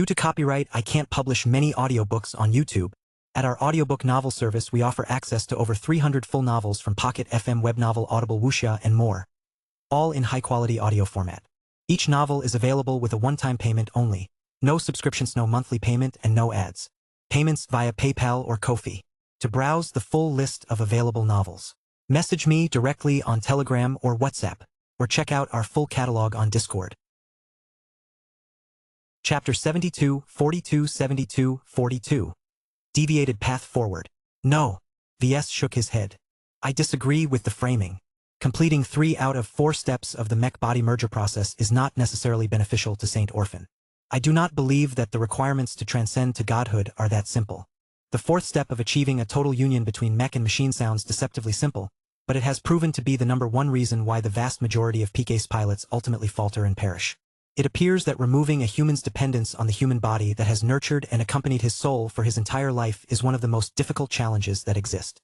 Due to copyright, I can't publish many audiobooks on YouTube. At our audiobook novel service, we offer access to over 300 full novels from Pocket FM, Webnovel, Audible, Wuxia, and more, all in high-quality audio format. Each novel is available with a one-time payment only. No subscriptions, no monthly payment, and no ads. Payments via PayPal or Ko-fi. To browse the full list of available novels, message me directly on Telegram or WhatsApp, or check out our full catalog on Discord. Chapter 72, 42, 72, 42. Deviated path forward. No. VS shook his head. I disagree with the framing. Completing 3 out of 4 steps of the mech-body merger process is not necessarily beneficial to Saint Orphan. I do not believe that the requirements to transcend to godhood are that simple. The 4th step of achieving a total union between mech and machine sounds deceptively simple, but it has proven to be the #1 reason why the vast majority of peak ace pilots ultimately falter and perish. It appears that removing a human's dependence on the human body that has nurtured and accompanied his soul for his entire life is one of the most difficult challenges that exist.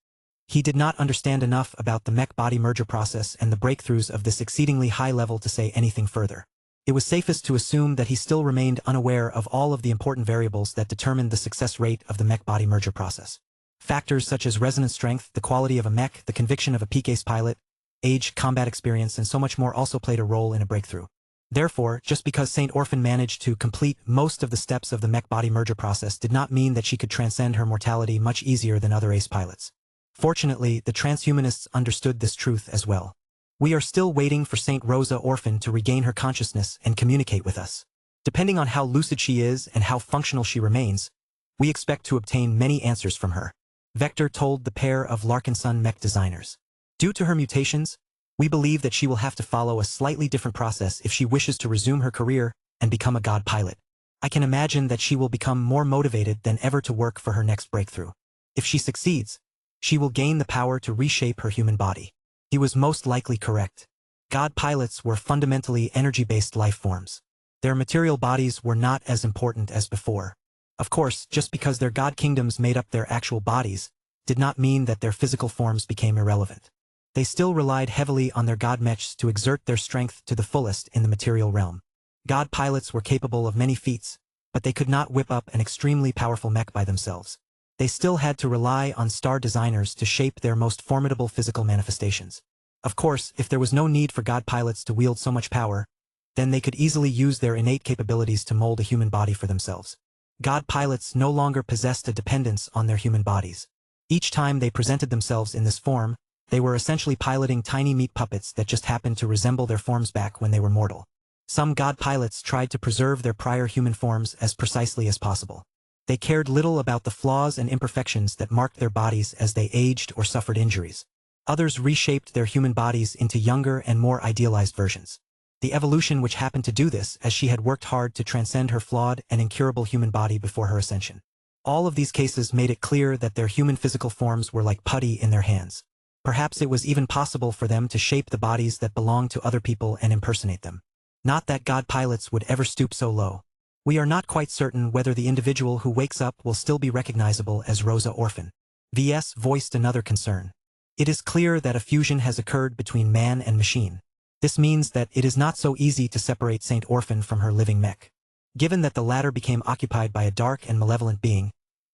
He did not understand enough about the mech-body merger process and the breakthroughs of this exceedingly high level to say anything further. It was safest to assume that he still remained unaware of all of the important variables that determined the success rate of the mech-body merger process. Factors such as resonance strength, the quality of a mech, the conviction of a peak ace pilot, age, combat experience, and so much more also played a role in a breakthrough. Therefore, just because Saint Orphan managed to complete most of the steps of the mech-body merger process did not mean that she could transcend her mortality much easier than other ace pilots. Fortunately, the transhumanists understood this truth as well. We are still waiting for Saint Rosa Orphan to regain her consciousness and communicate with us. Depending on how lucid she is and how functional she remains, we expect to obtain many answers from her. Vector told the pair of Larkinson mech designers. Due to her mutations, we believe that she will have to follow a slightly different process if she wishes to resume her career and become a god pilot. I can imagine that she will become more motivated than ever to work for her next breakthrough. If she succeeds, she will gain the power to reshape her human body. He was most likely correct. God pilots were fundamentally energy-based life forms. Their material bodies were not as important as before. Of course, just because their god kingdoms made up their actual bodies, did not mean that their physical forms became irrelevant. They still relied heavily on their god mechs to exert their strength to the fullest in the material realm. God pilots were capable of many feats, but they could not whip up an extremely powerful mech by themselves. They still had to rely on star designers to shape their most formidable physical manifestations. Of course, if there was no need for god pilots to wield so much power, then they could easily use their innate capabilities to mold a human body for themselves. God pilots no longer possessed a dependence on their human bodies. Each time they presented themselves in this form, they were essentially piloting tiny meat puppets that just happened to resemble their forms back when they were mortal. Some god pilots tried to preserve their prior human forms as precisely as possible. They cared little about the flaws and imperfections that marked their bodies as they aged or suffered injuries. Others reshaped their human bodies into younger and more idealized versions. The evolution which happened to do this as she had worked hard to transcend her flawed and incurable human body before her ascension. All of these cases made it clear that their human physical forms were like putty in their hands. Perhaps it was even possible for them to shape the bodies that belonged to other people and impersonate them. Not that god pilots would ever stoop so low. We are not quite certain whether the individual who wakes up will still be recognizable as Rosa Orphan. VS voiced another concern. It is clear that a fusion has occurred between man and machine. This means that it is not so easy to separate Saint Orphan from her living mech. Given that the latter became occupied by a dark and malevolent being,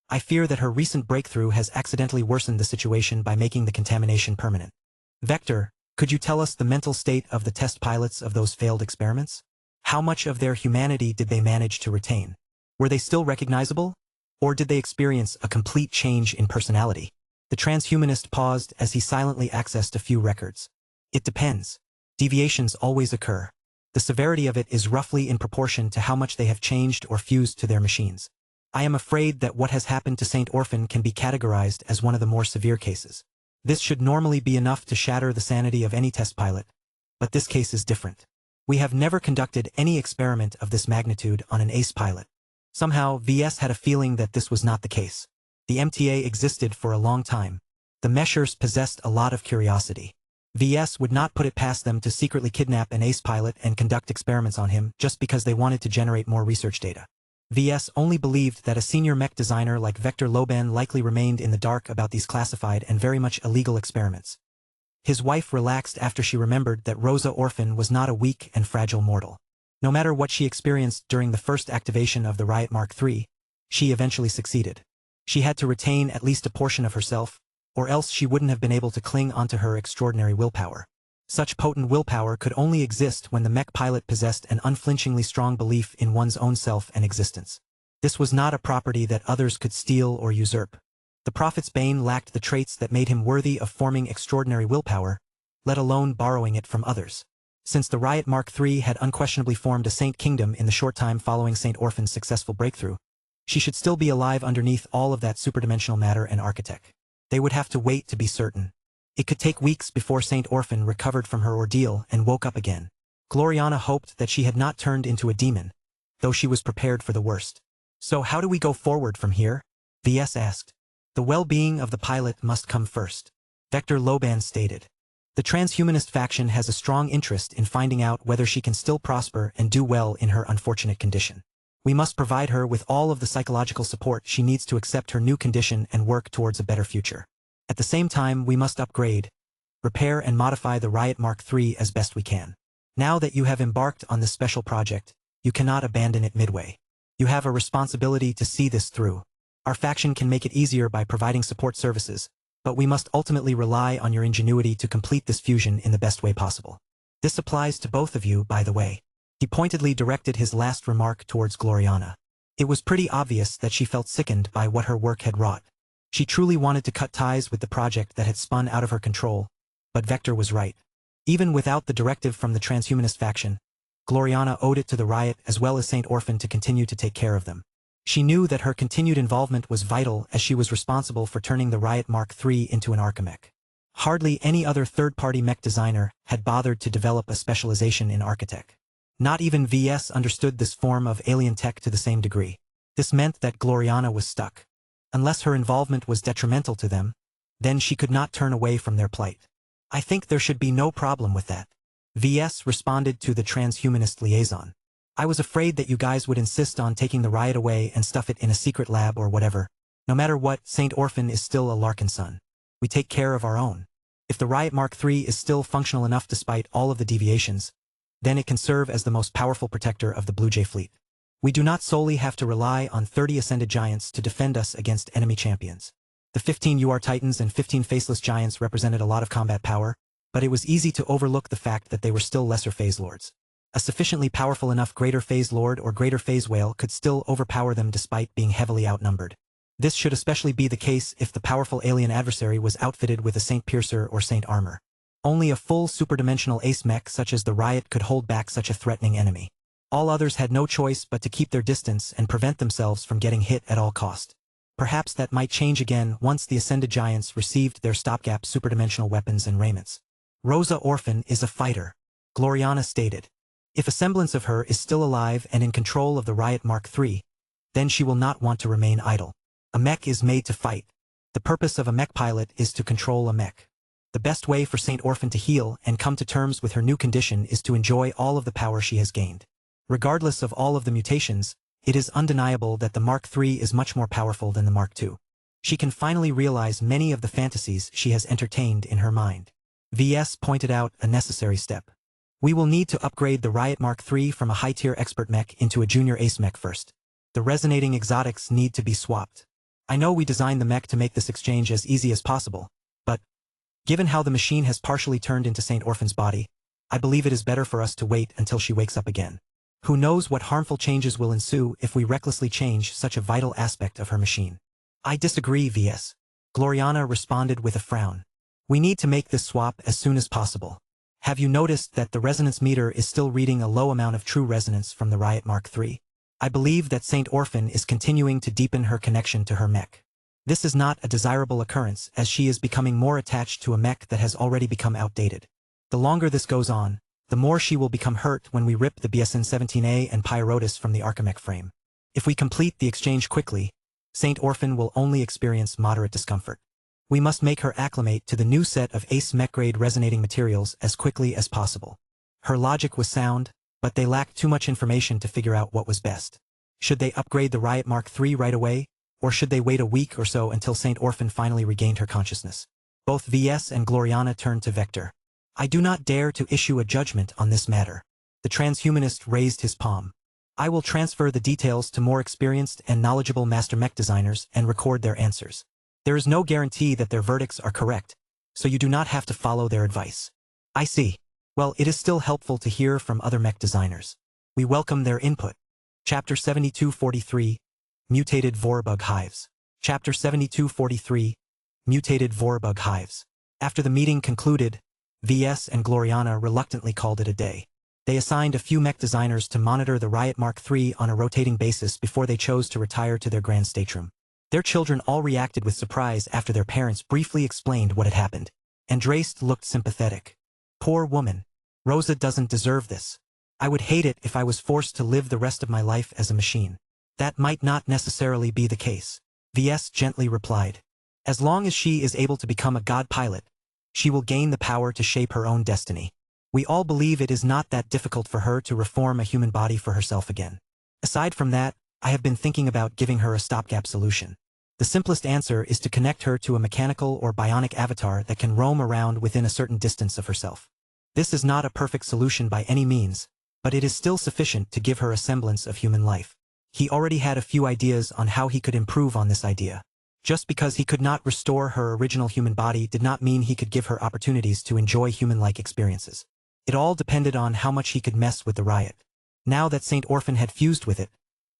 I fear that her recent breakthrough has accidentally worsened the situation by making the contamination permanent. Vector, could you tell us the mental state of the test pilots of those failed experiments? How much of their humanity did they manage to retain? Were they still recognizable? Or did they experience a complete change in personality? The transhumanist paused as he silently accessed a few records. It depends. Deviations always occur. The severity of it is roughly in proportion to how much they have changed or fused to their machines. I am afraid that what has happened to Saint Orphan can be categorized as one of the more severe cases. This should normally be enough to shatter the sanity of any test pilot, but this case is different. We have never conducted any experiment of this magnitude on an ace pilot. Somehow, VS had a feeling that this was not the case. The MTA existed for a long time. The Meshers possessed a lot of curiosity. VS would not put it past them to secretly kidnap an ace pilot and conduct experiments on him just because they wanted to generate more research data. VS only believed that a senior mech designer like Vector Loban likely remained in the dark about these classified and very much illegal experiments. His wife relaxed after she remembered that Rosa Orphan was not a weak and fragile mortal. No matter what she experienced during the first activation of the Riot Mark III, she eventually succeeded. She had to retain at least a portion of herself, or else she wouldn't have been able to cling onto her extraordinary willpower. Such potent willpower could only exist when the mech pilot possessed an unflinchingly strong belief in one's own self and existence. This was not a property that others could steal or usurp. The Prophet's Bane lacked the traits that made him worthy of forming extraordinary willpower, let alone borrowing it from others. Since the Riot Mark III had unquestionably formed a Saint Kingdom in the short time following Saint Orphan's successful breakthrough, she should still be alive underneath all of that superdimensional matter and architect. They would have to wait to be certain. It could take weeks before Saint Orphan recovered from her ordeal and woke up again. Gloriana hoped that she had not turned into a demon, though she was prepared for the worst. So how do we go forward from here? VS asked. The well-being of the pilot must come first. Vector Loban stated. The transhumanist faction has a strong interest in finding out whether she can still prosper and do well in her unfortunate condition. We must provide her with all of the psychological support she needs to accept her new condition and work towards a better future. At the same time, we must upgrade, repair and modify the Riot Mark III as best we can. Now that you have embarked on this special project, you cannot abandon it midway. You have a responsibility to see this through. Our faction can make it easier by providing support services, but we must ultimately rely on your ingenuity to complete this fusion in the best way possible. This applies to both of you, by the way. He pointedly directed his last remark towards Gloriana. It was pretty obvious that she felt sickened by what her work had wrought. She truly wanted to cut ties with the project that had spun out of her control, but Vector was right. Even without the directive from the transhumanist faction, Gloriana owed it to the Riot as well as Saint Orphan to continue to take care of them. She knew that her continued involvement was vital as she was responsible for turning the Riot Mark III into an archimech. Hardly any other third-party mech designer had bothered to develop a specialization in architect. Not even VS understood this form of alien tech to the same degree. This meant that Gloriana was stuck. Unless her involvement was detrimental to them, then she could not turn away from their plight. I think there should be no problem with that. VS responded to the transhumanist liaison. I was afraid that you guys would insist on taking the Riot away and stuff it in a secret lab or whatever. No matter what, Saint Orphan is still a Larkin son. We take care of our own. If the Riot Mark III is still functional enough despite all of the deviations, then it can serve as the most powerful protector of the Blue Jay fleet. We do not solely have to rely on 30 Ascended Giants to defend us against enemy champions. The 15 UR Titans and 15 Faceless Giants represented a lot of combat power, but it was easy to overlook the fact that they were still lesser Phase Lords. A sufficiently powerful enough Greater Phase Lord or Greater Phase Whale could still overpower them despite being heavily outnumbered. This should especially be the case if the powerful alien adversary was outfitted with a Saint Piercer or Saint Armor. Only a full superdimensional ace mech such as the Riot could hold back such a threatening enemy. All others had no choice but to keep their distance and prevent themselves from getting hit at all cost. Perhaps that might change again once the Ascended Giants received their stopgap superdimensional weapons and raiments. Rosa Orphan is a fighter, Gloriana stated. If a semblance of her is still alive and in control of the Riot Mark III, then she will not want to remain idle. A mech is made to fight. The purpose of a mech pilot is to control a mech. The best way for Saint Orphan to heal and come to terms with her new condition is to enjoy all of the power she has gained. Regardless of all of the mutations, it is undeniable that the Mark III is much more powerful than the Mark II. She can finally realize many of the fantasies she has entertained in her mind. VS pointed out a necessary step. We will need to upgrade the Riot Mark III from a high-tier expert mech into a junior ace mech first. The resonating exotics need to be swapped. I know we designed the mech to make this exchange as easy as possible, but given how the machine has partially turned into Saint Orphan's body, I believe it is better for us to wait until she wakes up again. Who knows what harmful changes will ensue if we recklessly change such a vital aspect of her machine. I disagree, VS. Gloriana responded with a frown. We need to make this swap as soon as possible. Have you noticed that the resonance meter is still reading a low amount of true resonance from the Riot Mark III? I believe that Saint Orphan is continuing to deepen her connection to her mech. This is not a desirable occurrence as she is becoming more attached to a mech that has already become outdated. The longer this goes on, the more she will become hurt when we rip the BSN-17A and Pyrotis from the Archimech frame. If we complete the exchange quickly, Saint Orphan will only experience moderate discomfort. We must make her acclimate to the new set of ace mech-grade resonating materials as quickly as possible. Her logic was sound, but they lacked too much information to figure out what was best. Should they upgrade the Riot Mark III right away, or should they wait a week or so until Saint Orphan finally regained her consciousness? Both VS and Gloriana turned to Vector. I do not dare to issue a judgment on this matter. The transhumanist raised his palm. I will transfer the details to more experienced and knowledgeable master mech designers and record their answers. There is no guarantee that their verdicts are correct, so you do not have to follow their advice. I see. Well, it is still helpful to hear from other mech designers. We welcome their input. Chapter 7243, Mutated Vorbug Hives. Chapter 7243, Mutated Vorbug Hives. After the meeting concluded, VS and Gloriana reluctantly called it a day. They assigned a few mech designers to monitor the Riot Mark III on a rotating basis before they chose to retire to their grand stateroom. Their children all reacted with surprise after their parents briefly explained what had happened. Andraste looked sympathetic. Poor woman. Rosa doesn't deserve this. I would hate it if I was forced to live the rest of my life as a machine. That might not necessarily be the case. VS gently replied. As long as she is able to become a god pilot, she will gain the power to shape her own destiny. We all believe it is not that difficult for her to reform a human body for herself again. Aside from that, I have been thinking about giving her a stopgap solution. The simplest answer is to connect her to a mechanical or bionic avatar that can roam around within a certain distance of herself. This is not a perfect solution by any means, but it is still sufficient to give her a semblance of human life. He already had a few ideas on how he could improve on this idea. Just because he could not restore her original human body did not mean he could give her opportunities to enjoy human-like experiences. It all depended on how much he could mess with the riot. Now that Saint Orphan had fused with it,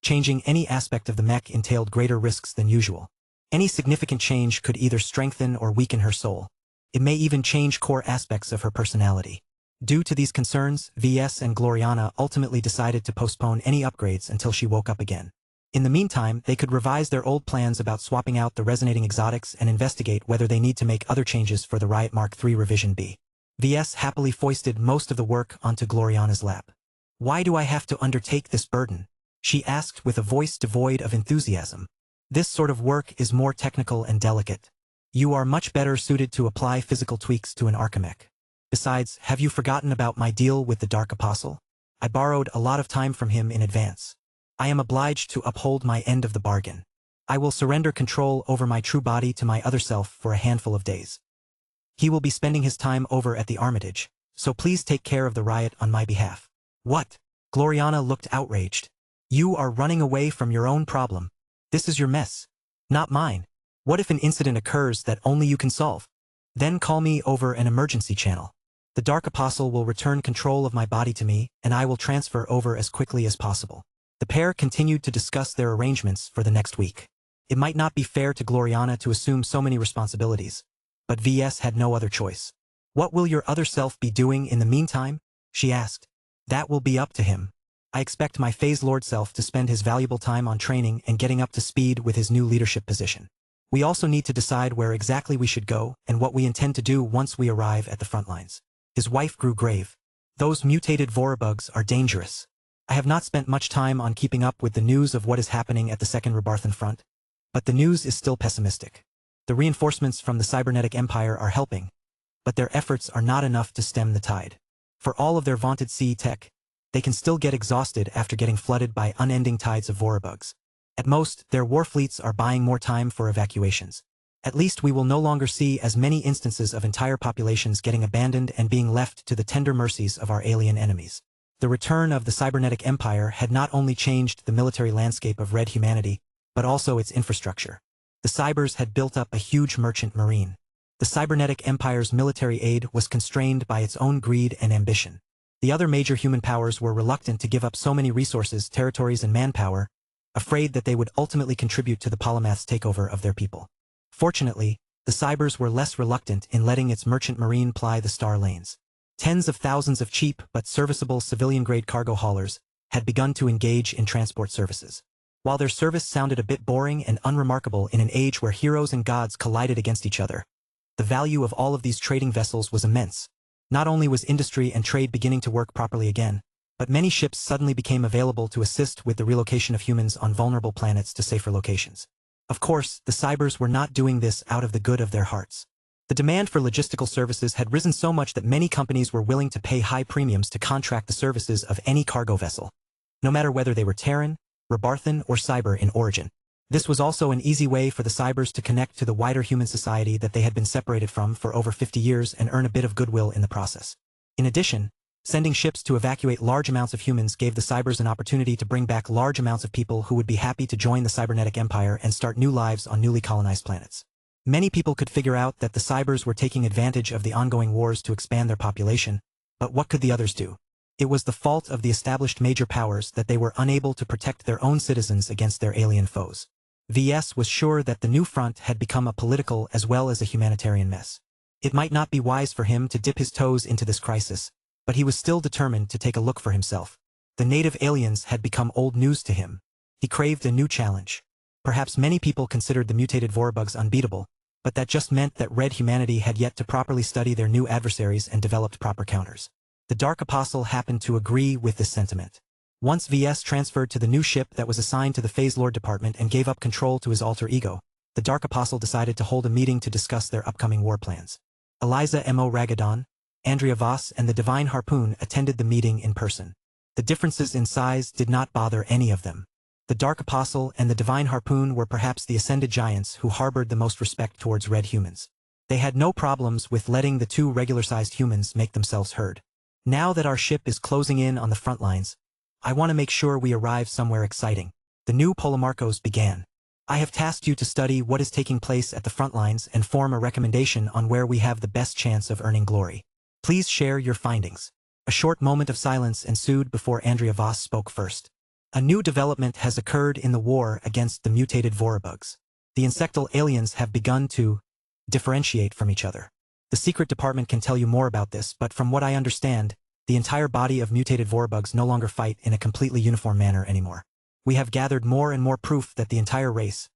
changing any aspect of the mech entailed greater risks than usual. Any significant change could either strengthen or weaken her soul. It may even change core aspects of her personality. Due to these concerns, VS and Gloriana ultimately decided to postpone any upgrades until she woke up again. In the meantime, they could revise their old plans about swapping out the resonating exotics and investigate whether they need to make other changes for the Riot Mark III Revision B. VS happily foisted most of the work onto Gloriana's lap. Why do I have to undertake this burden? She asked with a voice devoid of enthusiasm. This sort of work is more technical and delicate. You are much better suited to apply physical tweaks to an archimech. Besides, have you forgotten about my deal with the Dark Apostle? I borrowed a lot of time from him in advance. I am obliged to uphold my end of the bargain. I will surrender control over my true body to my other self for a handful of days. He will be spending his time over at the Armitage, so please take care of the riot on my behalf. What? Gloriana looked outraged. You are running away from your own problem. This is your mess, not mine. What if an incident occurs that only you can solve? Then call me over an emergency channel. The Dark Apostle will return control of my body to me, and I will transfer over as quickly as possible. The pair continued to discuss their arrangements for the next week. It might not be fair to Gloriana to assume so many responsibilities, but VS had no other choice. What will your other self be doing in the meantime? She asked. That will be up to him. I expect my Phase Lord self to spend his valuable time on training and getting up to speed with his new leadership position. We also need to decide where exactly we should go and what we intend to do once we arrive at the front lines. His wife grew grave. Those mutated Vorabugs are dangerous. I have not spent much time on keeping up with the news of what is happening at the Second Rebarthan front, but the news is still pessimistic. The reinforcements from the Cybernetic Empire are helping, but their efforts are not enough to stem the tide. For all of their vaunted sea tech, they can still get exhausted after getting flooded by unending tides of Vorabugs. At most, their war fleets are buying more time for evacuations. At least we will no longer see as many instances of entire populations getting abandoned and being left to the tender mercies of our alien enemies. The return of the Cybernetic Empire had not only changed the military landscape of Red humanity, but also its infrastructure. The Cybers had built up a huge merchant marine. The Cybernetic Empire's military aid was constrained by its own greed and ambition. The other major human powers were reluctant to give up so many resources, territories, and manpower, afraid that they would ultimately contribute to the Polymath's takeover of their people. Fortunately, the Cybers were less reluctant in letting its merchant marine ply the star lanes. Tens of thousands of cheap but serviceable civilian-grade cargo haulers had begun to engage in transport services. While their service sounded a bit boring and unremarkable in an age where heroes and gods collided against each other, the value of all of these trading vessels was immense. Not only was industry and trade beginning to work properly again, but many ships suddenly became available to assist with the relocation of humans on vulnerable planets to safer locations. Of course, the Cybers were not doing this out of the good of their hearts. The demand for logistical services had risen so much that many companies were willing to pay high premiums to contract the services of any cargo vessel, no matter whether they were Terran, Rebarthan, or Cyber in origin. This was also an easy way for the Cybers to connect to the wider human society that they had been separated from for over 50 years and earn a bit of goodwill in the process. In addition, Sending ships to evacuate large amounts of humans gave the cybers an opportunity to bring back large amounts of people who would be happy to join the cybernetic empire and start new lives on newly colonized planets. Many people could figure out that the cybers were taking advantage of the ongoing wars to expand their population, but what could the others do? It was the fault of the established major powers that they were unable to protect their own citizens against their alien foes. VS was sure that the new front had become a political as well as a humanitarian mess. It might not be wise for him to dip his toes into this crisis, but he was still determined to take a look for himself. The native aliens had become old news to him. He craved a new challenge. Perhaps many people considered the mutated Vorabugs unbeatable, but that just meant that Red humanity had yet to properly study their new adversaries and developed proper counters. The Dark Apostle happened to agree with this sentiment. Once VS transferred to the new ship that was assigned to the Phase Lord department and gave up control to his alter ego, the Dark Apostle decided to hold a meeting to discuss their upcoming war plans. Eliza M.O. Ragadon, Andrea Voss and the Divine Harpoon attended the meeting in person. The differences in size did not bother any of them. The Dark Apostle and the Divine Harpoon were perhaps the ascended giants who harbored the most respect towards Red humans. They had no problems with letting the two regular-sized humans make themselves heard. Now that our ship is closing in on the front lines, I want to make sure we arrive somewhere exciting. The new Polomarcos began. I have tasked you to study what is taking place at the front lines and form a recommendation on where we have the best chance of earning glory. Please share your findings. A short moment of silence ensued before Andrea Voss spoke first. A new development has occurred in the war against the mutated Vorabugs. The insectal aliens have begun to differentiate from each other. The secret department can tell you more about this, but from what I understand, the entire body of mutated Vorabugs no longer fight in a completely uniform manner anymore. We have gathered more and more proof that the entire race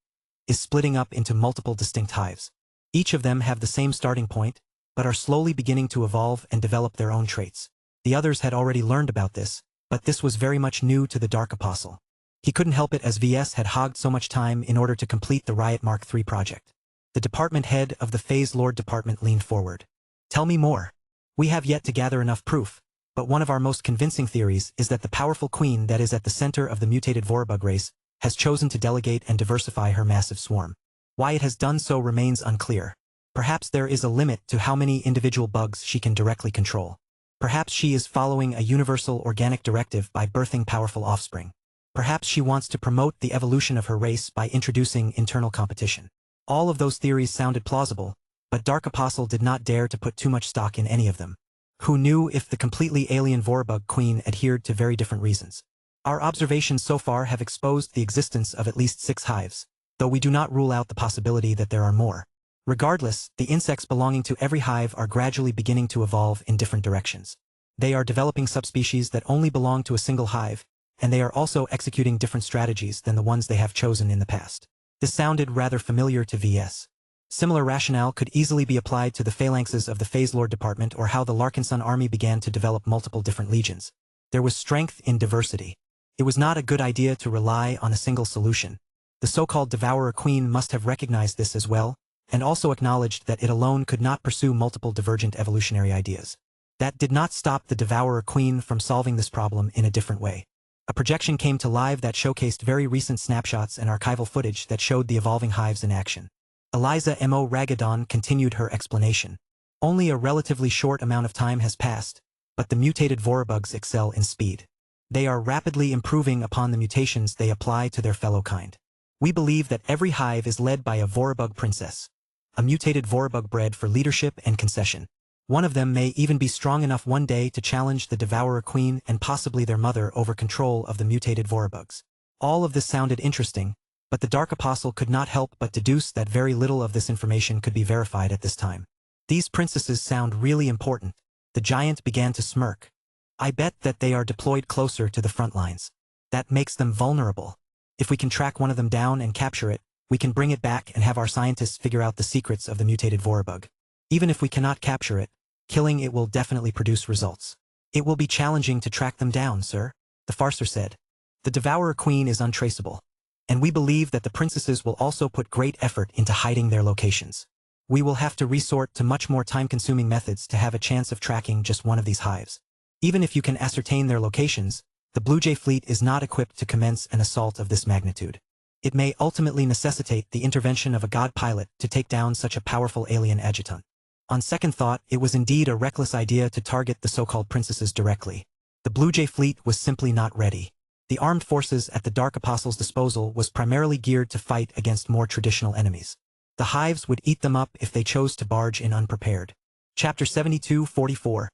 is splitting up into multiple distinct hives. Each of them have the same starting point, but are slowly beginning to evolve and develop their own traits. The others had already learned about this, but this was very much new to the Dark Apostle. He couldn't help it as VS had hogged so much time in order to complete the Riot Mark III project. The department head of the Phase Lord department leaned forward. Tell me more. We have yet to gather enough proof, but one of our most convincing theories is that the powerful queen that is at the center of the mutated Vorabug race has chosen to delegate and diversify her massive swarm. Why it has done so remains unclear. Perhaps there is a limit to how many individual bugs she can directly control. Perhaps she is following a universal organic directive by birthing powerful offspring. Perhaps she wants to promote the evolution of her race by introducing internal competition. All of those theories sounded plausible, but Dark Apostle did not dare to put too much stock in any of them. Who knew if the completely alien Vorabug queen adhered to very different reasons? Our observations so far have exposed the existence of at least 6 hives, though we do not rule out the possibility that there are more. Regardless, the insects belonging to every hive are gradually beginning to evolve in different directions. They are developing subspecies that only belong to a single hive, and they are also executing different strategies than the ones they have chosen in the past. This sounded rather familiar to VS. Similar rationale could easily be applied to the phalanxes of the Phase Lord department or how the Larkinson army began to develop multiple different legions. There was strength in diversity. It was not a good idea to rely on a single solution. The so-called Devourer Queen must have recognized this as well, and also acknowledged that it alone could not pursue multiple divergent evolutionary ideas. That did not stop the Devourer Queen from solving this problem in a different way. A projection came to life that showcased very recent snapshots and archival footage that showed the evolving hives in action. Eliza M.O. Ragadon continued her explanation. Only a relatively short amount of time has passed, but the mutated Vorabugs excel in speed. They are rapidly improving upon the mutations they apply to their fellow kind. We believe that every hive is led by a Vorabug princess, a mutated Vorabug bred for leadership and concession. One of them may even be strong enough one day to challenge the Devourer Queen and possibly their mother over control of the mutated Vorabugs. All of this sounded interesting, but the Dark Apostle could not help but deduce that very little of this information could be verified at this time. These princesses sound really important. The giant began to smirk. I bet that they are deployed closer to the front lines. That makes them vulnerable. If we can track one of them down and capture it, we can bring it back and have our scientists figure out the secrets of the mutated Vorabug. Even if we cannot capture it, killing it will definitely produce results. It will be challenging to track them down, sir, the Farser said. The Devourer Queen is untraceable, and we believe that the princesses will also put great effort into hiding their locations. We will have to resort to much more time-consuming methods to have a chance of tracking just one of these hives. Even if you can ascertain their locations, the Blue Jay fleet is not equipped to commence an assault of this magnitude. It may ultimately necessitate the intervention of a god pilot to take down such a powerful alien adjutant. On second thought, it was indeed a reckless idea to target the so-called princesses directly. The Blue Jay fleet was simply not ready. The armed forces at the Dark Apostles' disposal was primarily geared to fight against more traditional enemies. The hives would eat them up if they chose to barge in unprepared. Chapter 72:44.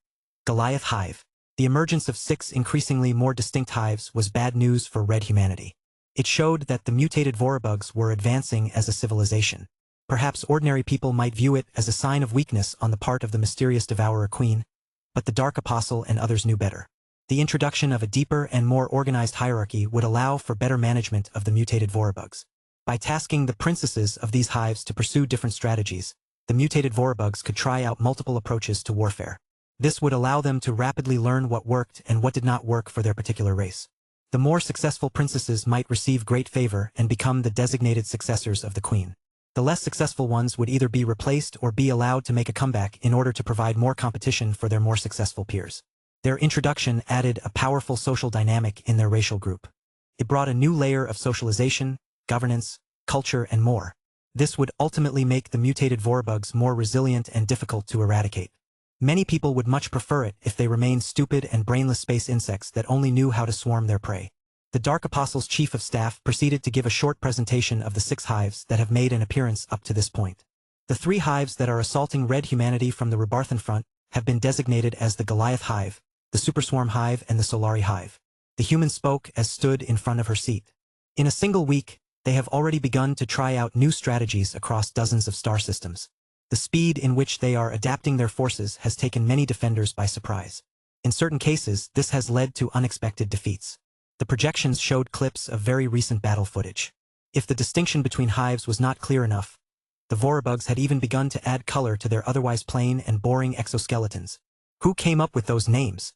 Goliath Hive. The emergence of 6 increasingly more distinct hives was bad news for red humanity. It showed that the mutated Vorabugs were advancing as a civilization. Perhaps ordinary people might view it as a sign of weakness on the part of the mysterious Devourer Queen, but the Dark Apostle and others knew better. The introduction of a deeper and more organized hierarchy would allow for better management of the mutated Vorabugs. By tasking the princesses of these hives to pursue different strategies, the mutated Vorabugs could try out multiple approaches to warfare. This would allow them to rapidly learn what worked and what did not work for their particular race. The more successful princesses might receive great favor and become the designated successors of the queen. The less successful ones would either be replaced or be allowed to make a comeback in order to provide more competition for their more successful peers. Their introduction added a powerful social dynamic in their racial group. It brought a new layer of socialization, governance, culture, and more. This would ultimately make the mutated Vorabugs more resilient and difficult to eradicate. Many people would much prefer it if they remained stupid and brainless space insects that only knew how to swarm their prey. The Dark Apostle's chief of staff proceeded to give a short presentation of the 6 hives that have made an appearance up to this point. The 3 hives that are assaulting red humanity from the Rebarthan front have been designated as the Goliath Hive, the Superswarm Hive, and the Solari Hive. The human spoke as stood in front of her seat. In a single week, they have already begun to try out new strategies across dozens of star systems. The speed in which they are adapting their forces has taken many defenders by surprise. In certain cases, this has led to unexpected defeats. The projections showed clips of very recent battle footage. If the distinction between hives was not clear enough, the Vorabugs had even begun to add color to their otherwise plain and boring exoskeletons. Who came up with those names?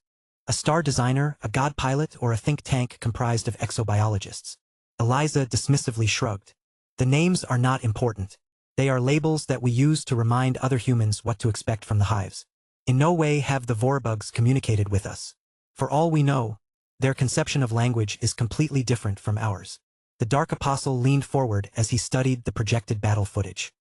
A star designer, a god pilot, or a think tank comprised of exobiologists? Eliza dismissively shrugged. The names are not important. They are labels that we use to remind other humans what to expect from the hives. In no way have the Vorabugs communicated with us. For all we know, their conception of language is completely different from ours. The Dark Apostle leaned forward as he studied the projected battle footage.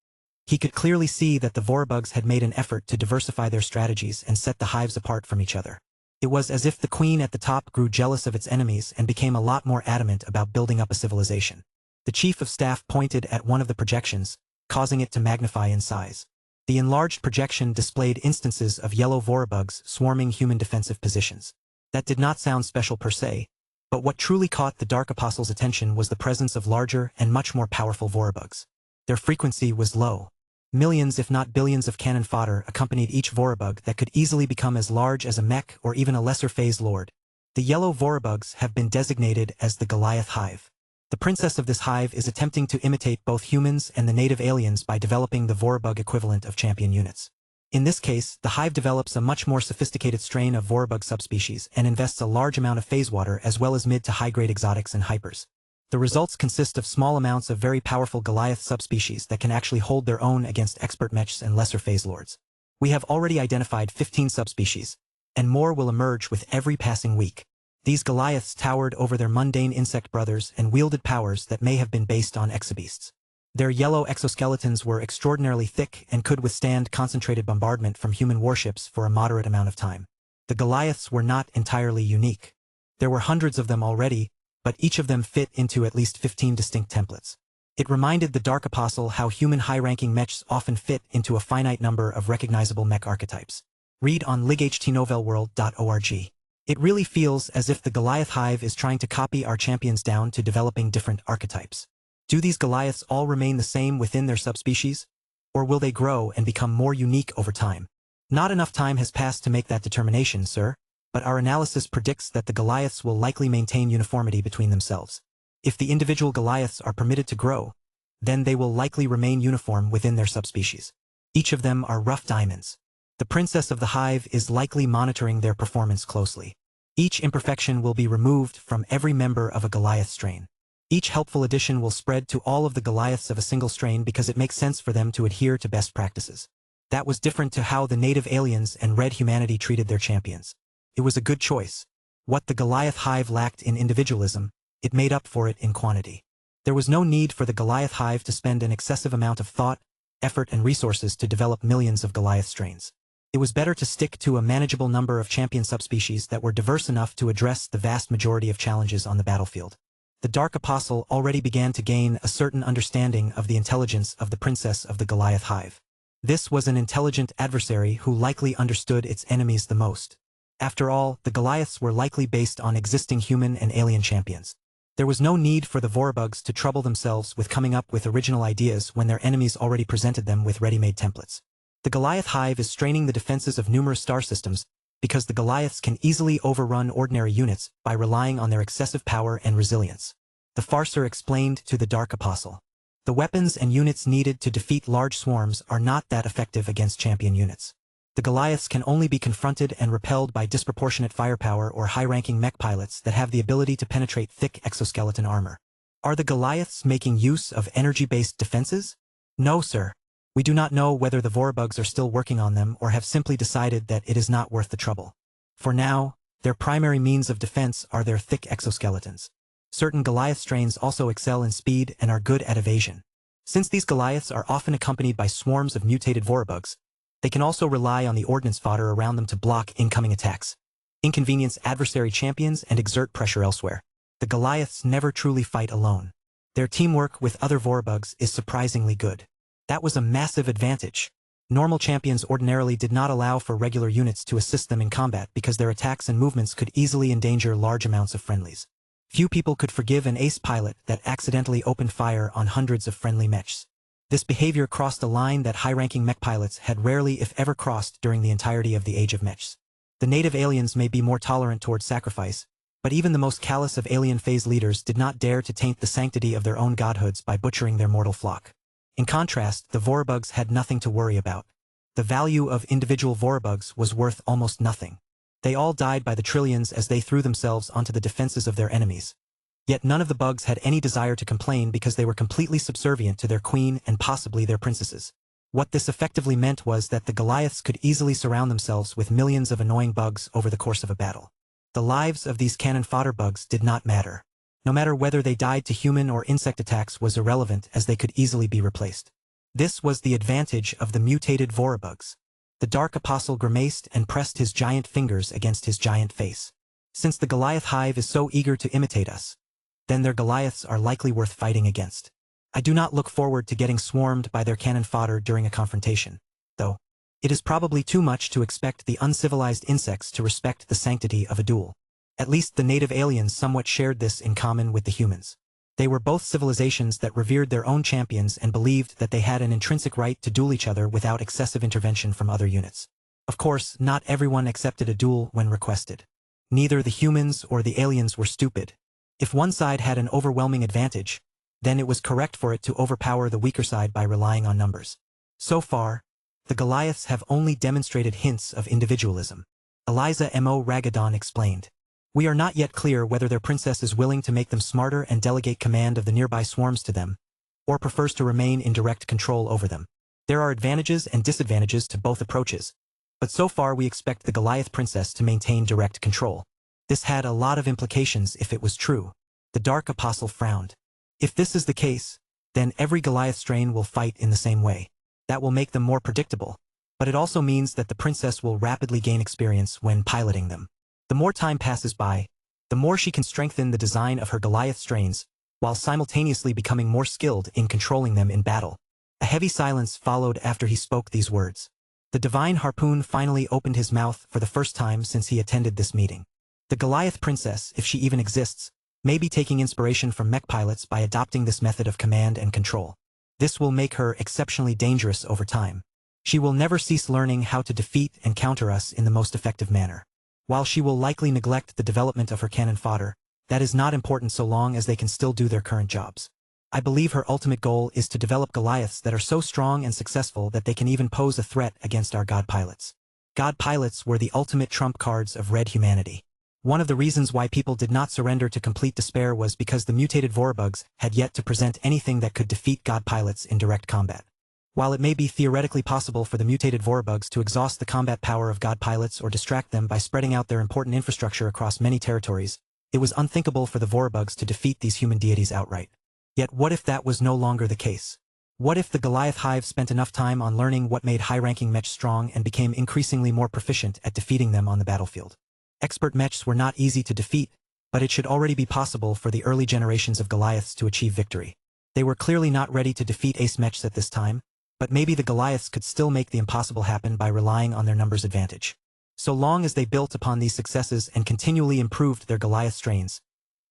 He could clearly see that the Vorabugs had made an effort to diversify their strategies and set the hives apart from each other. It was as if the queen at the top grew jealous of its enemies and became a lot more adamant about building up a civilization. The chief of staff pointed at one of the projections, causing it to magnify in size. The enlarged projection displayed instances of yellow Vorabugs swarming human defensive positions. That did not sound special per se, but what truly caught the Dark Apostle's attention was the presence of larger and much more powerful Vorabugs. Their frequency was low. Millions if not billions of cannon fodder accompanied each Vorabug that could easily become as large as a mech or even a lesser phase lord. The yellow Vorabugs have been designated as the Goliath Hive. The princess of this hive is attempting to imitate both humans and the native aliens by developing the Vorabug equivalent of champion units. In this case, the hive develops a much more sophisticated strain of Vorabug subspecies and invests a large amount of phase water as well as mid to high-grade exotics and hypers. The results consist of small amounts of very powerful Goliath subspecies that can actually hold their own against expert mechs and lesser phase lords. We have already identified 15 subspecies, and more will emerge with every passing week. These Goliaths towered over their mundane insect brothers and wielded powers that may have been based on exobeasts. Their yellow exoskeletons were extraordinarily thick and could withstand concentrated bombardment from human warships for a moderate amount of time. The Goliaths were not entirely unique. There were hundreds of them already, but each of them fit into at least 15 distinct templates. It reminded the Dark Apostle how human high-ranking mechs often fit into a finite number of recognizable mech archetypes. Read on lightnovelworld.org. It really feels as if the Goliath Hive is trying to copy our champions down to developing different archetypes. Do these Goliaths all remain the same within their subspecies? Or will they grow and become more unique over time? Not enough time has passed to make that determination, sir, but our analysis predicts that the Goliaths will likely maintain uniformity between themselves. If the individual Goliaths are permitted to grow, then they will likely remain uniform within their subspecies. Each of them are rough diamonds. The princess of the hive is likely monitoring their performance closely. Each imperfection will be removed from every member of a Goliath strain. Each helpful addition will spread to all of the Goliaths of a single strain because it makes sense for them to adhere to best practices. That was different to how the native aliens and red humanity treated their champions. It was a good choice. What the Goliath Hive lacked in individualism, it made up for it in quantity. There was no need for the Goliath Hive to spend an excessive amount of thought, effort and resources to develop millions of Goliath strains. It was better to stick to a manageable number of champion subspecies that were diverse enough to address the vast majority of challenges on the battlefield. The Dark Apostle already began to gain a certain understanding of the intelligence of the princess of the Goliath hive. This was an intelligent adversary who likely understood its enemies the most. After all, the Goliaths were likely based on existing human and alien champions. There was no need for the Vorabugs to trouble themselves with coming up with original ideas when their enemies already presented them with ready-made templates. The Goliath hive is straining the defenses of numerous star systems because the Goliaths can easily overrun ordinary units by relying on their excessive power and resilience. The Farser explained to the Dark Apostle. The weapons and units needed to defeat large swarms are not that effective against champion units. The Goliaths can only be confronted and repelled by disproportionate firepower or high-ranking mech pilots that have the ability to penetrate thick exoskeleton armor. Are the Goliaths making use of energy-based defenses? No, sir. We do not know whether the Vorabugs are still working on them or have simply decided that it is not worth the trouble. For now, their primary means of defense are their thick exoskeletons. Certain Goliath strains also excel in speed and are good at evasion. Since these Goliaths are often accompanied by swarms of mutated Vorabugs, they can also rely on the ordnance fodder around them to block incoming attacks, inconvenience adversary champions, and exert pressure elsewhere. The Goliaths never truly fight alone. Their teamwork with other Vorabugs is surprisingly good. That was a massive advantage. Normal champions ordinarily did not allow for regular units to assist them in combat because their attacks and movements could easily endanger large amounts of friendlies. Few people could forgive an ace pilot that accidentally opened fire on hundreds of friendly mechs. This behavior crossed a line that high-ranking mech pilots had rarely if ever crossed during the entirety of the Age of Mechs. The native aliens may be more tolerant towards sacrifice, but even the most callous of alien phase leaders did not dare to taint the sanctity of their own godhoods by butchering their mortal flock. In contrast, the Vorabugs had nothing to worry about. The value of individual Vorabugs was worth almost nothing. They all died by the trillions as they threw themselves onto the defenses of their enemies. Yet none of the bugs had any desire to complain because they were completely subservient to their queen and possibly their princesses. What this effectively meant was that the Goliaths could easily surround themselves with millions of annoying bugs over the course of a battle. The lives of these cannon fodder bugs did not matter. No matter whether they died to human or insect attacks was irrelevant as they could easily be replaced. This was the advantage of the mutated Vorabugs. The Dark Apostle grimaced and pressed his giant fingers against his giant face. Since the Goliath hive is so eager to imitate us, then their Goliaths are likely worth fighting against. I do not look forward to getting swarmed by their cannon fodder during a confrontation, though. It is probably too much to expect the uncivilized insects to respect the sanctity of a duel. At least the native aliens somewhat shared this in common with the humans. They were both civilizations that revered their own champions and believed that they had an intrinsic right to duel each other without excessive intervention from other units. Of course, not everyone accepted a duel when requested. Neither the humans or the aliens were stupid. If one side had an overwhelming advantage, then it was correct for it to overpower the weaker side by relying on numbers. So far, the Goliaths have only demonstrated hints of individualism. Eliza M.O. Ragadon explained. We are not yet clear whether their princess is willing to make them smarter and delegate command of the nearby swarms to them, or prefers to remain in direct control over them. There are advantages and disadvantages to both approaches, but so far we expect the Goliath princess to maintain direct control. This had a lot of implications if it was true. The Dark Apostle frowned. If this is the case, then every Goliath strain will fight in the same way. That will make them more predictable, but it also means that the princess will rapidly gain experience when piloting them. The more time passes by, the more she can strengthen the design of her Goliath strains, while simultaneously becoming more skilled in controlling them in battle. A heavy silence followed after he spoke these words. The divine harpoon finally opened his mouth for the first time since he attended this meeting. The Goliath princess, if she even exists, may be taking inspiration from mech pilots by adopting this method of command and control. This will make her exceptionally dangerous over time. She will never cease learning how to defeat and counter us in the most effective manner. While she will likely neglect the development of her cannon fodder, that is not important so long as they can still do their current jobs. I believe her ultimate goal is to develop Goliaths that are so strong and successful that they can even pose a threat against our god pilots. God pilots were the ultimate trump cards of red humanity. One of the reasons why people did not surrender to complete despair was because the mutated Vorabugs had yet to present anything that could defeat god pilots in direct combat. While it may be theoretically possible for the mutated Vorabugs to exhaust the combat power of god pilots or distract them by spreading out their important infrastructure across many territories, it was unthinkable for the Vorabugs to defeat these human deities outright. Yet what if that was no longer the case? What if the Goliath hive spent enough time on learning what made high-ranking mechs strong and became increasingly more proficient at defeating them on the battlefield? Expert mechs were not easy to defeat, but it should already be possible for the early generations of Goliaths to achieve victory. They were clearly not ready to defeat ace mechs at this time, but maybe the Goliaths could still make the impossible happen by relying on their numbers advantage. So long as they built upon these successes and continually improved their Goliath strains,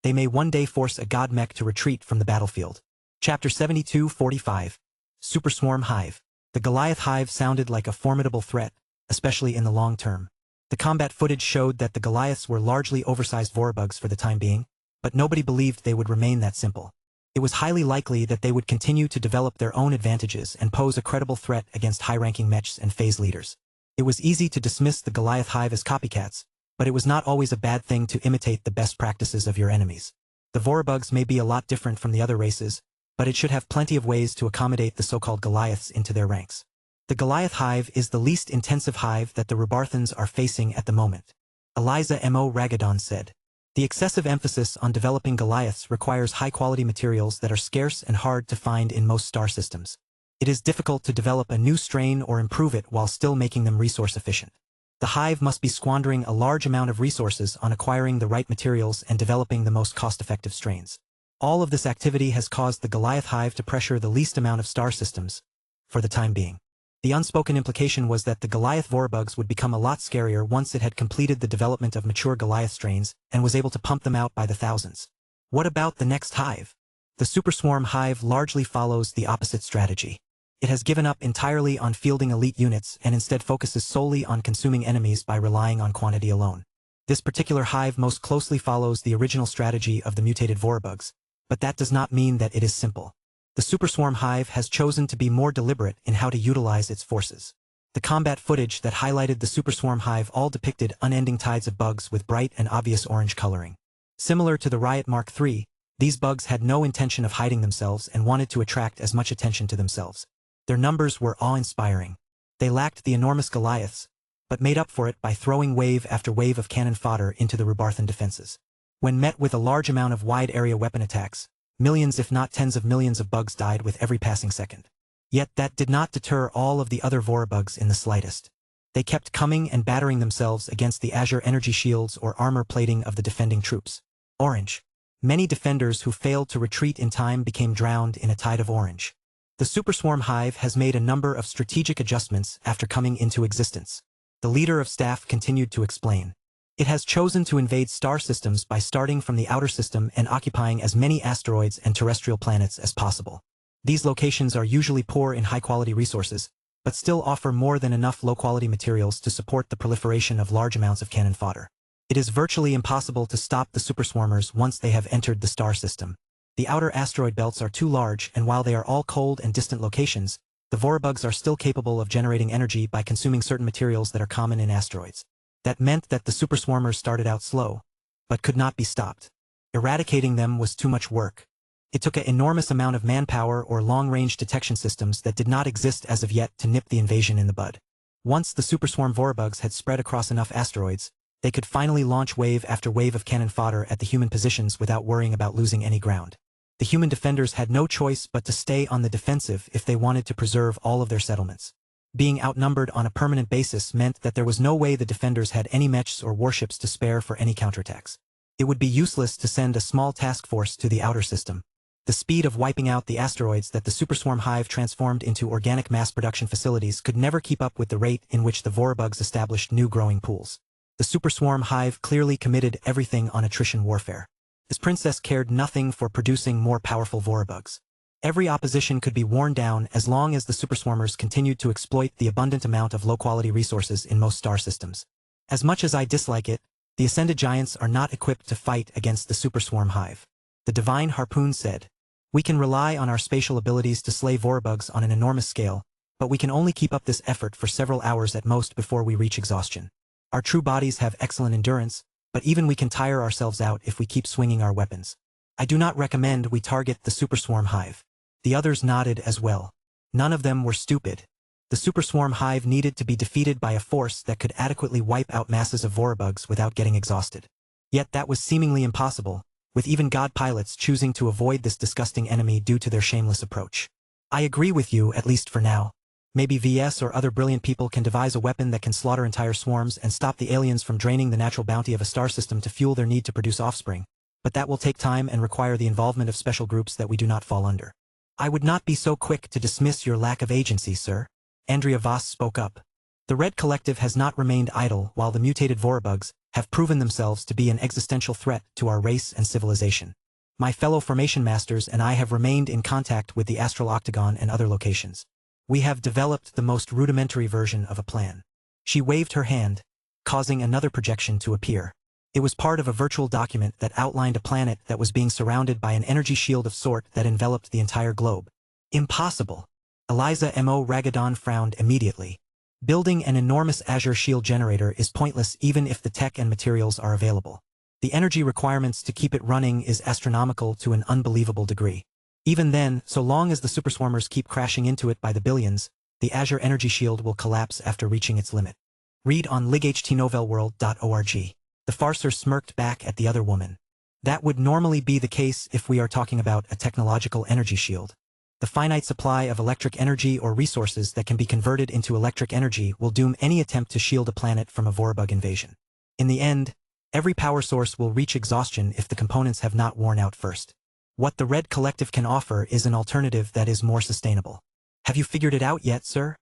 they may one day force a god mech to retreat from the battlefield. Chapter 72:45. Super Swarm Hive. The Goliath hive sounded like a formidable threat, especially in the long term. The combat footage showed that the Goliaths were largely oversized Vorabugs for the time being, but nobody believed they would remain that simple. It was highly likely that they would continue to develop their own advantages and pose a credible threat against high-ranking mechs and phase leaders. It was easy to dismiss the Goliath hive as copycats, but it was not always a bad thing to imitate the best practices of your enemies. The Vorabugs may be a lot different from the other races, but it should have plenty of ways to accommodate the so-called Goliaths into their ranks. The Goliath hive is the least intensive hive that the Rebarthans are facing at the moment. Eliza M.O. Ragadon said. The excessive emphasis on developing Goliaths requires high-quality materials that are scarce and hard to find in most star systems. It is difficult to develop a new strain or improve it while still making them resource efficient. The hive must be squandering a large amount of resources on acquiring the right materials and developing the most cost-effective strains. All of this activity has caused the Goliath hive to pressure the least amount of star systems, for the time being. The unspoken implication was that the Goliath Vorabugs would become a lot scarier once it had completed the development of mature Goliath strains and was able to pump them out by the thousands. What about the next hive? The Super Swarm hive largely follows the opposite strategy. It has given up entirely on fielding elite units and instead focuses solely on consuming enemies by relying on quantity alone. This particular hive most closely follows the original strategy of the mutated Vorabugs, but that does not mean that it is simple. The Super Swarm hive has chosen to be more deliberate in how to utilize its forces. The combat footage that highlighted the Super Swarm hive all depicted unending tides of bugs with bright and obvious orange coloring. Similar to the Riot Mark III, these bugs had no intention of hiding themselves and wanted to attract as much attention to themselves. Their numbers were awe-inspiring. They lacked the enormous Goliaths, but made up for it by throwing wave after wave of cannon fodder into the Rebarthan defenses. When met with a large amount of wide-area weapon attacks, millions if not tens of millions of bugs died with every passing second. Yet that did not deter all of the other Vorabugs in the slightest. They kept coming and battering themselves against the Azure energy shields or armor plating of the defending troops. Orange. Many defenders who failed to retreat in time became drowned in a tide of orange. The Super Swarm hive has made a number of strategic adjustments after coming into existence. The leader of staff continued to explain. It has chosen to invade star systems by starting from the outer system and occupying as many asteroids and terrestrial planets as possible. These locations are usually poor in high-quality resources, but still offer more than enough low-quality materials to support the proliferation of large amounts of cannon fodder. It is virtually impossible to stop the Super Swarmers once they have entered the star system. The outer asteroid belts are too large, and while they are all cold and distant locations, the Vorabugs are still capable of generating energy by consuming certain materials that are common in asteroids. That meant that the Super Swarmers started out slow, but could not be stopped. Eradicating them was too much work. It took an enormous amount of manpower or long-range detection systems that did not exist as of yet to nip the invasion in the bud. Once the Super Swarm Vorabugs had spread across enough asteroids, they could finally launch wave after wave of cannon fodder at the human positions without worrying about losing any ground. The human defenders had no choice but to stay on the defensive if they wanted to preserve all of their settlements. Being outnumbered on a permanent basis meant that there was no way the defenders had any mechs or warships to spare for any counterattacks. It would be useless to send a small task force to the outer system. The speed of wiping out the asteroids that the Super Swarm hive transformed into organic mass production facilities could never keep up with the rate in which the Vorabugs established new growing pools. The Super Swarm hive clearly committed everything on attrition warfare. This princess cared nothing for producing more powerful Vorabugs. Every opposition could be worn down as long as the Super Swarmers continued to exploit the abundant amount of low-quality resources in most star systems. As much as I dislike it, the Ascended Giants are not equipped to fight against the Super Swarm hive. The Divine Harpoon said, "We can rely on our spatial abilities to slay Vorabugs on an enormous scale, but we can only keep up this effort for several hours at most before we reach exhaustion. Our true bodies have excellent endurance, but even we can tire ourselves out if we keep swinging our weapons. I do not recommend we target the Super Swarm hive." The others nodded as well. None of them were stupid. The Super Swarm hive needed to be defeated by a force that could adequately wipe out masses of Vorabugs without getting exhausted. Yet that was seemingly impossible, with even god pilots choosing to avoid this disgusting enemy due to their shameless approach. I agree with you, at least for now. Maybe VS or other brilliant people can devise a weapon that can slaughter entire swarms and stop the aliens from draining the natural bounty of a star system to fuel their need to produce offspring. But that will take time and require the involvement of special groups that we do not fall under. I would not be so quick to dismiss your lack of agency, sir. Andrea Voss spoke up. The Red Collective has not remained idle while the mutated Vorabugs have proven themselves to be an existential threat to our race and civilization. My fellow formation masters and I have remained in contact with the Astral Octagon and other locations. We have developed the most rudimentary version of a plan. She waved her hand, causing another projection to appear. It was part of a virtual document that outlined a planet that was being surrounded by an energy shield of sort that enveloped the entire globe. Impossible. Eliza M.O. Ragadon frowned immediately. Building an enormous Azure shield generator is pointless even if the tech and materials are available. The energy requirements to keep it running is astronomical to an unbelievable degree. Even then, so long as the superswarmers keep crashing into it by the billions, the Azure energy shield will collapse after reaching its limit. Read on lightnovelworld.org. The farcer smirked back at the other woman. That would normally be the case if we are talking about a technological energy shield. The finite supply of electric energy or resources that can be converted into electric energy will doom any attempt to shield a planet from a Vorabug invasion. In the end, every power source will reach exhaustion if the components have not worn out first. What the Red Collective can offer is an alternative that is more sustainable. Have you figured it out yet, sir?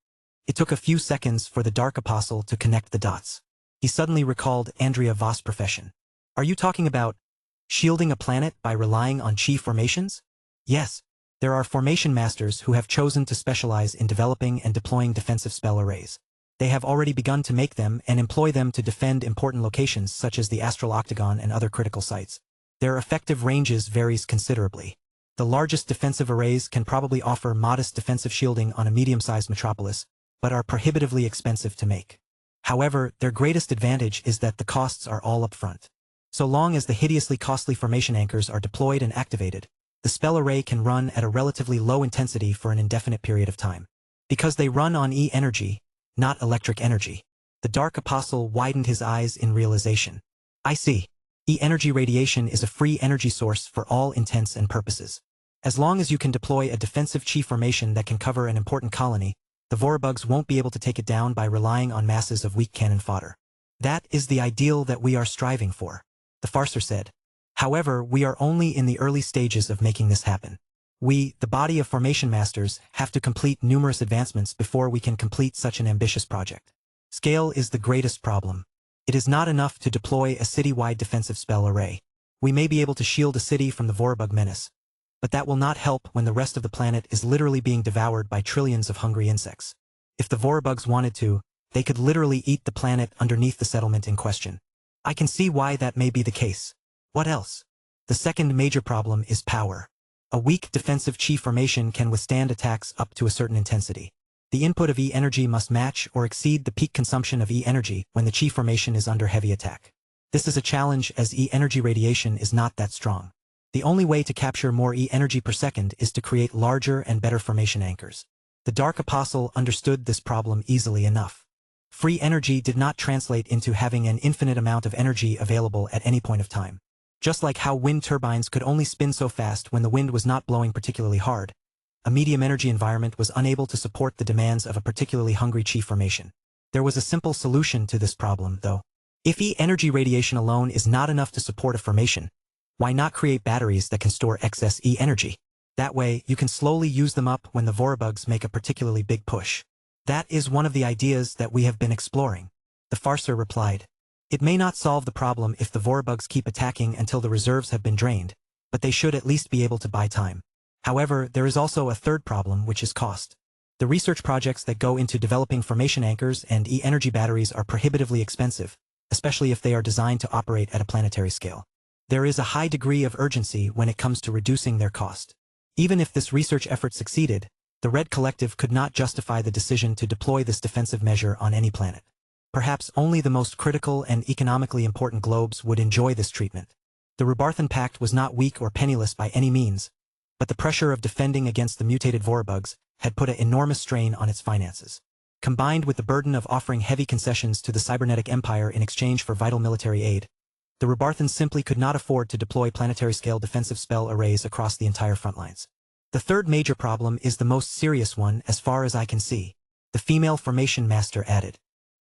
It took a few seconds for the Dark Apostle to connect the dots. He suddenly recalled Andrea Voss' profession. Are you talking about shielding a planet by relying on chi formations? Yes, there are formation masters who have chosen to specialize in developing and deploying defensive spell arrays. They have already begun to make them and employ them to defend important locations such as the Astral Octagon and other critical sites. Their effective ranges varies considerably. The largest defensive arrays can probably offer modest defensive shielding on a medium-sized metropolis, but are prohibitively expensive to make. However, their greatest advantage is that the costs are all upfront. So long as the hideously costly formation anchors are deployed and activated, the spell array can run at a relatively low intensity for an indefinite period of time. Because they run on E-energy, not electric energy. The Dark Apostle widened his eyes in realization. I see. E-energy radiation is a free energy source for all intents and purposes. As long as you can deploy a defensive chi formation that can cover an important colony, the Vorabugs won't be able to take it down by relying on masses of weak cannon fodder. That is the ideal that we are striving for, the farcer said. However, we are only in the early stages of making this happen. We, the body of formation masters, have to complete numerous advancements before we can complete such an ambitious project. Scale is the greatest problem. It is not enough to deploy a city-wide defensive spell array. We may be able to shield a city from the Vorabug menace, but that will not help when the rest of the planet is literally being devoured by trillions of hungry insects. If the Vorabugs wanted to, they could literally eat the planet underneath the settlement in question. I can see why that may be the case. What else? The second major problem is power. A weak defensive chi formation can withstand attacks up to a certain intensity. The input of E-energy must match or exceed the peak consumption of E-energy when the chi formation is under heavy attack. This is a challenge as E-energy radiation is not that strong. The only way to capture more E-energy per second is to create larger and better formation anchors. The Dark Apostle understood this problem easily enough. Free energy did not translate into having an infinite amount of energy available at any point of time. Just like how wind turbines could only spin so fast when the wind was not blowing particularly hard, a medium energy environment was unable to support the demands of a particularly hungry chi formation. There was a simple solution to this problem, though. If E-energy radiation alone is not enough to support a formation, why not create batteries that can store excess E-energy? That way, you can slowly use them up when the Vorabugs make a particularly big push. That is one of the ideas that we have been exploring, the farcer replied. It may not solve the problem if the Vorabugs keep attacking until the reserves have been drained, but they should at least be able to buy time. However, there is also a third problem, which is cost. The research projects that go into developing formation anchors and E-energy batteries are prohibitively expensive, especially if they are designed to operate at a planetary scale. There is a high degree of urgency when it comes to reducing their cost. Even if this research effort succeeded, the Red Collective could not justify the decision to deploy this defensive measure on any planet. Perhaps only the most critical and economically important globes would enjoy this treatment. The Rubarthan Pact was not weak or penniless by any means, but the pressure of defending against the mutated Vorabugs had put an enormous strain on its finances. Combined with the burden of offering heavy concessions to the cybernetic empire in exchange for vital military aid, the Rubarthans simply could not afford to deploy planetary-scale defensive spell arrays across the entire front lines. The third major problem is the most serious one as far as I can see. The female formation master added.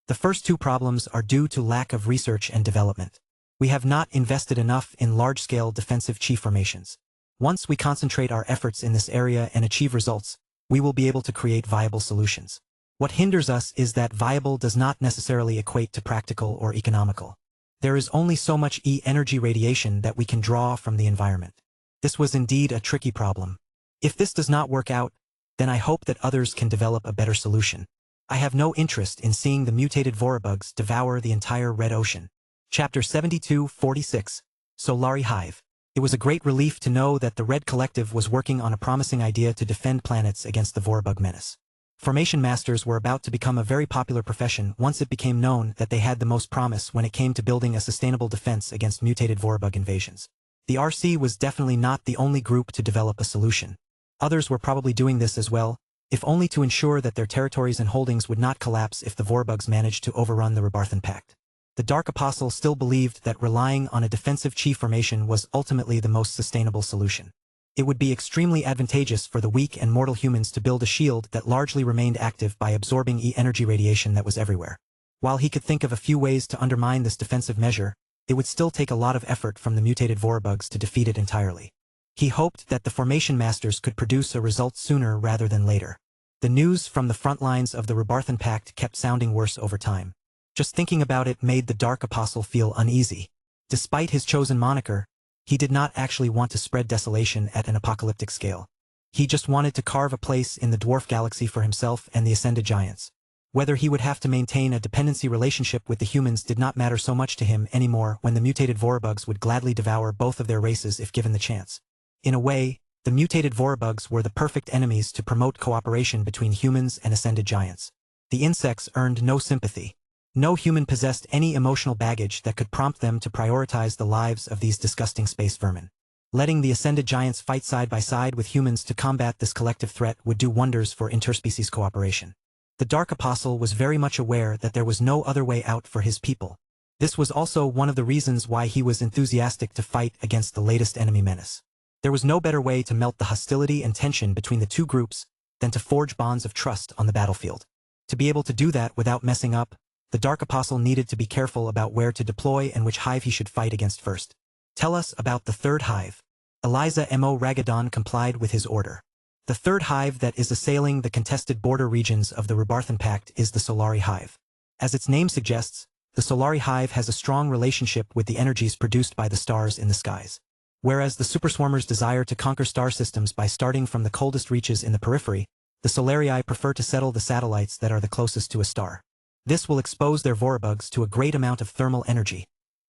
The first two problems are due to lack of research and development. We have not invested enough in large-scale defensive chi formations. Once we concentrate our efforts in this area and achieve results, we will be able to create viable solutions. What hinders us is that viable does not necessarily equate to practical or economical. There is only so much energy radiation that we can draw from the environment. This was indeed a tricky problem. If this does not work out, then I hope that others can develop a better solution. I have no interest in seeing the mutated Vorabugs devour the entire Red Ocean. Chapter 72-46, Solari Hive. It was a great relief to know that the Red Collective was working on a promising idea to defend planets against the Vorabug menace. Formation masters were about to become a very popular profession once it became known that they had the most promise when it came to building a sustainable defense against mutated Vorabug invasions. The RC was definitely not the only group to develop a solution. Others were probably doing this as well, if only to ensure that their territories and holdings would not collapse if the Vorabugs managed to overrun the Rebarthan Pact. The Dark Apostle still believed that relying on a defensive chi formation was ultimately the most sustainable solution. It would be extremely advantageous for the weak and mortal humans to build a shield that largely remained active by absorbing energy radiation that was everywhere. While he could think of a few ways to undermine this defensive measure, it would still take a lot of effort from the mutated Vorabugs to defeat it entirely. He hoped that the formation masters could produce a result sooner rather than later. The news from the front lines of the Rebarthan Pact kept sounding worse over time. Just thinking about it made the Dark Apostle feel uneasy. Despite his chosen moniker, he did not actually want to spread desolation at an apocalyptic scale. He just wanted to carve a place in the dwarf galaxy for himself and the Ascended Giants. Whether he would have to maintain a dependency relationship with the humans did not matter so much to him anymore when the mutated Vorabugs would gladly devour both of their races if given the chance. In a way, the mutated Vorabugs were the perfect enemies to promote cooperation between humans and Ascended Giants. The insects earned no sympathy. No human possessed any emotional baggage that could prompt them to prioritize the lives of these disgusting space vermin. Letting the Ascended Giants fight side by side with humans to combat this collective threat would do wonders for interspecies cooperation. The Dark Apostle was very much aware that there was no other way out for his people. This was also one of the reasons why he was enthusiastic to fight against the latest enemy menace. There was no better way to melt the hostility and tension between the two groups than to forge bonds of trust on the battlefield. To be able to do that without messing up, the Dark Apostle needed to be careful about where to deploy and which hive he should fight against first. Tell us about the third hive. Eliza Mo Ragadon complied with his order. The third hive that is assailing the contested border regions of the Rebarthan Pact is the Solari Hive. As its name suggests, the Solari Hive has a strong relationship with the energies produced by the stars in the skies. Whereas the Superswarmers desire to conquer star systems by starting from the coldest reaches in the periphery, the Solarii prefer to settle the satellites that are the closest to a star. This will expose their Vorabugs to a great amount of thermal energy,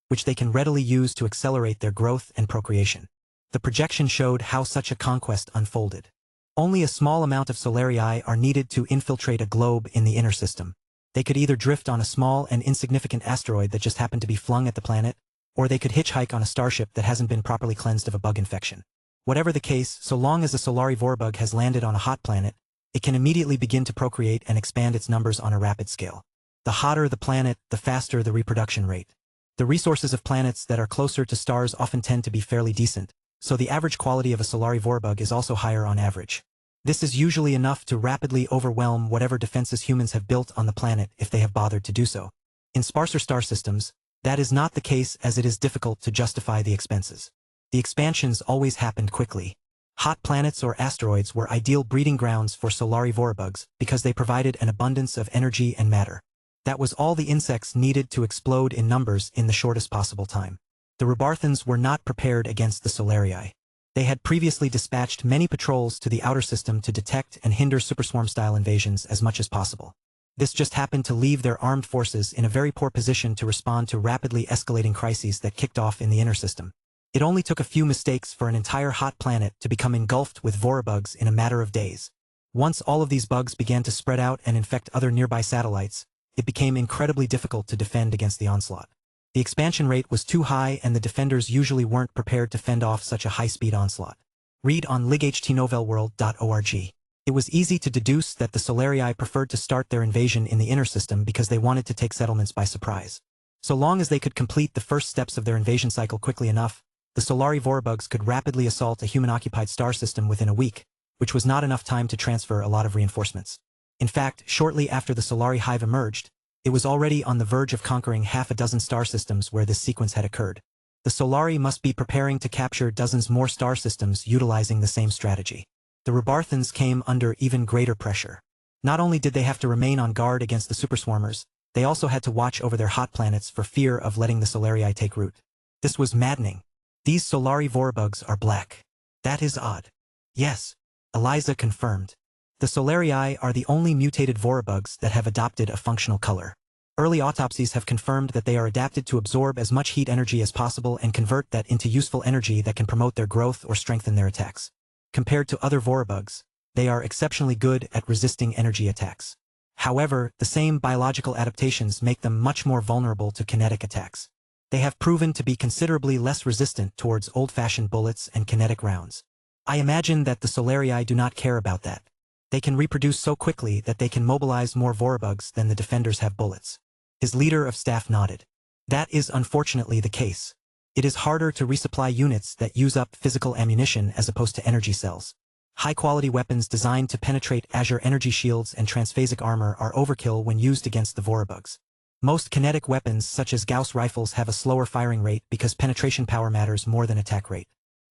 which they can readily use to accelerate their growth and procreation. The projection showed how such a conquest unfolded. Only a small amount of Solarii are needed to infiltrate a globe in the inner system. They could either drift on a small and insignificant asteroid that just happened to be flung at the planet, or they could hitchhike on a starship that hasn't been properly cleansed of a bug infection. Whatever the case, so long as a Solari Vorabug has landed on a hot planet, it can immediately begin to procreate and expand its numbers on a rapid scale. The hotter the planet, the faster the reproduction rate. The resources of planets that are closer to stars often tend to be fairly decent, so the average quality of a Solari Vorbug is also higher on average. This is usually enough to rapidly overwhelm whatever defenses humans have built on the planet if they have bothered to do so. In sparser star systems, that is not the case as it is difficult to justify the expenses. The expansions always happened quickly. Hot planets or asteroids were ideal breeding grounds for Solari Vorabugs because they provided an abundance of energy and matter. That was all the insects needed to explode in numbers in the shortest possible time. The Rebarthans were not prepared against the Solarii. They had previously dispatched many patrols to the outer system to detect and hinder superswarm-style invasions as much as possible. This just happened to leave their armed forces in a very poor position to respond to rapidly escalating crises that kicked off in the inner system. It only took a few mistakes for an entire hot planet to become engulfed with Vorabugs in a matter of days. Once all of these bugs began to spread out and infect other nearby satellites, it became incredibly difficult to defend against the onslaught. The expansion rate was too high and the defenders usually weren't prepared to fend off such a high-speed onslaught. Read on lightnovelworld.org. It was easy to deduce that the Solarii preferred to start their invasion in the inner system because they wanted to take settlements by surprise. So long as they could complete the first steps of their invasion cycle quickly enough, the Solari Vorabugs could rapidly assault a human-occupied star system within a week, which was not enough time to transfer a lot of reinforcements. In fact, shortly after the Solari hive emerged, it was already on the verge of conquering half a dozen star systems where this sequence had occurred. The Solari must be preparing to capture dozens more star systems utilizing the same strategy. The Rubarthans came under even greater pressure. Not only did they have to remain on guard against the superswarmers, they also had to watch over their hot planets for fear of letting the Solarii take root. This was maddening. These Solari Vorabugs are black. That is odd. Yes, Eliza confirmed. The Solarii are the only mutated Vorabugs that have adopted a functional color. Early autopsies have confirmed that they are adapted to absorb as much heat energy as possible and convert that into useful energy that can promote their growth or strengthen their attacks. Compared to other Vorabugs, they are exceptionally good at resisting energy attacks. However, the same biological adaptations make them much more vulnerable to kinetic attacks. They have proven to be considerably less resistant towards old-fashioned bullets and kinetic rounds. I imagine that the Solarii do not care about that. They can reproduce so quickly that they can mobilize more Vorabugs than the defenders have bullets. His leader of staff nodded. That is unfortunately the case. It is harder to resupply units that use up physical ammunition as opposed to energy cells. High-quality weapons designed to penetrate Azure energy shields and transphasic armor are overkill when used against the Vorabugs. Most kinetic weapons such as Gauss rifles have a slower firing rate because penetration power matters more than attack rate.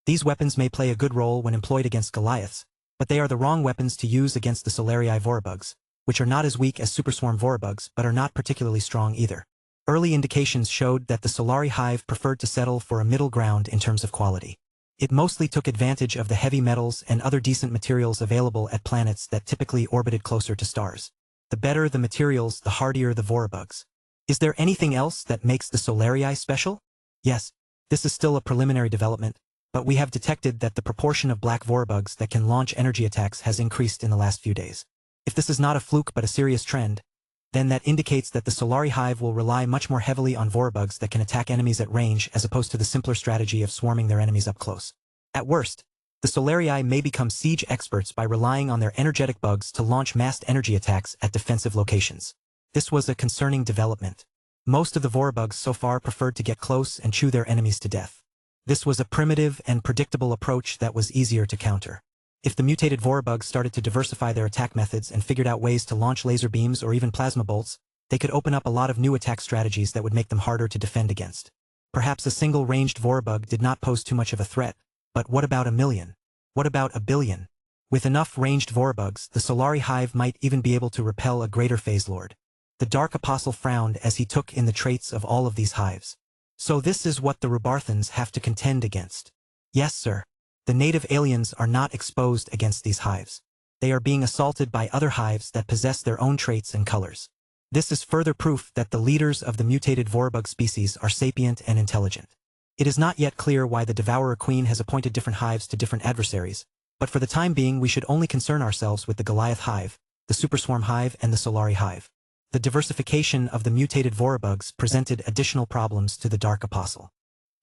These weapons may play a good role when employed against Goliaths, but they are the wrong weapons to use against the Solarii Vorabugs, which are not as weak as Superswarm Vorabugs but are not particularly strong either. Early indications showed that the Solari hive preferred to settle for a middle ground in terms of quality. It mostly took advantage of the heavy metals and other decent materials available at planets that typically orbited closer to stars. The better the materials, the hardier the Vorabugs. Is there anything else that makes the Solarii special? Yes, this is still a preliminary development, but we have detected that the proportion of black Vorabugs that can launch energy attacks has increased in the last few days. If this is not a fluke but a serious trend, then that indicates that the Solari hive will rely much more heavily on Vorabugs that can attack enemies at range as opposed to the simpler strategy of swarming their enemies up close. At worst, the Solarii may become siege experts by relying on their energetic bugs to launch massed energy attacks at defensive locations. This was a concerning development. Most of the Vorabugs so far preferred to get close and chew their enemies to death. This was a primitive and predictable approach that was easier to counter. If the mutated Vorabugs started to diversify their attack methods and figured out ways to launch laser beams or even plasma bolts, they could open up a lot of new attack strategies that would make them harder to defend against. Perhaps a single ranged Vorabug did not pose too much of a threat, but what about 1 million? What about 1 billion? With enough ranged Vorabugs, the Solari hive might even be able to repel a greater phase lord. The Dark Apostle frowned as he took in the traits of all of these hives. So this is what the Rubarthans have to contend against. Yes, sir. The native aliens are not exposed against these hives. They are being assaulted by other hives that possess their own traits and colors. This is further proof that the leaders of the mutated Vorabug species are sapient and intelligent. It is not yet clear why the Devourer Queen has appointed different hives to different adversaries, but for the time being we should only concern ourselves with the Goliath hive, the Superswarm hive and the Solari hive. The diversification of the mutated Vorabugs presented additional problems to the Dark Apostle.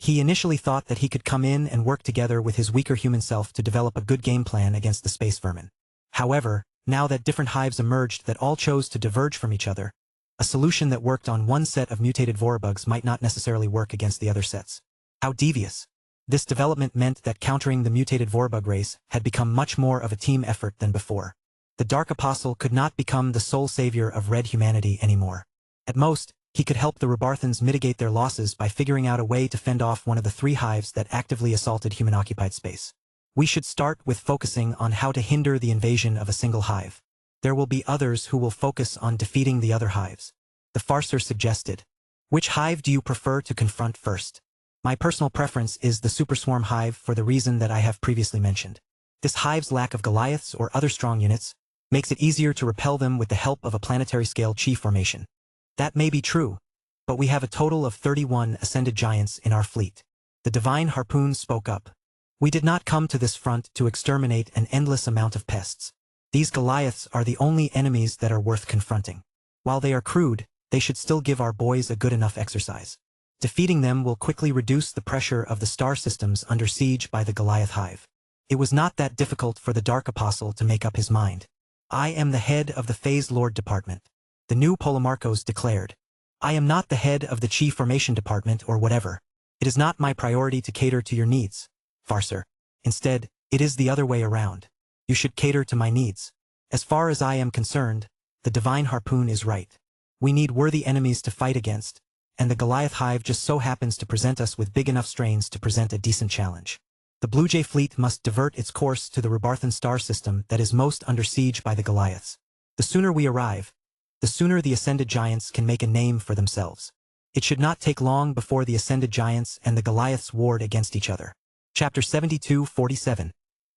He initially thought that he could come in and work together with his weaker human self to develop a good game plan against the space vermin. However, now that different hives emerged that all chose to diverge from each other, a solution that worked on one set of mutated Vorabugs might not necessarily work against the other sets. How devious. This development meant that countering the mutated Vorabug race had become much more of a team effort than before. The Dark Apostle could not become the sole savior of red humanity anymore. At most, he could help the Rubarthans mitigate their losses by figuring out a way to fend off one of the 3 hives that actively assaulted human-occupied space. We should start with focusing on how to hinder the invasion of a single hive. There will be others who will focus on defeating the other hives. The Farser suggested. Which hive do you prefer to confront first? My personal preference is the Superswarm hive for the reason that I have previously mentioned. This hive's lack of Goliaths or other strong units makes it easier to repel them with the help of a planetary-scale chi formation. That may be true, but we have a total of 31 ascended giants in our fleet. The Divine Harpoon spoke up. We did not come to this front to exterminate an endless amount of pests. These Goliaths are the only enemies that are worth confronting. While they are crude, they should still give our boys a good enough exercise. Defeating them will quickly reduce the pressure of the star systems under siege by the Goliath hive. It was not that difficult for the Dark Apostle to make up his mind. I am the head of the Phase Lord Department. The new Polemarchos declared. I am not the head of the Chi Formation Department or whatever. It is not my priority to cater to your needs, Farser. Instead, it is the other way around. You should cater to my needs. As far as I am concerned, the divine harpoon is right. We need worthy enemies to fight against, and the Goliath hive just so happens to present us with big enough strains to present a decent challenge. The Blue Jay fleet must divert its course to the Rebarthan star system that is most under siege by the Goliaths. The sooner we arrive, the sooner the Ascended Giants can make a name for themselves. It should not take long before the Ascended Giants and the Goliaths warred against each other. Chapter 72-47.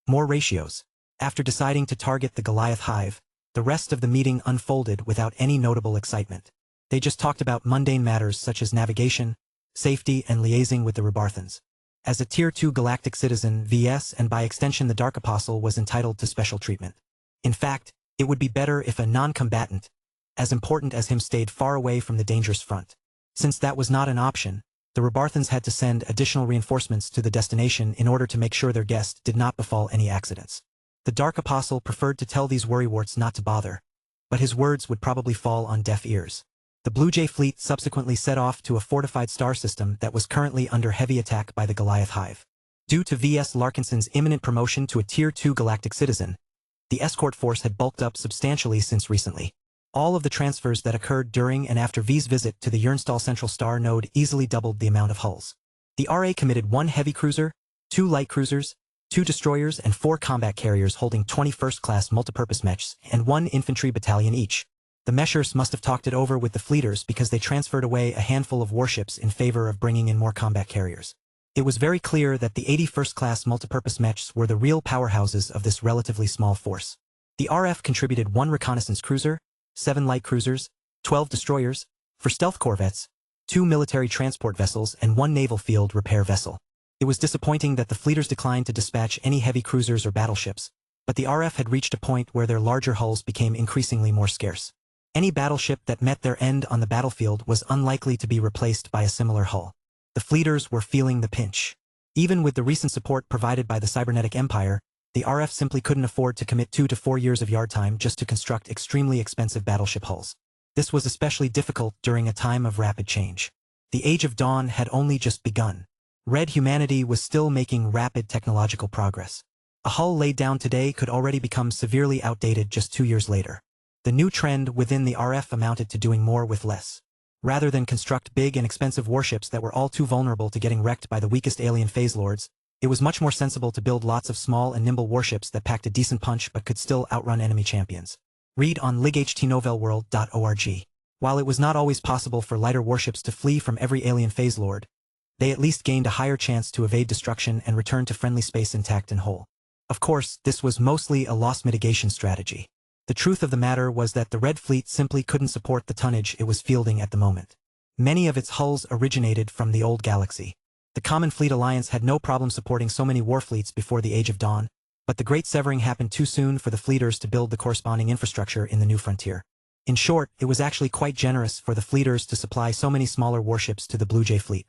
More ratios. After deciding to target the Goliath hive, the rest of the meeting unfolded without any notable excitement. They just talked about mundane matters such as navigation, safety, and liaising with the Rebarthans. As a Tier 2 galactic citizen, VS and by extension the Dark Apostle was entitled to special treatment. In fact, it would be better if a non-combatant, as important as him, stayed far away from the dangerous front. Since that was not an option, the Rebarthans had to send additional reinforcements to the destination in order to make sure their guest did not befall any accidents. The Dark Apostle preferred to tell these worrywarts not to bother, but his words would probably fall on deaf ears. The Blue Jay fleet subsequently set off to a fortified star system that was currently under heavy attack by the Goliath hive. Due to V.S. Larkinson's imminent promotion to a Tier 2 galactic citizen, the escort force had bulked up substantially since recently. All of the transfers that occurred during and after V's visit to the Yernstall Central Star node easily doubled the amount of hulls. The RA committed 1 heavy cruiser, 2 light cruisers, 2 destroyers and 4 combat carriers holding 20 first-class multipurpose mechs and 1 infantry battalion each. The meshers must have talked it over with the fleeters because they transferred away a handful of warships in favor of bringing in more combat carriers. It was very clear that the 80 first-class multipurpose mechs were the real powerhouses of this relatively small force. The RF contributed 1 reconnaissance cruiser, 7 light cruisers, 12 destroyers, for stealth corvettes, 2 military transport vessels and 1 naval field repair vessel. It was disappointing that the fleeters declined to dispatch any heavy cruisers or battleships, but the RF had reached a point where their larger hulls became increasingly more scarce. Any battleship that met their end on the battlefield was unlikely to be replaced by a similar hull. The fleeters were feeling the pinch. Even with the recent support provided by the Cybernetic Empire, the RF simply couldn't afford to commit 2 to 4 years of yard time just to construct extremely expensive battleship hulls. This was especially difficult during a time of rapid change. The Age of Dawn had only just begun. Red humanity was still making rapid technological progress. A hull laid down today could already become severely outdated just 2 years later. The new trend within the RF amounted to doing more with less. Rather than construct big and expensive warships that were all too vulnerable to getting wrecked by the weakest alien phase lords, it was much more sensible to build lots of small and nimble warships that packed a decent punch but could still outrun enemy champions. Read on lightnovelworld.org. While it was not always possible for lighter warships to flee from every alien phase lord, they at least gained a higher chance to evade destruction and return to friendly space intact and whole. Of course, this was mostly a loss mitigation strategy. The truth of the matter was that the Red Fleet simply couldn't support the tonnage it was fielding at the moment. Many of its hulls originated from the old galaxy. The Common Fleet Alliance had no problem supporting so many warfleets before the Age of Dawn, but the Great Severing happened too soon for the fleeters to build the corresponding infrastructure in the new frontier. In short, it was actually quite generous for the fleeters to supply so many smaller warships to the Blue Jay fleet.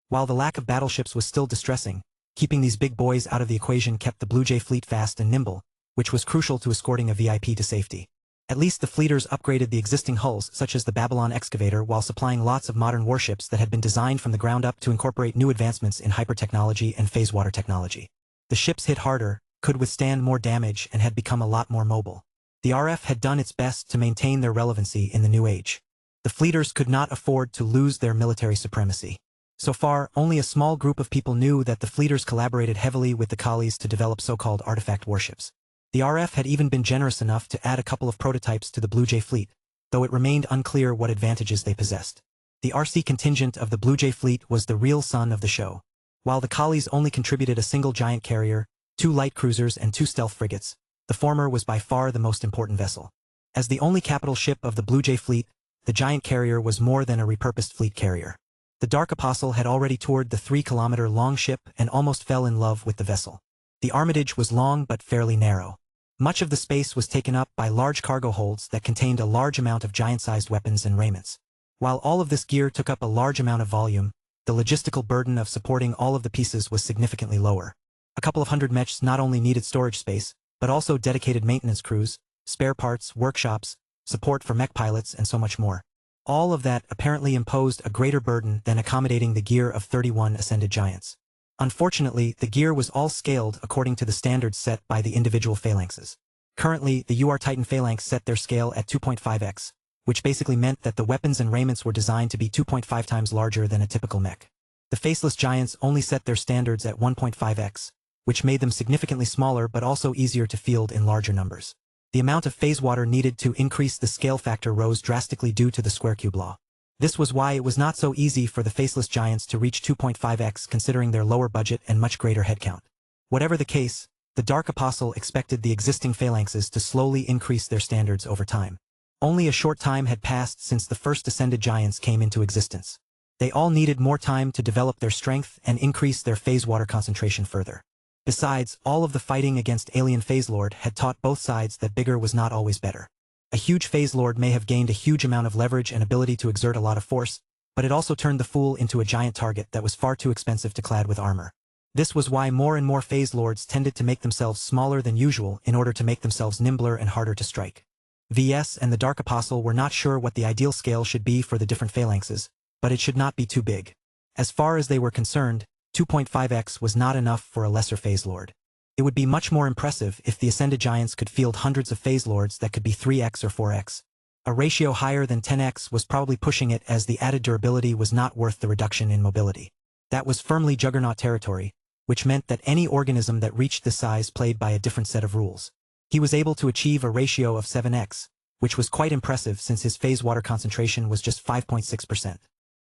While the lack of battleships was still distressing, keeping these big boys out of the equation kept the Blue Jay fleet fast and nimble, which was crucial to escorting a VIP to safety. At least the fleeters upgraded the existing hulls such as the Babylon excavator while supplying lots of modern warships that had been designed from the ground up to incorporate new advancements in hypertechnology and phase water technology. The ships hit harder, could withstand more damage and had become a lot more mobile. The RF had done its best to maintain their relevancy in the new age. The fleeters could not afford to lose their military supremacy. So far, only a small group of people knew that the fleeters collaborated heavily with the Collies to develop so-called artifact warships. The RF had even been generous enough to add a couple of prototypes to the Blue Jay fleet, though it remained unclear what advantages they possessed. The RC contingent of the Blue Jay fleet was the real sun of the show. While the Collies only contributed a single giant carrier, 2 light cruisers and 2 stealth frigates, the former was by far the most important vessel. As the only capital ship of the Blue Jay fleet, the giant carrier was more than a repurposed fleet carrier. The Dark Apostle had already toured the 3-kilometer-long ship and almost fell in love with the vessel. The armitage was long but fairly narrow. Much of the space was taken up by large cargo holds that contained a large amount of giant-sized weapons and raiments. While all of this gear took up a large amount of volume, the logistical burden of supporting all of the pieces was significantly lower. A couple of hundred mechs not only needed storage space, but also dedicated maintenance crews, spare parts, workshops, support for mech pilots, and so much more. All of that apparently imposed a greater burden than accommodating the gear of 31 ascended giants. Unfortunately, the gear was all scaled according to the standards set by the individual phalanxes. Currently, the UR Titan phalanx set their scale at 2.5x, which basically meant that the weapons and raiments were designed to be 2.5 times larger than a typical mech. The faceless giants only set their standards at 1.5x, which made them significantly smaller but also easier to field in larger numbers. The amount of phase water needed to increase the scale factor rose drastically due to the square cube law. This was why it was not so easy for the faceless giants to reach 2.5x considering their lower budget and much greater headcount. Whatever the case, the Dark Apostle expected the existing phalanxes to slowly increase their standards over time. Only a short time had passed since the first ascended giants came into existence. They all needed more time to develop their strength and increase their phase water concentration further. Besides, all of the fighting against alien phase lord had taught both sides that bigger was not always better. A huge phase lord may have gained a huge amount of leverage and ability to exert a lot of force, but it also turned the fool into a giant target that was far too expensive to clad with armor. This was why more and more phase lords tended to make themselves smaller than usual in order to make themselves nimbler and harder to strike. VS and the Dark Apostle were not sure what the ideal scale should be for the different phalanxes, but it should not be too big. As far as they were concerned, 2.5x was not enough for a lesser phase lord. It would be much more impressive if the ascended giants could field hundreds of phase lords that could be 3x or 4x. A ratio higher than 10x was probably pushing it, as the added durability was not worth the reduction in mobility. That was firmly juggernaut territory, which meant that any organism that reached this size played by a different set of rules. He was able to achieve a ratio of 7x, which was quite impressive since his phase water concentration was just 5.6%.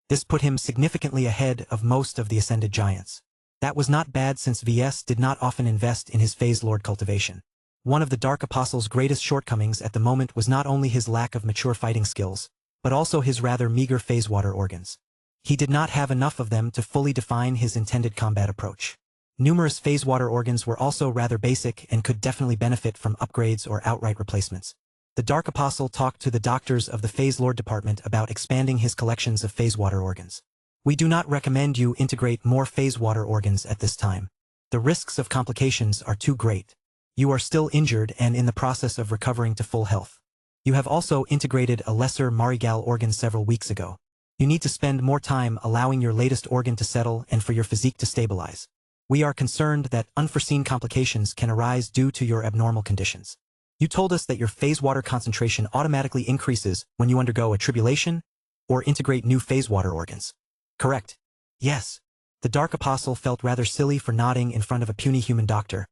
This put him significantly ahead of most of the ascended giants. That was not bad since VS did not often invest in his phase lord cultivation. One of the Dark Apostle's greatest shortcomings at the moment was not only his lack of mature fighting skills, but also his rather meager phase water organs. He did not have enough of them to fully define his intended combat approach. Numerous phase water organs were also rather basic and could definitely benefit from upgrades or outright replacements. The Dark Apostle talked to the doctors of the Phase Lord Department about expanding his collections of phase water organs. We do not recommend you integrate more phase water organs at this time. The risks of complications are too great. You are still injured and in the process of recovering to full health. You have also integrated a lesser Marigal organ several weeks ago. You need to spend more time allowing your latest organ to settle and for your physique to stabilize. We are concerned that unforeseen complications can arise due to your abnormal conditions. You told us that your phase water concentration automatically increases when you undergo a tribulation or integrate new phase water organs. Correct? Yes. The Dark Apostle felt rather silly for nodding in front of a puny human doctor,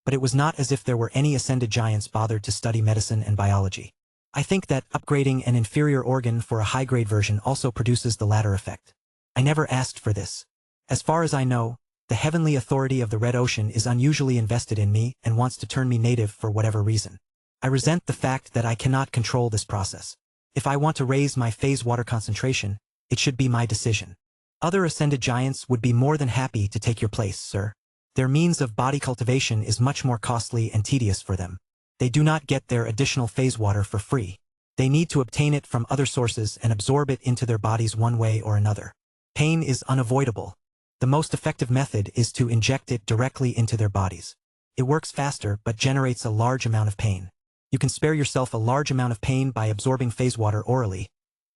but it was not as if there were any ascended giants bothered to study medicine and biology. I think that upgrading an inferior organ for a high-grade version also produces the latter effect. I never asked for this. As far as I know, the heavenly authority of the Red Ocean is unusually invested in me and wants to turn me native for whatever reason. I resent the fact that I cannot control this process. If I want to raise my phase water concentration, it should be my decision. Other ascended giants would be more than happy to take your place, sir. Their means of body cultivation is much more costly and tedious for them. They do not get their additional phase water for free. They need to obtain it from other sources and absorb it into their bodies one way or another. Pain is unavoidable. The most effective method is to inject it directly into their bodies. It works faster but generates a large amount of pain. You can spare yourself a large amount of pain by absorbing phase water orally,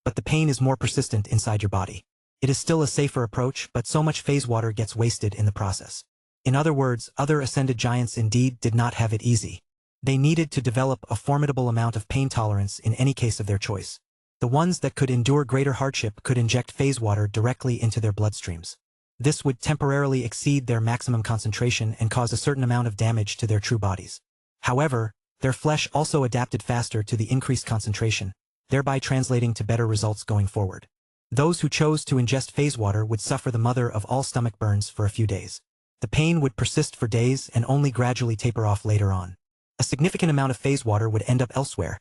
but the pain is more persistent inside your body. It is still a safer approach, but so much phase water gets wasted in the process. In other words, other ascended giants indeed did not have it easy. They needed to develop a formidable amount of pain tolerance in any case of their choice. The ones that could endure greater hardship could inject phase water directly into their bloodstreams. This would temporarily exceed their maximum concentration and cause a certain amount of damage to their true bodies. However, their flesh also adapted faster to the increased concentration, thereby translating to better results going forward. Those who chose to ingest phase water would suffer the mother of all stomach burns for a few days. The pain would persist for days and only gradually taper off later on. A significant amount of phase water would end up elsewhere,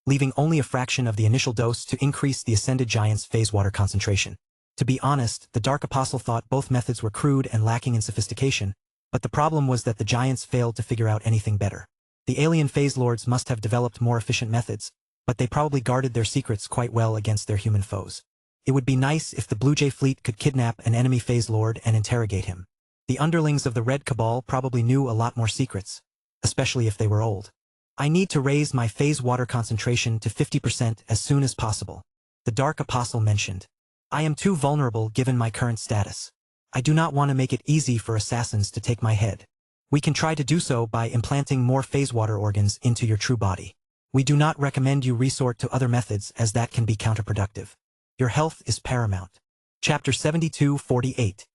leaving only a fraction of the initial dose to increase the ascended giant's phase water concentration. To be honest, the Dark Apostle thought both methods were crude and lacking in sophistication, but the problem was that the giants failed to figure out anything better. The alien phase lords must have developed more efficient methods, but they probably guarded their secrets quite well against their human foes. It would be nice if the Blue Jay fleet could kidnap an enemy phase lord and interrogate him. The underlings of the Red Cabal probably knew a lot more secrets, especially if they were old. I need to raise my phase water concentration to 50% as soon as possible, the Dark Apostle mentioned. I am too vulnerable given my current status. I do not want to make it easy for assassins to take my head. We can try to do so by implanting more phase water organs into your true body. We do not recommend you resort to other methods as that can be counterproductive. Your health is paramount. Chapter 72-48.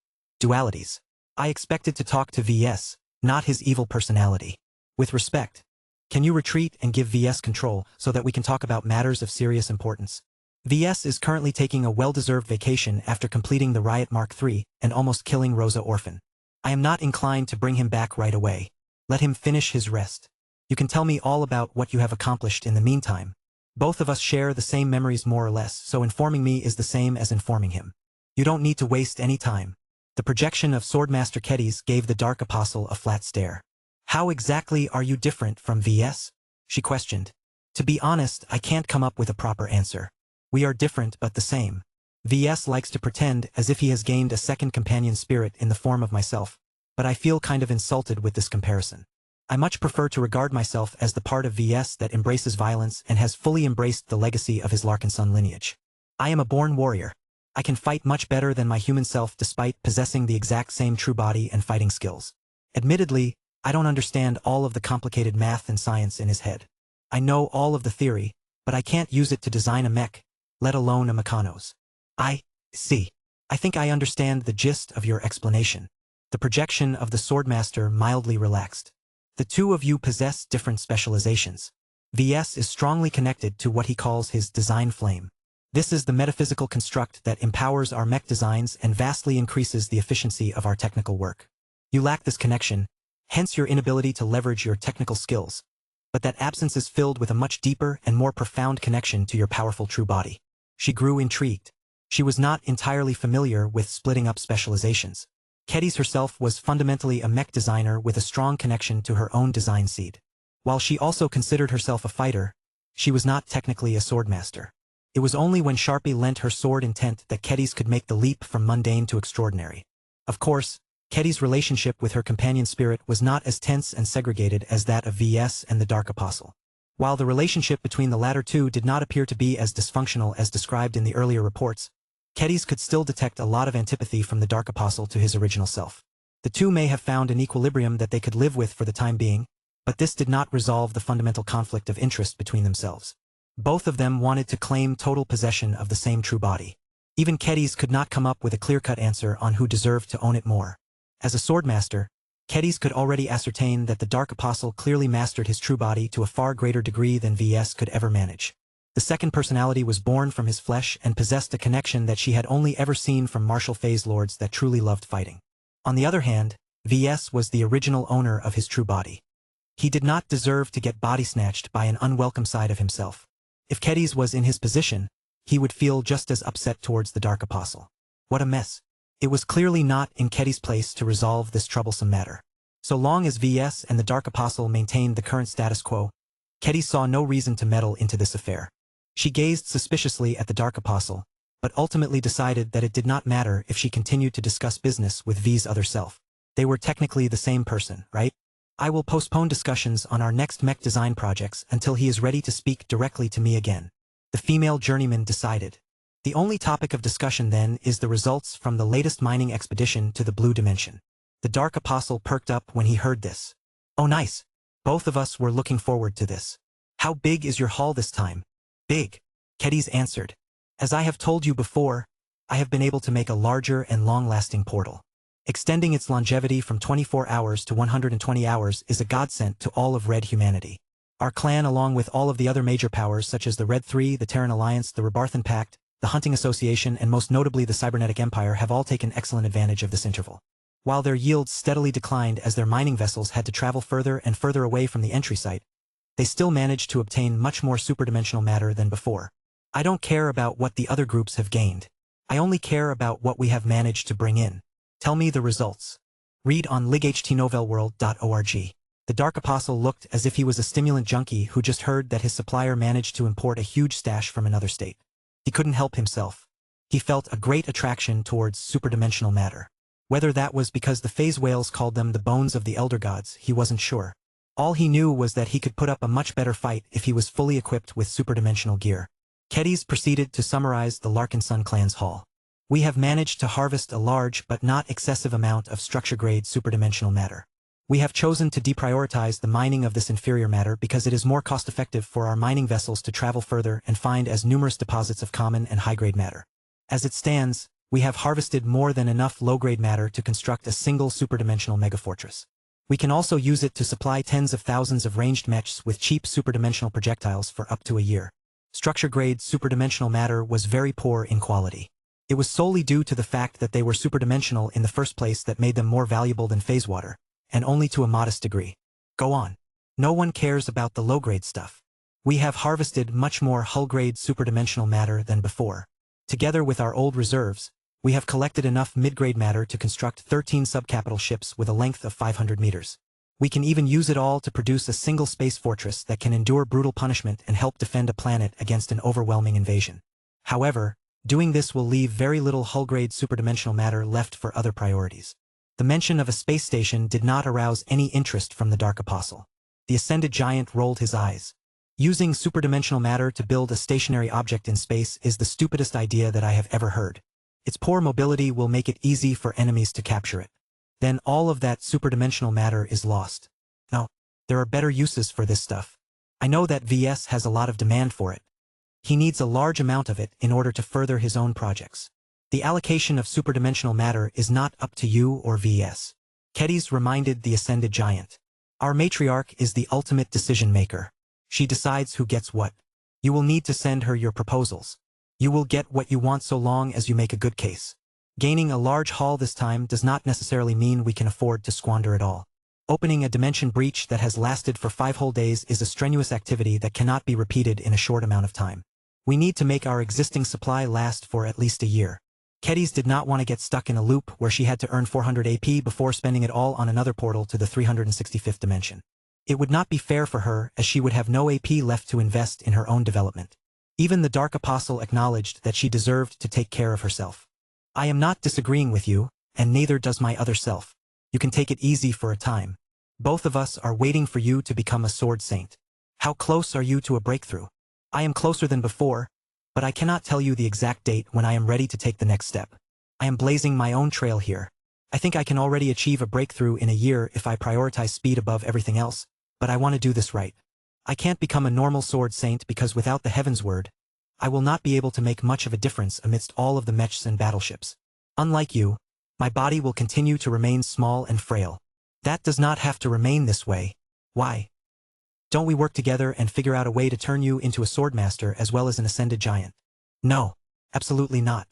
Dualities. I expected to talk to VS, not his evil personality. With respect. Can you retreat and give VS control so that we can talk about matters of serious importance? VS is currently taking a well-deserved vacation after completing the Riot Mark III and almost killing Rosa Orphan. I am not inclined to bring him back right away. Let him finish his rest. You can tell me all about what you have accomplished in the meantime. Both of us share the same memories more or less, so informing me is the same as informing him. You don't need to waste any time. The projection of Swordmaster Kedis gave the Dark Apostle a flat stare. How exactly are you different from VS? She questioned. To be honest, I can't come up with a proper answer. We are different but the same. VS likes to pretend as if he has gained a second companion spirit in the form of myself, but I feel kind of insulted with this comparison. I much prefer to regard myself as the part of VS that embraces violence and has fully embraced the legacy of his Larkinson lineage. I am a born warrior. I can fight much better than my human self despite possessing the exact same true body and fighting skills. Admittedly, I don't understand all of the complicated math and science in his head. I know all of the theory, but I can't use it to design a mech, let alone a Mechanos. I see. I think I understand the gist of your explanation. The projection of the Swordmaster mildly relaxed. The two of you possess different specializations. VS is strongly connected to what he calls his design flame. This is the metaphysical construct that empowers our mech designs and vastly increases the efficiency of our technical work. You lack this connection, hence your inability to leverage your technical skills. But that absence is filled with a much deeper and more profound connection to your powerful true body. She grew intrigued. She was not entirely familiar with splitting up specializations. Kedis herself was fundamentally a mech designer with a strong connection to her own design seed. While she also considered herself a fighter, she was not technically a swordmaster. It was only when Sharpie lent her sword intent that Kedis could make the leap from mundane to extraordinary. Of course, Kedis' relationship with her companion spirit was not as tense and segregated as that of VS and the Dark Apostle. While the relationship between the latter two did not appear to be as dysfunctional as described in the earlier reports, Kedis could still detect a lot of antipathy from the Dark Apostle to his original self. The two may have found an equilibrium that they could live with for the time being, but this did not resolve the fundamental conflict of interest between themselves. Both of them wanted to claim total possession of the same true body. Even Kedis could not come up with a clear-cut answer on who deserved to own it more. As a swordmaster, Kedis could already ascertain that the Dark Apostle clearly mastered his true body to a far greater degree than VS could ever manage. The second personality was born from his flesh and possessed a connection that she had only ever seen from martial phase lords that truly loved fighting. On the other hand, VS was the original owner of his true body. He did not deserve to get body snatched by an unwelcome side of himself. If Kedis was in his position, he would feel just as upset towards the Dark Apostle. What a mess. It was clearly not in Kedis' place to resolve this troublesome matter. So long as VS and the Dark Apostle maintained the current status quo, Kedis saw no reason to meddle into this affair. She gazed suspiciously at the Dark Apostle, but ultimately decided that it did not matter if she continued to discuss business with V's other self. They were technically the same person, right? I will postpone discussions on our next mech design projects until he is ready to speak directly to me again. The female journeyman decided. The only topic of discussion then is the results from the latest mining expedition to the Blue Dimension. The Dark Apostle perked up when he heard this. Oh nice. Both of us were looking forward to this. How big is your haul this time? Big. Kedis answered. As I have told you before, I have been able to make a larger and long-lasting portal. Extending its longevity from 24 hours to 120 hours is a godsend to all of Red humanity. Our clan, along with all of the other major powers such as the Red Three, the Terran Alliance, the Rebarthan Pact, the Hunting Association, and most notably the Cybernetic Empire, have all taken excellent advantage of this interval. While their yields steadily declined as their mining vessels had to travel further and further away from the entry site, they still managed to obtain much more superdimensional matter than before. I don't care about what the other groups have gained. I only care about what we have managed to bring in. Tell me the results. Read on lightnovelworld.org. The Dark Apostle looked as if he was a stimulant junkie who just heard that his supplier managed to import a huge stash from another state. He couldn't help himself. He felt a great attraction towards superdimensional matter. Whether that was because the phase whales called them the bones of the elder gods, he wasn't sure. All he knew was that he could put up a much better fight if he was fully equipped with superdimensional gear. Kedis proceeded to summarize the Larkinson clan's haul. We have managed to harvest a large but not excessive amount of structure-grade superdimensional matter. We have chosen to deprioritize the mining of this inferior matter because it is more cost-effective for our mining vessels to travel further and find as numerous deposits of common and high-grade matter. As it stands, we have harvested more than enough low-grade matter to construct a single superdimensional megafortress. We can also use it to supply tens of thousands of ranged mechs with cheap superdimensional projectiles for up to a year. Structure-grade superdimensional matter was very poor in quality. It was solely due to the fact that they were superdimensional in the first place that made them more valuable than phase water, and only to a modest degree. Go on. No one cares about the low-grade stuff. We have harvested much more hull-grade superdimensional matter than before. Together with our old reserves, we have collected enough mid-grade matter to construct 13 subcapital ships with a length of 500 meters. We can even use it all to produce a single space fortress that can endure brutal punishment and help defend a planet against an overwhelming invasion. However, doing this will leave very little hull-grade superdimensional matter left for other priorities. The mention of a space station did not arouse any interest from the Dark Apostle. The Ascended Giant rolled his eyes. Using superdimensional matter to build a stationary object in space is the stupidest idea that I have ever heard. Its poor mobility will make it easy for enemies to capture it. Then all of that superdimensional matter is lost. No, there are better uses for this stuff. I know that VS has a lot of demand for it. He needs a large amount of it in order to further his own projects. The allocation of superdimensional matter is not up to you or VS. Kedis reminded the Ascended Giant. Our matriarch is the ultimate decision-maker. She decides who gets what. You will need to send her your proposals. You will get what you want so long as you make a good case. Gaining a large haul this time does not necessarily mean we can afford to squander it all. Opening a dimension breach that has lasted for 5 whole days is a strenuous activity that cannot be repeated in a short amount of time. We need to make our existing supply last for at least a year. Kedis did not want to get stuck in a loop where she had to earn 400 AP before spending it all on another portal to the 365th dimension. It would not be fair for her, as she would have no AP left to invest in her own development. Even the Dark Apostle acknowledged that she deserved to take care of herself. I am not disagreeing with you, and neither does my other self. You can take it easy for a time. Both of us are waiting for you to become a sword saint. How close are you to a breakthrough? I am closer than before, but I cannot tell you the exact date when I am ready to take the next step. I am blazing my own trail here. I think I can already achieve a breakthrough in a year if I prioritize speed above everything else, but I want to do this right. I can't become a normal sword saint because without the Heaven's Word, I will not be able to make much of a difference amidst all of the mechs and battleships. Unlike you, my body will continue to remain small and frail. That does not have to remain this way. Why? Don't we work together and figure out a way to turn you into a swordmaster as well as an Ascended Giant? No, absolutely not.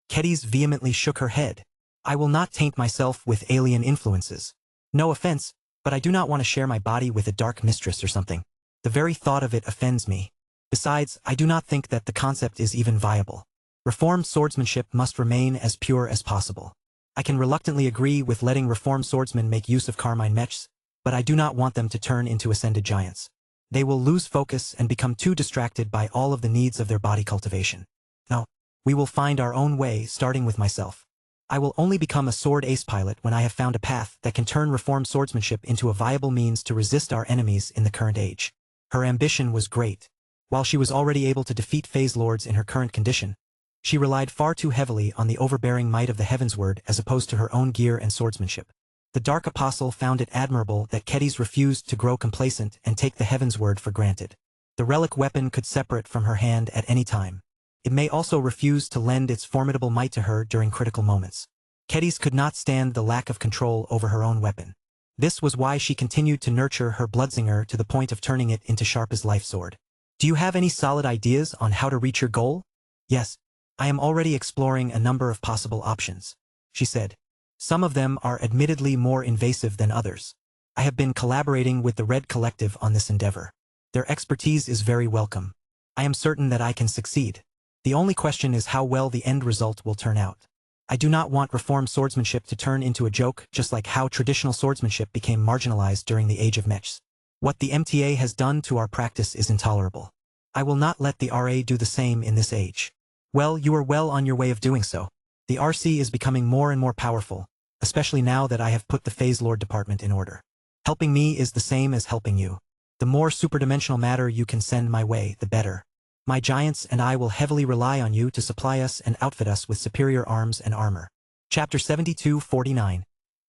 Kedis vehemently shook her head. I will not taint myself with alien influences. No offense, but I do not want to share my body with a dark mistress or something. The very thought of it offends me. Besides, I do not think that the concept is even viable. Reformed swordsmanship must remain as pure as possible. I can reluctantly agree with letting reformed swordsmen make use of carmine mechs, but I do not want them to turn into Ascended Giants. They will lose focus and become too distracted by all of the needs of their body cultivation. No, we will find our own way, starting with myself. I will only become a sword ace pilot when I have found a path that can turn reformed swordsmanship into a viable means to resist our enemies in the current age. Her ambition was great. While she was already able to defeat phase lords in her current condition, she relied far too heavily on the overbearing might of the Heaven's Word as opposed to her own gear and swordsmanship. The Dark Apostle found it admirable that Kedis refused to grow complacent and take the Heaven's Word for granted. The relic weapon could separate from her hand at any time. It may also refuse to lend its formidable might to her during critical moments. Kedis could not stand the lack of control over her own weapon. This was why she continued to nurture her Bloodsinger to the point of turning it into sharp as life sword. Do you have any solid ideas on how to reach your goal? Yes, I am already exploring a number of possible options, she said. Some of them are admittedly more invasive than others. I have been collaborating with the Red Collective on this endeavor. Their expertise is very welcome. I am certain that I can succeed. The only question is how well the end result will turn out. I do not want reformed swordsmanship to turn into a joke, just like how traditional swordsmanship became marginalized during the Age of Mechs. What the MTA has done to our practice is intolerable. I will not let the RA do the same in this age. Well, you are well on your way of doing so. The RC is becoming more and more powerful, especially now that I have put the Phase Lord department in order. Helping me is the same as helping you. The more superdimensional matter you can send my way, the better. My giants and I will heavily rely on you to supply us and outfit us with superior arms and armor. Chapter 72-49.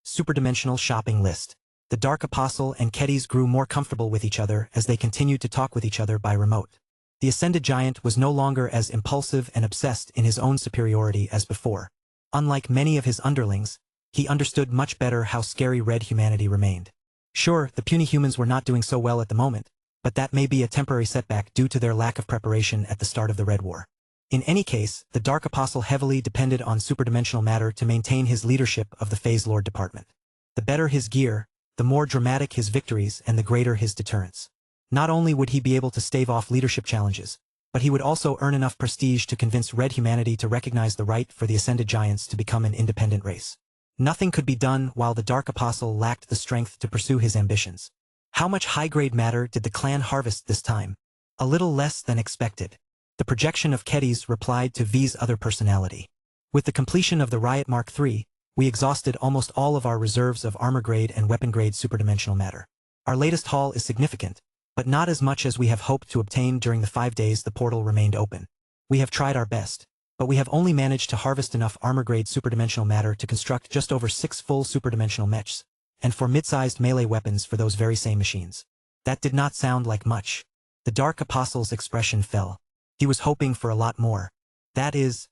Superdimensional Shopping List. The Dark Apostle and Kedis grew more comfortable with each other as they continued to talk with each other by remote. The Ascended Giant was no longer as impulsive and obsessed in his own superiority as before. Unlike many of his underlings, he understood much better how scary red humanity remained. Sure, the puny humans were not doing so well at the moment, but that may be a temporary setback due to their lack of preparation at the start of the Red War. In any case, the Dark Apostle heavily depended on superdimensional matter to maintain his leadership of the Phase Lord Department. The better his gear, the more dramatic his victories and the greater his deterrence. Not only would he be able to stave off leadership challenges, but he would also earn enough prestige to convince red humanity to recognize the right for the Ascended Giants to become an independent race. Nothing could be done while the Dark Apostle lacked the strength to pursue his ambitions. How much high-grade matter did the clan harvest this time? A little less than expected. The projection of Kedis replied to V's other personality. With the completion of the Riot Mark III, we exhausted almost all of our reserves of armor-grade and weapon-grade superdimensional matter. Our latest haul is significant, but not as much as we have hoped to obtain during the 5 days the portal remained open. We have tried our best, but we have only managed to harvest enough armor-grade superdimensional matter to construct just over 6 full superdimensional mechs, and 4 mid-sized melee weapons for those very same machines. That did not sound like much. The Dark Apostle's expression fell. He was hoping for a lot more. That is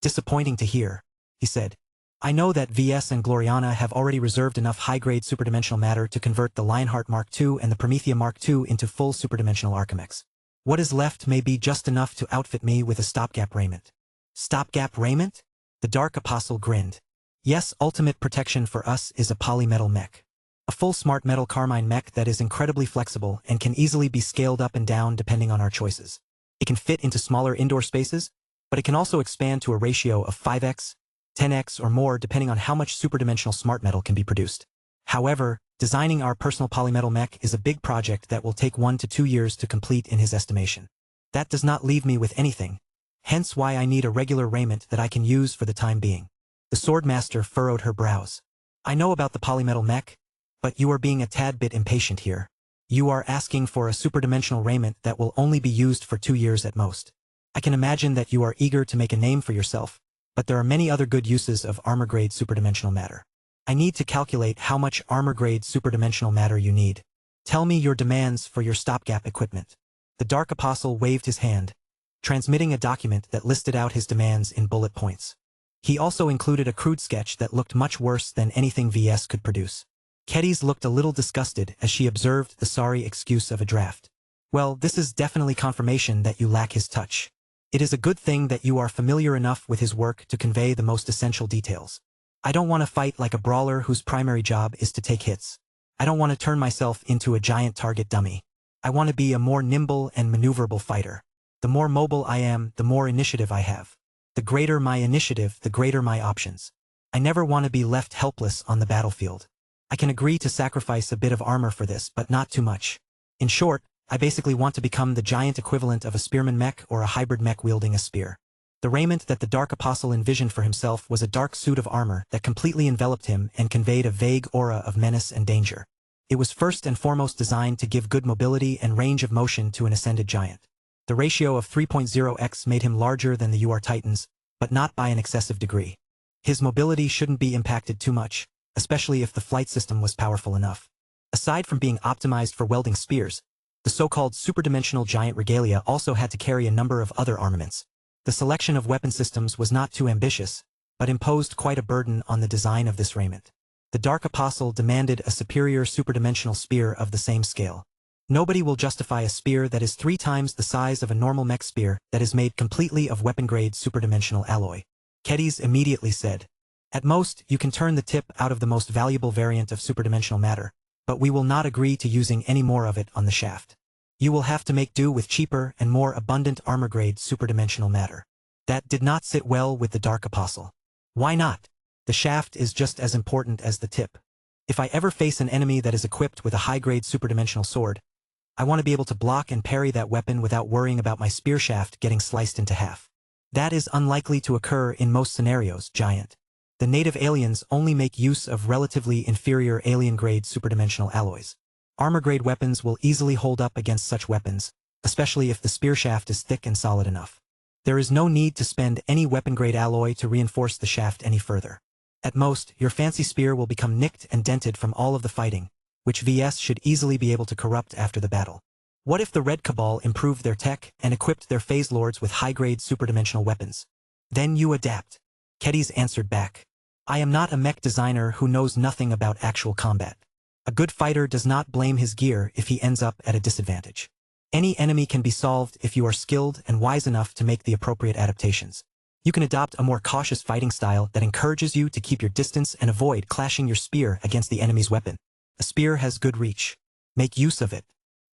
disappointing to hear, he said. I know that VS and Gloriana have already reserved enough high-grade superdimensional matter to convert the Lionheart Mark II and the Promethea Mark II into full superdimensional archimechs. What is left may be just enough to outfit me with a stopgap raiment. Stopgap raiment? The Dark Apostle grinned. Yes, ultimate protection for us is a polymetal mech. A full smart metal carmine mech that is incredibly flexible and can easily be scaled up and down depending on our choices. It can fit into smaller indoor spaces, but it can also expand to a ratio of 5x, 10x or more depending on how much superdimensional smart metal can be produced. However, designing our personal polymetal mech is a big project that will take 1 to 2 years to complete in his estimation. That does not leave me with anything, hence why I need a regular raiment that I can use for the time being. The Swordmaster furrowed her brows. I know about the polymetal mech, but you are being a tad bit impatient here. You are asking for a superdimensional raiment that will only be used for 2 years at most. I can imagine that you are eager to make a name for yourself, but there are many other good uses of armor-grade superdimensional matter. I need to calculate how much armor-grade superdimensional matter you need. Tell me your demands for your stopgap equipment. The Dark Apostle waved his hand, transmitting a document that listed out his demands in bullet points. He also included a crude sketch that looked much worse than anything VS could produce. Kedis looked a little disgusted as she observed the sorry excuse of a draft. Well, this is definitely confirmation that you lack his touch. It is a good thing that you are familiar enough with his work to convey the most essential details. I don't want to fight like a brawler whose primary job is to take hits. I don't want to turn myself into a giant target dummy. I want to be a more nimble and maneuverable fighter. The more mobile I am, the more initiative I have. The greater my initiative, the greater my options. I never want to be left helpless on the battlefield. I can agree to sacrifice a bit of armor for this, but not too much. In short, I basically want to become the giant equivalent of a spearman mech or a hybrid mech wielding a spear. The raiment that the Dark Apostle envisioned for himself was a dark suit of armor that completely enveloped him and conveyed a vague aura of menace and danger. It was first and foremost designed to give good mobility and range of motion to an ascended giant. The ratio of 3.0x made him larger than the UR Titans, but not by an excessive degree. His mobility shouldn't be impacted too much, especially if the flight system was powerful enough. Aside from being optimized for welding spears, the so-called superdimensional giant regalia also had to carry a number of other armaments. The selection of weapon systems was not too ambitious, but imposed quite a burden on the design of this raiment. The Dark Apostle demanded a superior superdimensional spear of the same scale. Nobody will justify a spear that is 3 times the size of a normal mech spear that is made completely of weapon-grade superdimensional alloy. Kedis immediately said, At most, you can turn the tip out of the most valuable variant of superdimensional matter, but we will not agree to using any more of it on the shaft. You will have to make do with cheaper and more abundant armor-grade superdimensional matter. That did not sit well with the Dark Apostle. Why not? The shaft is just as important as the tip. If I ever face an enemy that is equipped with a high-grade superdimensional sword, I want to be able to block and parry that weapon without worrying about my spear shaft getting sliced into half. That is unlikely to occur in most scenarios, Giant. The native aliens only make use of relatively inferior alien-grade superdimensional alloys. Armor-grade weapons will easily hold up against such weapons, especially if the spear shaft is thick and solid enough. There is no need to spend any weapon-grade alloy to reinforce the shaft any further. At most, your fancy spear will become nicked and dented from all of the fighting, which VS should easily be able to corrupt after the battle. What if the Red Cabal improved their tech and equipped their phase lords with high-grade superdimensional weapons? Then you adapt. Kedis answered back. I am not a mech designer who knows nothing about actual combat. A good fighter does not blame his gear if he ends up at a disadvantage. Any enemy can be solved if you are skilled and wise enough to make the appropriate adaptations. You can adopt a more cautious fighting style that encourages you to keep your distance and avoid clashing your spear against the enemy's weapon. A spear has good reach. Make use of it.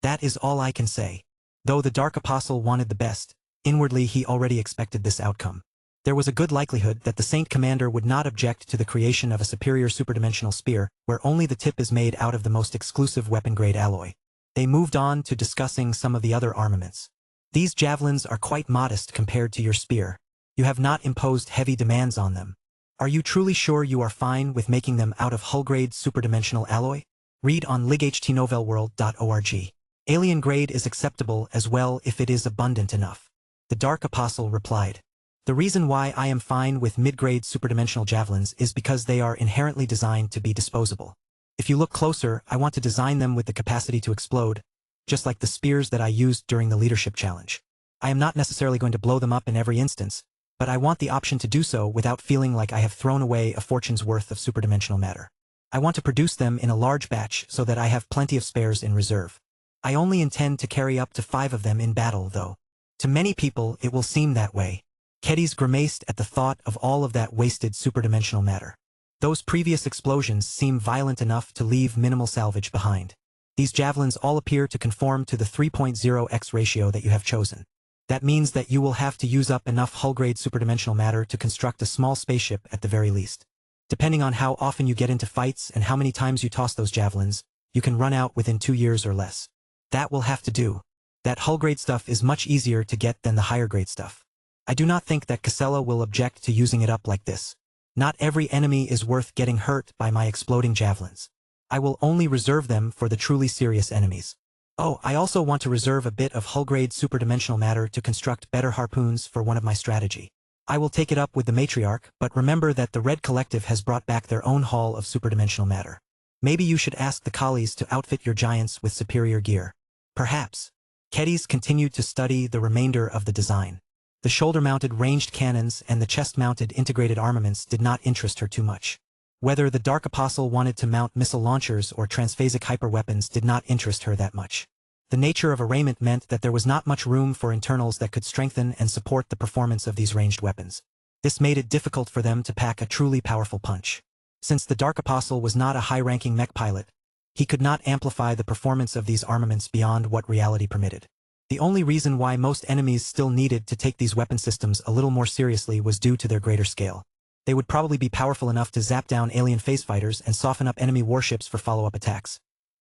That is all I can say. Though the Dark Apostle wanted the best, inwardly he already expected this outcome. There was a good likelihood that the Saint Commander would not object to the creation of a superior superdimensional spear, where only the tip is made out of the most exclusive weapon-grade alloy. They moved on to discussing some of the other armaments. These javelins are quite modest compared to your spear. You have not imposed heavy demands on them. Are you truly sure you are fine with making them out of hull-grade superdimensional alloy? Read on lightnovelworld.org. Alien grade is acceptable as well if it is abundant enough. The Dark Apostle replied. The reason why I am fine with mid-grade superdimensional javelins is because they are inherently designed to be disposable. If you look closer, I want to design them with the capacity to explode, just like the spears that I used during the leadership challenge. I am not necessarily going to blow them up in every instance, but I want the option to do so without feeling like I have thrown away a fortune's worth of superdimensional matter. I want to produce them in a large batch so that I have plenty of spares in reserve. I only intend to carry up to 5 of them in battle, though. To many people, it will seem that way. Kedis grimaced at the thought of all of that wasted superdimensional matter. Those previous explosions seem violent enough to leave minimal salvage behind. These javelins all appear to conform to the 3.0x ratio that you have chosen. That means that you will have to use up enough hull-grade superdimensional matter to construct a small spaceship at the very least. Depending on how often you get into fights and how many times you toss those javelins, you can run out within 2 years or less. That will have to do. That hull-grade stuff is much easier to get than the higher-grade stuff. I do not think that Casella will object to using it up like this. Not every enemy is worth getting hurt by my exploding javelins. I will only reserve them for the truly serious enemies. Oh, I also want to reserve a bit of hull-grade superdimensional matter to construct better harpoons for one of my strategy. I will take it up with the Matriarch, but remember that the Red Collective has brought back their own haul of superdimensional matter. Maybe you should ask the Collies to outfit your giants with superior gear. Perhaps. Kedis continued to study the remainder of the design. The shoulder-mounted ranged cannons and the chest-mounted integrated armaments did not interest her too much. Whether the Dark Apostle wanted to mount missile launchers or transphasic hyperweapons did not interest her that much. The nature of arrayment meant that there was not much room for internals that could strengthen and support the performance of these ranged weapons. This made it difficult for them to pack a truly powerful punch. Since the Dark Apostle was not a high-ranking mech pilot, he could not amplify the performance of these armaments beyond what reality permitted. The only reason why most enemies still needed to take these weapon systems a little more seriously was due to their greater scale. They would probably be powerful enough to zap down alien phase fighters and soften up enemy warships for follow-up attacks.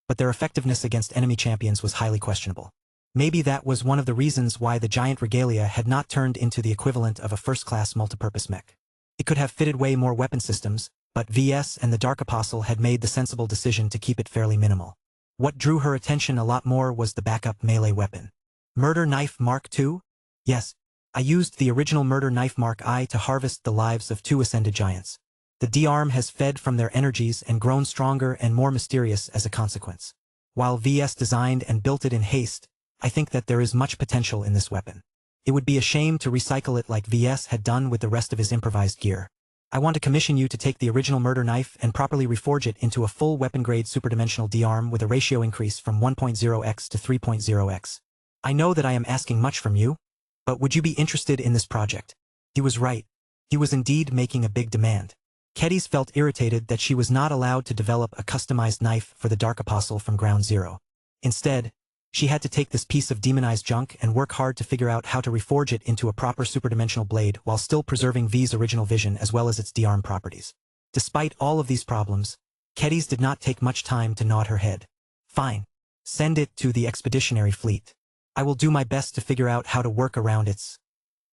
But their effectiveness against enemy champions was highly questionable. Maybe that was one of the reasons why the giant regalia had not turned into the equivalent of a first-class multipurpose mech. It could have fitted way more weapon systems, but VS and the Dark Apostle had made the sensible decision to keep it fairly minimal. What drew her attention a lot more was the backup melee weapon. Murder Knife Mark II? Yes, I used the original Murder Knife Mark I to harvest the lives of 2 ascended giants. The D-arm has fed from their energies and grown stronger and more mysterious as a consequence. While VS designed and built it in haste, I think that there is much potential in this weapon. It would be a shame to recycle it like VS had done with the rest of his improvised gear. I want to commission you to take the original murder knife and properly reforge it into a full weapon-grade superdimensional D-arm with a ratio increase from 1.0x to 3.0x. I know that I am asking much from you, but would you be interested in this project? He was right. He was indeed making a big demand. Kedis felt irritated that she was not allowed to develop a customized knife for the Dark Apostle from ground zero. Instead, she had to take this piece of demonized junk and work hard to figure out how to reforge it into a proper superdimensional blade while still preserving V's original vision as well as its D-arm properties. Despite all of these problems, Kedis did not take much time to nod her head. Fine. Send it to the expeditionary fleet. I will do my best to figure out how to work around its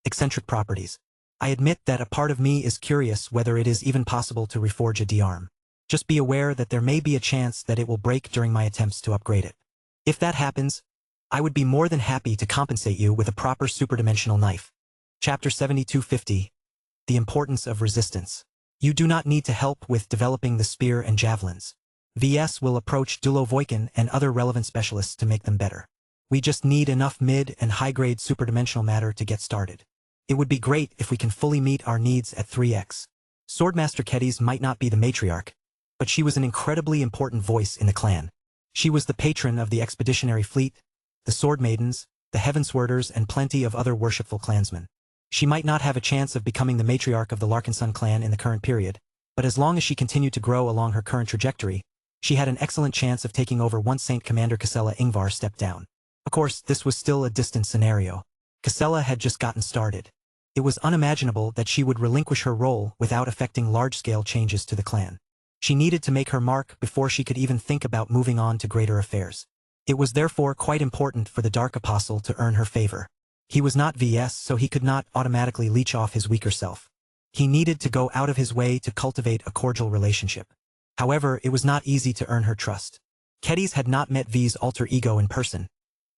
eccentric properties. I admit that a part of me is curious whether it is even possible to reforge a D-arm. Just be aware that there may be a chance that it will break during my attempts to upgrade it. If that happens, I would be more than happy to compensate you with a proper superdimensional knife. Chapter 7250. The Importance of Resistance. You do not need to help with developing the spear and javelins. VS will approach Dulo Voikin and other relevant specialists to make them better. We just need enough mid and high-grade superdimensional matter to get started. It would be great if we can fully meet our needs at 3x. Swordmaster Kedis might not be the matriarch, but she was an incredibly important voice in the clan. She was the patron of the expeditionary fleet, the Sword Maidens, the Heavensworders, and plenty of other worshipful clansmen. She might not have a chance of becoming the matriarch of the Larkinson clan in the current period, but as long as she continued to grow along her current trajectory, she had an excellent chance of taking over once Saint Commander Casella Ingvar stepped down. Of course, this was still a distant scenario. Casella had just gotten started. It was unimaginable that she would relinquish her role without affecting large-scale changes to the clan. She needed to make her mark before she could even think about moving on to greater affairs. It was therefore quite important for the Dark Apostle to earn her favor. He was not VS, so he could not automatically leech off his weaker self. He needed to go out of his way to cultivate a cordial relationship. However, it was not easy to earn her trust. Kedis had not met V's alter ego in person,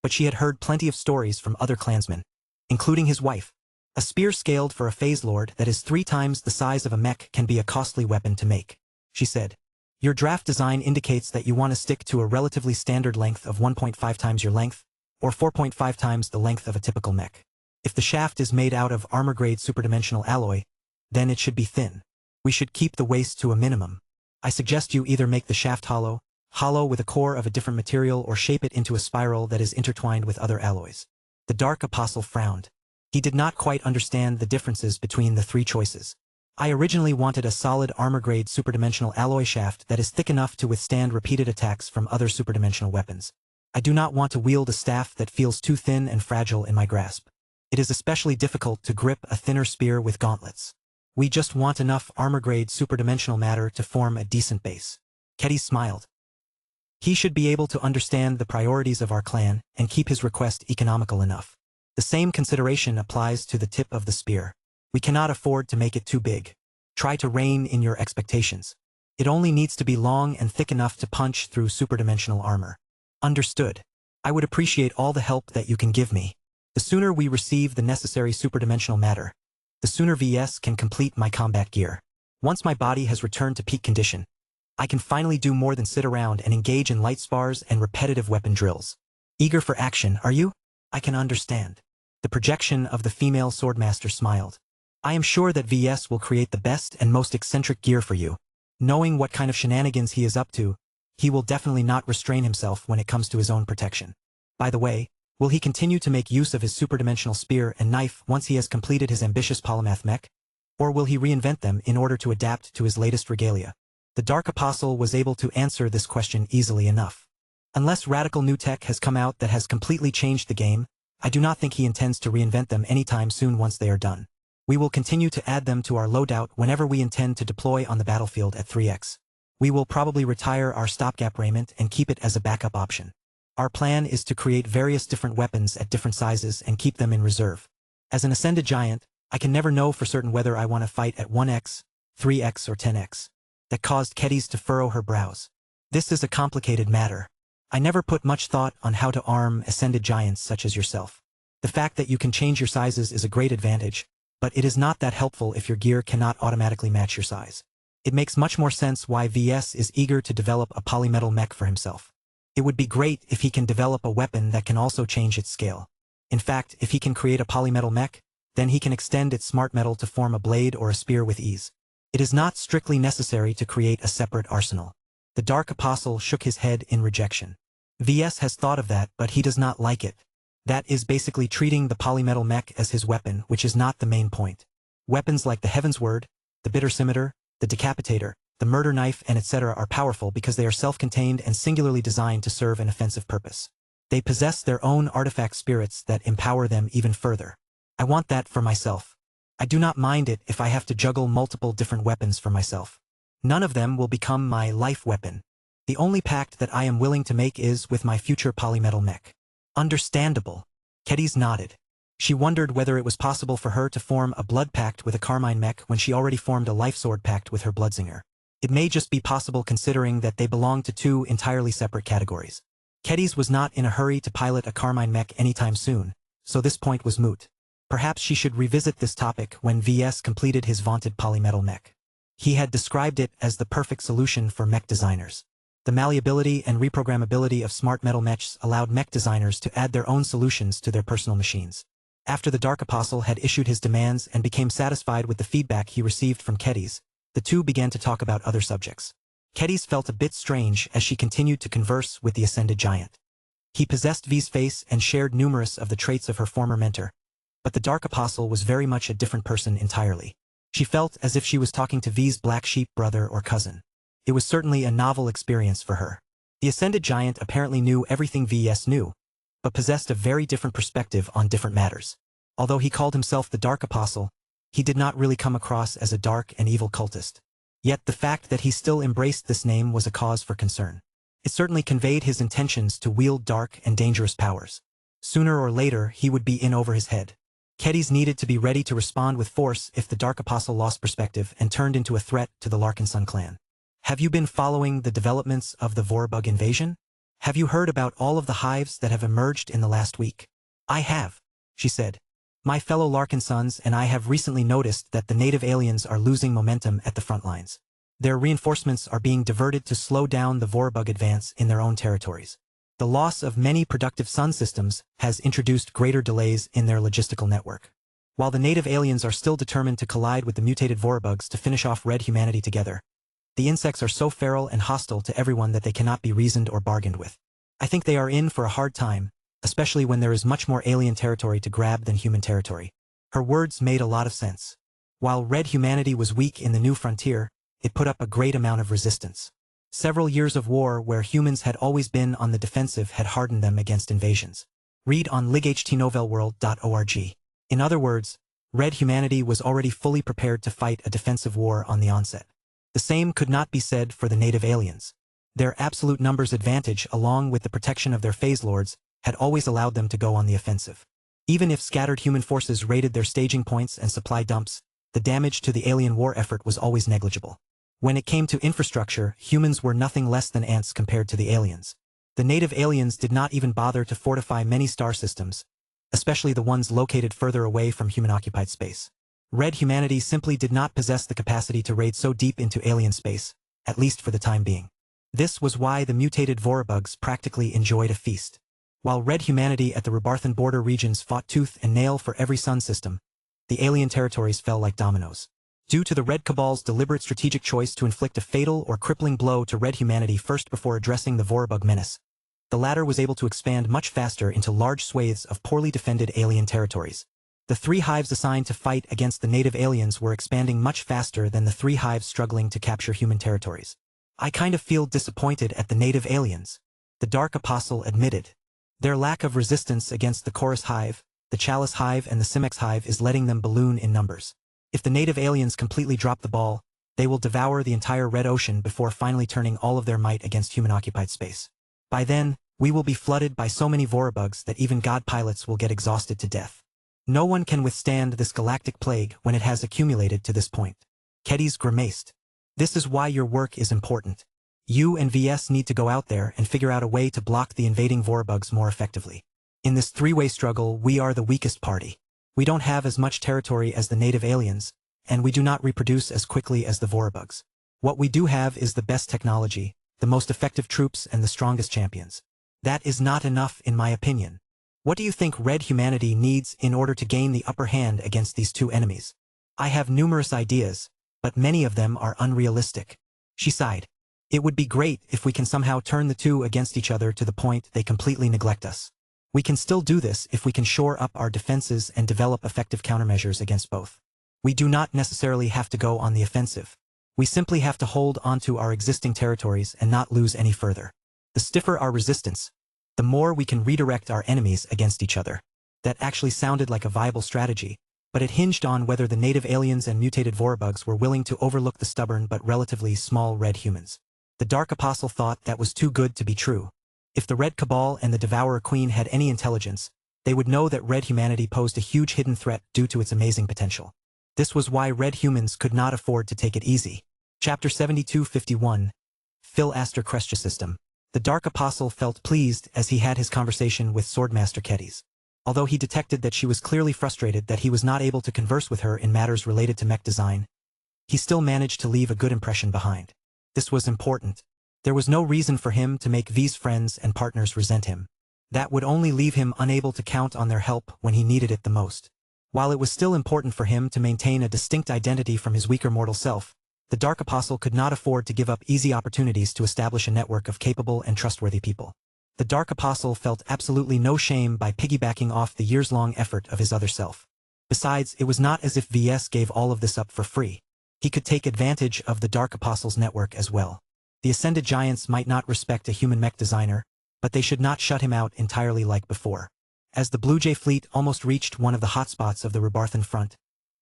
but she had heard plenty of stories from other clansmen, including his wife. A spear scaled for a phase lord that is 3 times the size of a mech can be a costly weapon to make, she said. Your draft design indicates that you want to stick to a relatively standard length of 1.5 times your length, or 4.5 times the length of a typical mech. If the shaft is made out of armor-grade superdimensional alloy, then it should be thin. We should keep the waste to a minimum. I suggest you either make the shaft hollow with a core of a different material, or shape it into a spiral that is intertwined with other alloys. The Dark Apostle frowned. He did not quite understand the differences between the 3 choices. I originally wanted a solid armor-grade superdimensional alloy shaft that is thick enough to withstand repeated attacks from other superdimensional weapons. I do not want to wield a staff that feels too thin and fragile in my grasp. It is especially difficult to grip a thinner spear with gauntlets. We just want enough armor-grade superdimensional matter to form a decent base. Kedis smiled. He should be able to understand the priorities of our clan and keep his request economical enough. The same consideration applies to the tip of the spear. We cannot afford to make it too big. Try to rein in your expectations. It only needs to be long and thick enough to punch through superdimensional armor. Understood. I would appreciate all the help that you can give me. The sooner we receive the necessary superdimensional matter, the sooner VS can complete my combat gear. Once my body has returned to peak condition, I can finally do more than sit around and engage in light spars and repetitive weapon drills. Eager for action, are you? I can understand. The projection of the female swordmaster smiled. I am sure that VS will create the best and most eccentric gear for you. Knowing what kind of shenanigans he is up to, he will definitely not restrain himself when it comes to his own protection. By the way, will he continue to make use of his superdimensional spear and knife once he has completed his ambitious polymath mech? Or will he reinvent them in order to adapt to his latest regalia? The Dark Apostle was able to answer this question easily enough. Unless radical new tech has come out that has completely changed the game, I do not think he intends to reinvent them anytime soon once they are done. We will continue to add them to our loadout whenever we intend to deploy on the battlefield at 3x. We will probably retire our stopgap raiment and keep it as a backup option. Our plan is to create various different weapons at different sizes and keep them in reserve. As an Ascended Giant, I can never know for certain whether I want to fight at 1x, 3x, or 10x. That caused Kedis to furrow her brows. This is a complicated matter. I never put much thought on how to arm Ascended Giants such as yourself. The fact that you can change your sizes is a great advantage, but it is not that helpful if your gear cannot automatically match your size. It makes much more sense why VS is eager to develop a polymetal mech for himself. It would be great if he can develop a weapon that can also change its scale. In fact, if he can create a polymetal mech, then he can extend its smart metal to form a blade or a spear with ease. It is not strictly necessary to create a separate arsenal. The Dark Apostle shook his head in rejection. VS has thought of that, but he does not like it. That is basically treating the polymetal mech as his weapon, which is not the main point. Weapons like the Heaven's Word, the Bitter Scimitar, the Decapitator, the Murder Knife, and etc. are powerful because they are self-contained and singularly designed to serve an offensive purpose. They possess their own artifact spirits that empower them even further. I want that for myself. I do not mind it if I have to juggle multiple different weapons for myself. None of them will become my life weapon. The only pact that I am willing to make is with my future polymetal mech. Understandable. Kedis nodded. She wondered whether it was possible for her to form a blood pact with a Carmine mech when she already formed a life sword pact with her Bloodsinger. It may just be possible considering that they belong to 2 entirely separate categories. Kedis was not in a hurry to pilot a Carmine mech anytime soon, so this point was moot. Perhaps she should revisit this topic when VS completed his vaunted polymetal mech. He had described it as the perfect solution for mech designers. The malleability and reprogrammability of smart metal mechs allowed mech designers to add their own solutions to their personal machines. After the Dark Apostle had issued his demands and became satisfied with the feedback he received from Kedis, the two began to talk about other subjects. Kedis felt a bit strange as she continued to converse with the Ascended Giant. He possessed V's face and shared numerous of the traits of her former mentor, but the Dark Apostle was very much a different person entirely. She felt as if she was talking to V's black sheep brother or cousin. It was certainly a novel experience for her. The Ascended Giant apparently knew everything VS knew, but possessed a very different perspective on different matters. Although he called himself the Dark Apostle, he did not really come across as a dark and evil cultist. Yet the fact that he still embraced this name was a cause for concern. It certainly conveyed his intentions to wield dark and dangerous powers. Sooner or later, he would be in over his head. Kedis needed to be ready to respond with force if the Dark Apostle lost perspective and turned into a threat to the Larkinson clan. Have you been following the developments of the Vorbug invasion? Have you heard about all of the hives that have emerged in the last week? I have, she said. My fellow Larkinsons and I have recently noticed that the native aliens are losing momentum at the front lines. Their reinforcements are being diverted to slow down the Vorbug advance in their own territories. The loss of many productive sun systems has introduced greater delays in their logistical network. While the native aliens are still determined to collide with the mutated Vorbugs to finish off red humanity together, the insects are so feral and hostile to everyone that they cannot be reasoned or bargained with. I think they are in for a hard time, especially when there is much more alien territory to grab than human territory. Her words made a lot of sense. While red humanity was weak in the new frontier, it put up a great amount of resistance. Several years of war where humans had always been on the defensive had hardened them against invasions. Read on lightnovelworld.org. In other words, red humanity was already fully prepared to fight a defensive war on the onset. The same could not be said for the native aliens. Their absolute numbers advantage along with the protection of their phase lords had always allowed them to go on the offensive. Even if scattered human forces raided their staging points and supply dumps, the damage to the alien war effort was always negligible. When it came to infrastructure, humans were nothing less than ants compared to the aliens. The native aliens did not even bother to fortify many star systems, especially the ones located further away from human-occupied space. Red humanity simply did not possess the capacity to raid so deep into alien space, at least for the time being. This was why the mutated Vorabugs practically enjoyed a feast. While red humanity at the Rebarthan border regions fought tooth and nail for every sun system, the alien territories fell like dominoes. Due to the Red Cabal's deliberate strategic choice to inflict a fatal or crippling blow to red humanity first before addressing the Vorabug menace, the latter was able to expand much faster into large swathes of poorly defended alien territories. The 3 hives assigned to fight against the native aliens were expanding much faster than the 3 hives struggling to capture human territories. I kind of feel disappointed at the native aliens, the Dark Apostle admitted. Their lack of resistance against the Chorus hive, the Chalice hive and the Simex hive is letting them balloon in numbers. If the native aliens completely drop the ball, they will devour the entire Red Ocean before finally turning all of their might against human-occupied space. By then, we will be flooded by so many Vorabugs that even god pilots will get exhausted to death. No one can withstand this galactic plague when it has accumulated to this point. Kedis grimaced. This is why your work is important. You and VS need to go out there and figure out a way to block the invading Vorabugs more effectively. In this 3-way struggle, we are the weakest party. We don't have as much territory as the native aliens, and we do not reproduce as quickly as the Vorabugs. What we do have is the best technology, the most effective troops and the strongest champions. That is not enough in my opinion. What do you think red humanity needs in order to gain the upper hand against these 2 enemies? I have numerous ideas, but many of them are unrealistic. She sighed. It would be great if we can somehow turn the 2 against each other to the point they completely neglect us. We can still do this if we can shore up our defenses and develop effective countermeasures against both. We do not necessarily have to go on the offensive. We simply have to hold onto our existing territories and not lose any further. The stiffer our resistance, the more we can redirect our enemies against each other. That actually sounded like a viable strategy, but it hinged on whether the native aliens and mutated Vorabugs were willing to overlook the stubborn but relatively small red humans. The Dark Apostle thought that was too good to be true. If the Red Cabal and the Devourer Queen had any intelligence, they would know that red humanity posed a huge hidden threat due to its amazing potential. This was why red humans could not afford to take it easy. Chapter 7251. Phil Astor Crestia System. The Dark Apostle felt pleased as he had his conversation with Swordmaster Kedis. Although he detected that she was clearly frustrated that he was not able to converse with her in matters related to mech design, he still managed to leave a good impression behind. This was important. There was no reason for him to make V's friends and partners resent him. That would only leave him unable to count on their help when he needed it the most. While it was still important for him to maintain a distinct identity from his weaker mortal self, the Dark Apostle could not afford to give up easy opportunities to establish a network of capable and trustworthy people. The Dark Apostle felt absolutely no shame by piggybacking off the years-long effort of his other self. Besides, it was not as if VS gave all of this up for free. He could take advantage of the Dark Apostle's network as well. The Ascended Giants might not respect a human mech designer, but they should not shut him out entirely like before. As the Blue Jay fleet almost reached one of the hotspots of the Rebarthan front,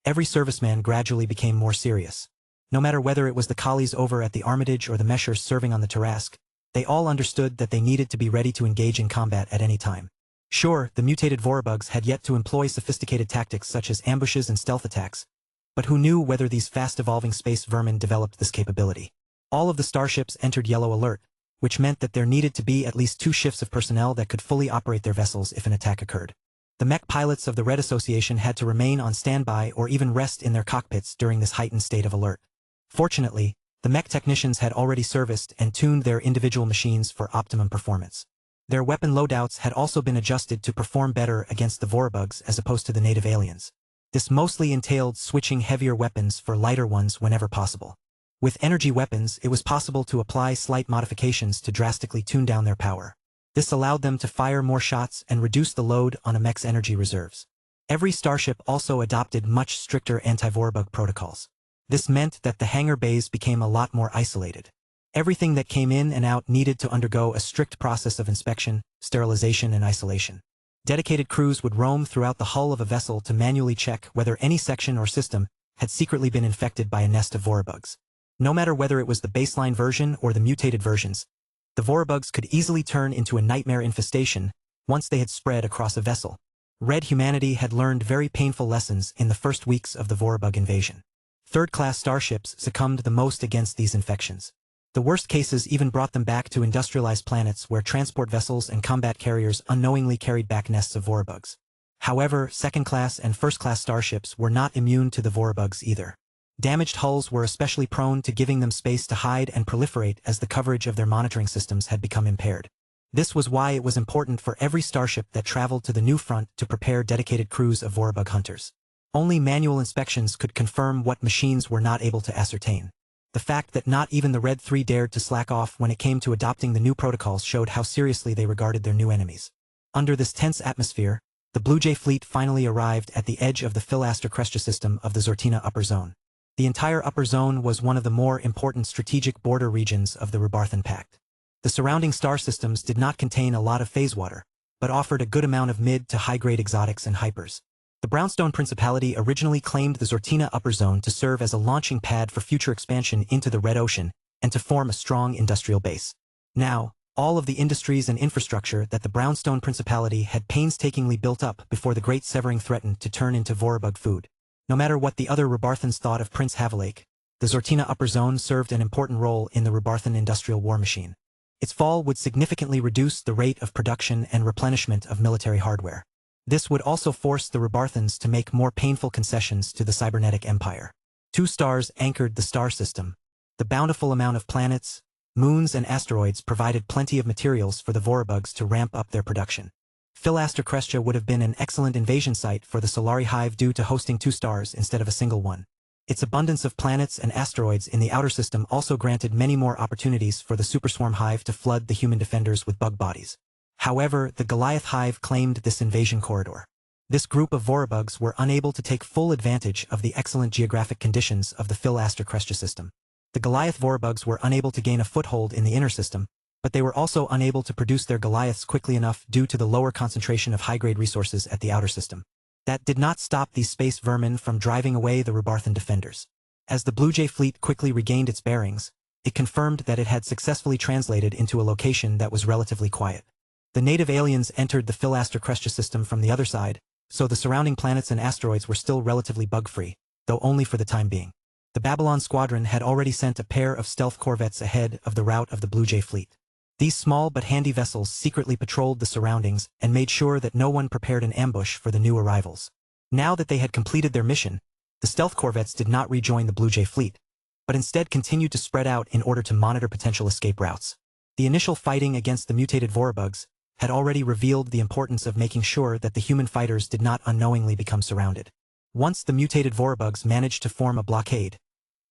every serviceman gradually became more serious. No matter whether it was the collies over at the Armitage or the Meshers serving on the Tarask, they all understood that they needed to be ready to engage in combat at any time. Sure, the mutated Vorabugs had yet to employ sophisticated tactics such as ambushes and stealth attacks, but who knew whether these fast-evolving space vermin developed this capability? All of the starships entered yellow alert, which meant that there needed to be at least 2 shifts of personnel that could fully operate their vessels if an attack occurred. The mech pilots of the Red Association had to remain on standby or even rest in their cockpits during this heightened state of alert. Fortunately, the mech technicians had already serviced and tuned their individual machines for optimum performance. Their weapon loadouts had also been adjusted to perform better against the Vorabugs as opposed to the native aliens. This mostly entailed switching heavier weapons for lighter ones whenever possible. With energy weapons, it was possible to apply slight modifications to drastically tune down their power. This allowed them to fire more shots and reduce the load on a mech's energy reserves. Every starship also adopted much stricter anti-Vorabug protocols. This meant that the hangar bays became a lot more isolated. Everything that came in and out needed to undergo a strict process of inspection, sterilization, and isolation. Dedicated crews would roam throughout the hull of a vessel to manually check whether any section or system had secretly been infected by a nest of Vorabugs. No matter whether it was the baseline version or the mutated versions, the Vorabugs could easily turn into a nightmare infestation once they had spread across a vessel. Red humanity had learned very painful lessons in the first weeks of the Vorabug invasion. Third-class starships succumbed the most against these infections. The worst cases even brought them back to industrialized planets where transport vessels and combat carriers unknowingly carried back nests of Vorabugs. However, second-class and first-class starships were not immune to the Vorabugs either. Damaged hulls were especially prone to giving them space to hide and proliferate as the coverage of their monitoring systems had become impaired. This was why it was important for every starship that traveled to the new front to prepare dedicated crews of Vorabug hunters. Only manual inspections could confirm what machines were not able to ascertain. The fact that not even the Red 3 dared to slack off when it came to adopting the new protocols showed how seriously they regarded their new enemies. Under this tense atmosphere, the Blue Jay fleet finally arrived at the edge of the Philaster Crestia system of the Zortina Upper Zone. The entire Upper Zone was one of the more important strategic border regions of the Rebarthan Pact. The surrounding star systems did not contain a lot of phase water, but offered a good amount of mid to high-grade exotics and hypers. The Brownstone Principality originally claimed the Zortina Upper Zone to serve as a launching pad for future expansion into the Red Ocean and to form a strong industrial base. Now, all of the industries and infrastructure that the Brownstone Principality had painstakingly built up before the Great Severing threatened to turn into Vorabug food. No matter what the other Rebarthans thought of Prince Havelake, the Zortina Upper Zone served an important role in the Rebarthan industrial war machine. Its fall would significantly reduce the rate of production and replenishment of military hardware. This would also force the Rebarthans to make more painful concessions to the cybernetic empire. 2 stars anchored the star system. The bountiful amount of planets, moons, and asteroids provided plenty of materials for the Vorabugs to ramp up their production. Philaster Crestia would have been an excellent invasion site for the Solari Hive due to hosting 2 stars instead of a single one. Its abundance of planets and asteroids in the outer system also granted many more opportunities for the Superswarm Hive to flood the human defenders with bug bodies. However, the Goliath Hive claimed this invasion corridor. This group of Vorabugs were unable to take full advantage of the excellent geographic conditions of the Philaster Crestia system. The Goliath Vorabugs were unable to gain a foothold in the inner system, but they were also unable to produce their Goliaths quickly enough due to the lower concentration of high-grade resources at the outer system. That did not stop these space vermin from driving away the Rebarthan defenders. As the Blue Jay fleet quickly regained its bearings, it confirmed that it had successfully translated into a location that was relatively quiet. The native aliens entered the Philaster Crestia system from the other side, so the surrounding planets and asteroids were still relatively bug-free, though only for the time being. The Babylon Squadron had already sent a pair of stealth corvettes ahead of the route of the Blue Jay fleet. These small but handy vessels secretly patrolled the surroundings and made sure that no one prepared an ambush for the new arrivals. Now that they had completed their mission, the stealth corvettes did not rejoin the Blue Jay fleet, but instead continued to spread out in order to monitor potential escape routes. The initial fighting against the mutated Vorabugs had already revealed the importance of making sure that the human fighters did not unknowingly become surrounded. Once the mutated Vorabugs managed to form a blockade,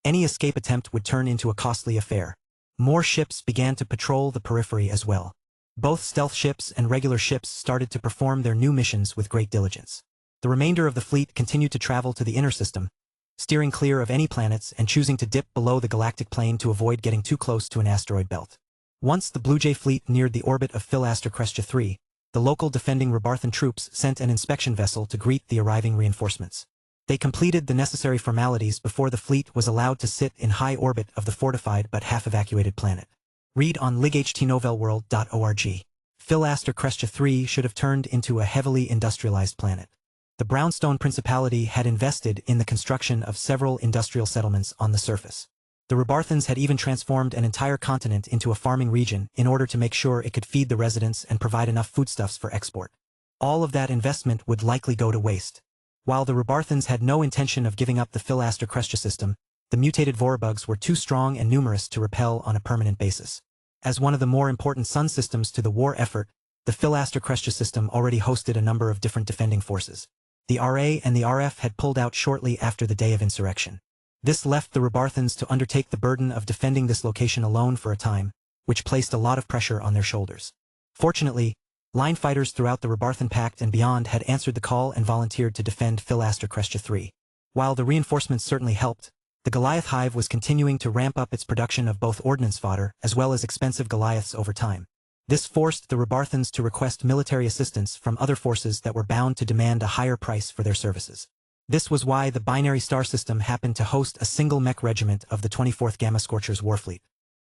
any escape attempt would turn into a costly affair. More ships began to patrol the periphery as well. Both stealth ships and regular ships started to perform their new missions with great diligence. The remainder of the fleet continued to travel to the inner system, steering clear of any planets and choosing to dip below the galactic plane to avoid getting too close to an asteroid belt. Once the Blue Jay fleet neared the orbit of Philaster Crestia 3, the local defending Rebarthan troops sent an inspection vessel to greet the arriving reinforcements. They completed the necessary formalities before the fleet was allowed to sit in high orbit of the fortified but half-evacuated planet. Read on lightnovelworld.org. Philaster Crestia 3 should have turned into a heavily industrialized planet. The Brownstone Principality had invested in the construction of several industrial settlements on the surface. The Rebarthans had even transformed an entire continent into a farming region in order to make sure it could feed the residents and provide enough foodstuffs for export. All of that investment would likely go to waste. While the Rebarthans had no intention of giving up the Philaster Crestia system, the mutated Vorabugs were too strong and numerous to repel on a permanent basis. As one of the more important sun systems to the war effort, the Philaster Crestia system already hosted a number of different defending forces. The RA and the RF had pulled out shortly after the day of insurrection. This left the Rebarthans to undertake the burden of defending this location alone for a time, which placed a lot of pressure on their shoulders. Fortunately, line fighters throughout the Rebarthan Pact and beyond had answered the call and volunteered to defend Philaster Crestia 3. While the reinforcements certainly helped, the Goliath Hive was continuing to ramp up its production of both ordnance fodder as well as expensive Goliaths over time. This forced the Rebarthans to request military assistance from other forces that were bound to demand a higher price for their services. This was why the binary star system happened to host a single mech regiment of the 24th Gamma Scorchers warfleet.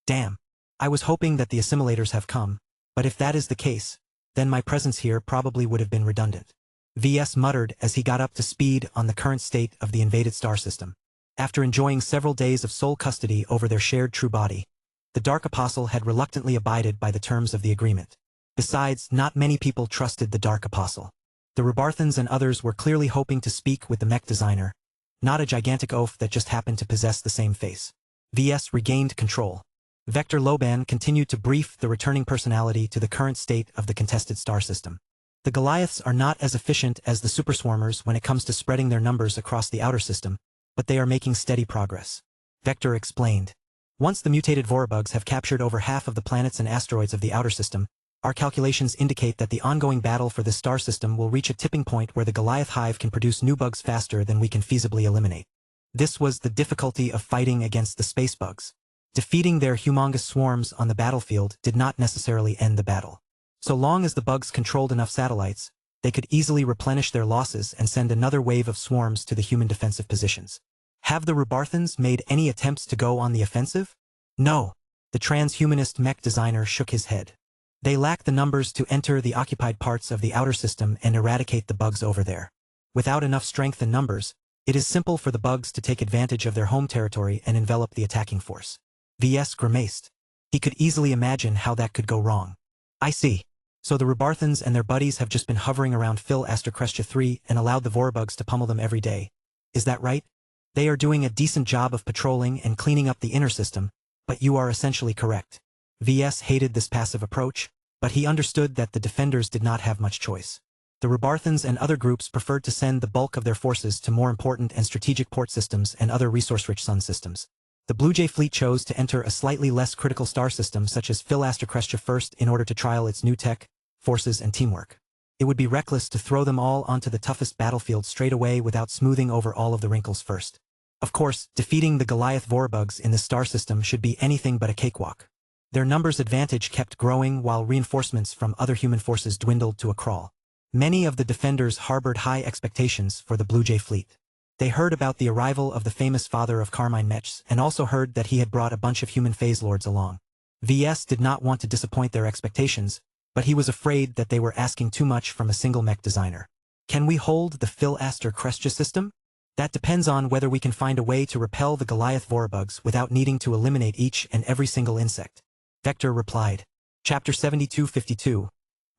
Damn. I was hoping that the assimilators have come, but if that is the case, then my presence here probably would have been redundant. VS muttered as he got up to speed on the current state of the invaded star system. After enjoying several days of sole custody over their shared true body, the Dark Apostle had reluctantly abided by the terms of the agreement. Besides, not many people trusted the Dark Apostle. The Rebarthans and others were clearly hoping to speak with the mech designer, not a gigantic oaf that just happened to possess the same face. VS regained control. Vector Loban continued to brief the returning personality to the current state of the contested star system. The Goliaths are not as efficient as the Superswarmers when it comes to spreading their numbers across the outer system, but they are making steady progress. Vector explained. Once the mutated Vorabugs have captured over half of the planets and asteroids of the outer system, our calculations indicate that the ongoing battle for this star system will reach a tipping point where the Goliath Hive can produce new bugs faster than we can feasibly eliminate. This was the difficulty of fighting against the space bugs. Defeating their humongous swarms on the battlefield did not necessarily end the battle. So long as the bugs controlled enough satellites, they could easily replenish their losses and send another wave of swarms to the human defensive positions. Have the Rebarthans made any attempts to go on the offensive? No. The transhumanist mech designer shook his head. They lack the numbers to enter the occupied parts of the outer system and eradicate the bugs over there. Without enough strength and numbers, it is simple for the bugs to take advantage of their home territory and envelop the attacking force. VS grimaced. He could easily imagine how that could go wrong. I see. So the Rebarthans and their buddies have just been hovering around Philaster Crestia 3 and allowed the Vorabugs to pummel them every day. Is that right? They are doing a decent job of patrolling and cleaning up the inner system, but you are essentially correct. VS hated this passive approach, but he understood that the defenders did not have much choice. The Rebarthans and other groups preferred to send the bulk of their forces to more important and strategic port systems and other resource-rich sun systems. The Blue Jay fleet chose to enter a slightly less critical star system such as Philaster Crestia first in order to trial its new tech, forces and teamwork. It would be reckless to throw them all onto the toughest battlefield straight away without smoothing over all of the wrinkles first. Of course, defeating the Goliath Vorabugs in this star system should be anything but a cakewalk. Their numbers advantage kept growing while reinforcements from other human forces dwindled to a crawl. Many of the defenders harbored high expectations for the Blue Jay fleet. They heard about the arrival of the famous father of Carmine Mechs and also heard that he had brought a bunch of human phase lords along. VS did not want to disappoint their expectations, but he was afraid that they were asking too much from a single mech designer. Can we hold the Philaster Crestia system? That depends on whether we can find a way to repel the Goliath Vorabugs without needing to eliminate each and every single insect. Vector replied. Chapter 7252.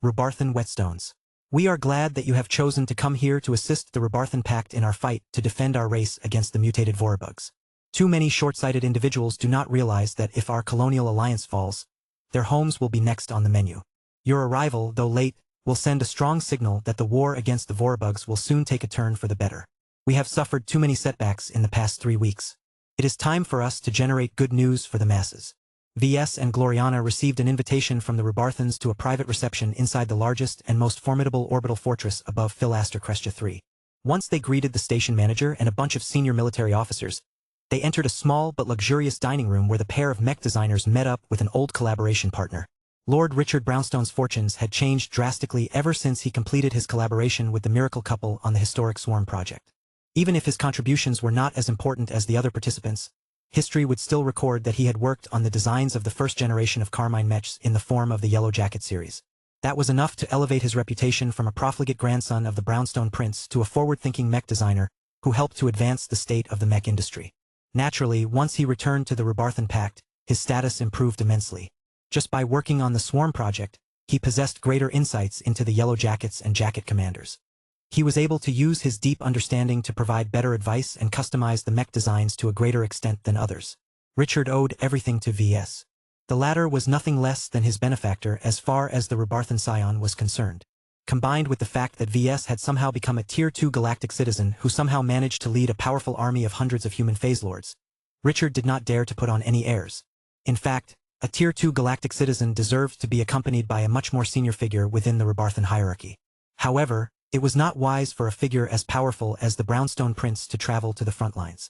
Rubarthan Whetstones. We are glad that you have chosen to come here to assist the Rubarthan Pact in our fight to defend our race against the mutated Vorabugs. Too many short-sighted individuals do not realize that if our colonial alliance falls, their homes will be next on the menu. Your arrival, though late, will send a strong signal that the war against the Vorabugs will soon take a turn for the better. We have suffered too many setbacks in the past 3 weeks. It is time for us to generate good news for the masses. VS and Gloriana received an invitation from the Rubarthans to a private reception inside the largest and most formidable orbital fortress above Philaster Crestia 3. Once they greeted the station manager and a bunch of senior military officers, they entered a small but luxurious dining room where the pair of mech designers met up with an old collaboration partner. Lord Richard Brownstone's fortunes had changed drastically ever since he completed his collaboration with the miracle couple on the historic Swarm project. Even if his contributions were not as important as the other participants, history would still record that he had worked on the designs of the first generation of Carmine mechs in the form of the Yellow Jacket series. That was enough to elevate his reputation from a profligate grandson of the Brownstone prince to a forward-thinking mech designer who helped to advance the state of the mech industry. Naturally, once he returned to the Rubarthan Pact, his status improved immensely. Just by working on the Swarm project, he possessed greater insights into the Yellow Jackets and Jacket commanders. He was able to use his deep understanding to provide better advice and customize the mech designs to a greater extent than others. Richard owed everything to VS. The latter was nothing less than his benefactor as far as the Rubarthan Scion was concerned. Combined with the fact that VS had somehow become a Tier 2 galactic citizen who somehow managed to lead a powerful army of hundreds of human phase lords, Richard did not dare to put on any airs. In fact, a Tier 2 galactic citizen deserved to be accompanied by a much more senior figure within the Rubarthan hierarchy. However, it was not wise for a figure as powerful as the Brownstone Prince to travel to the front lines.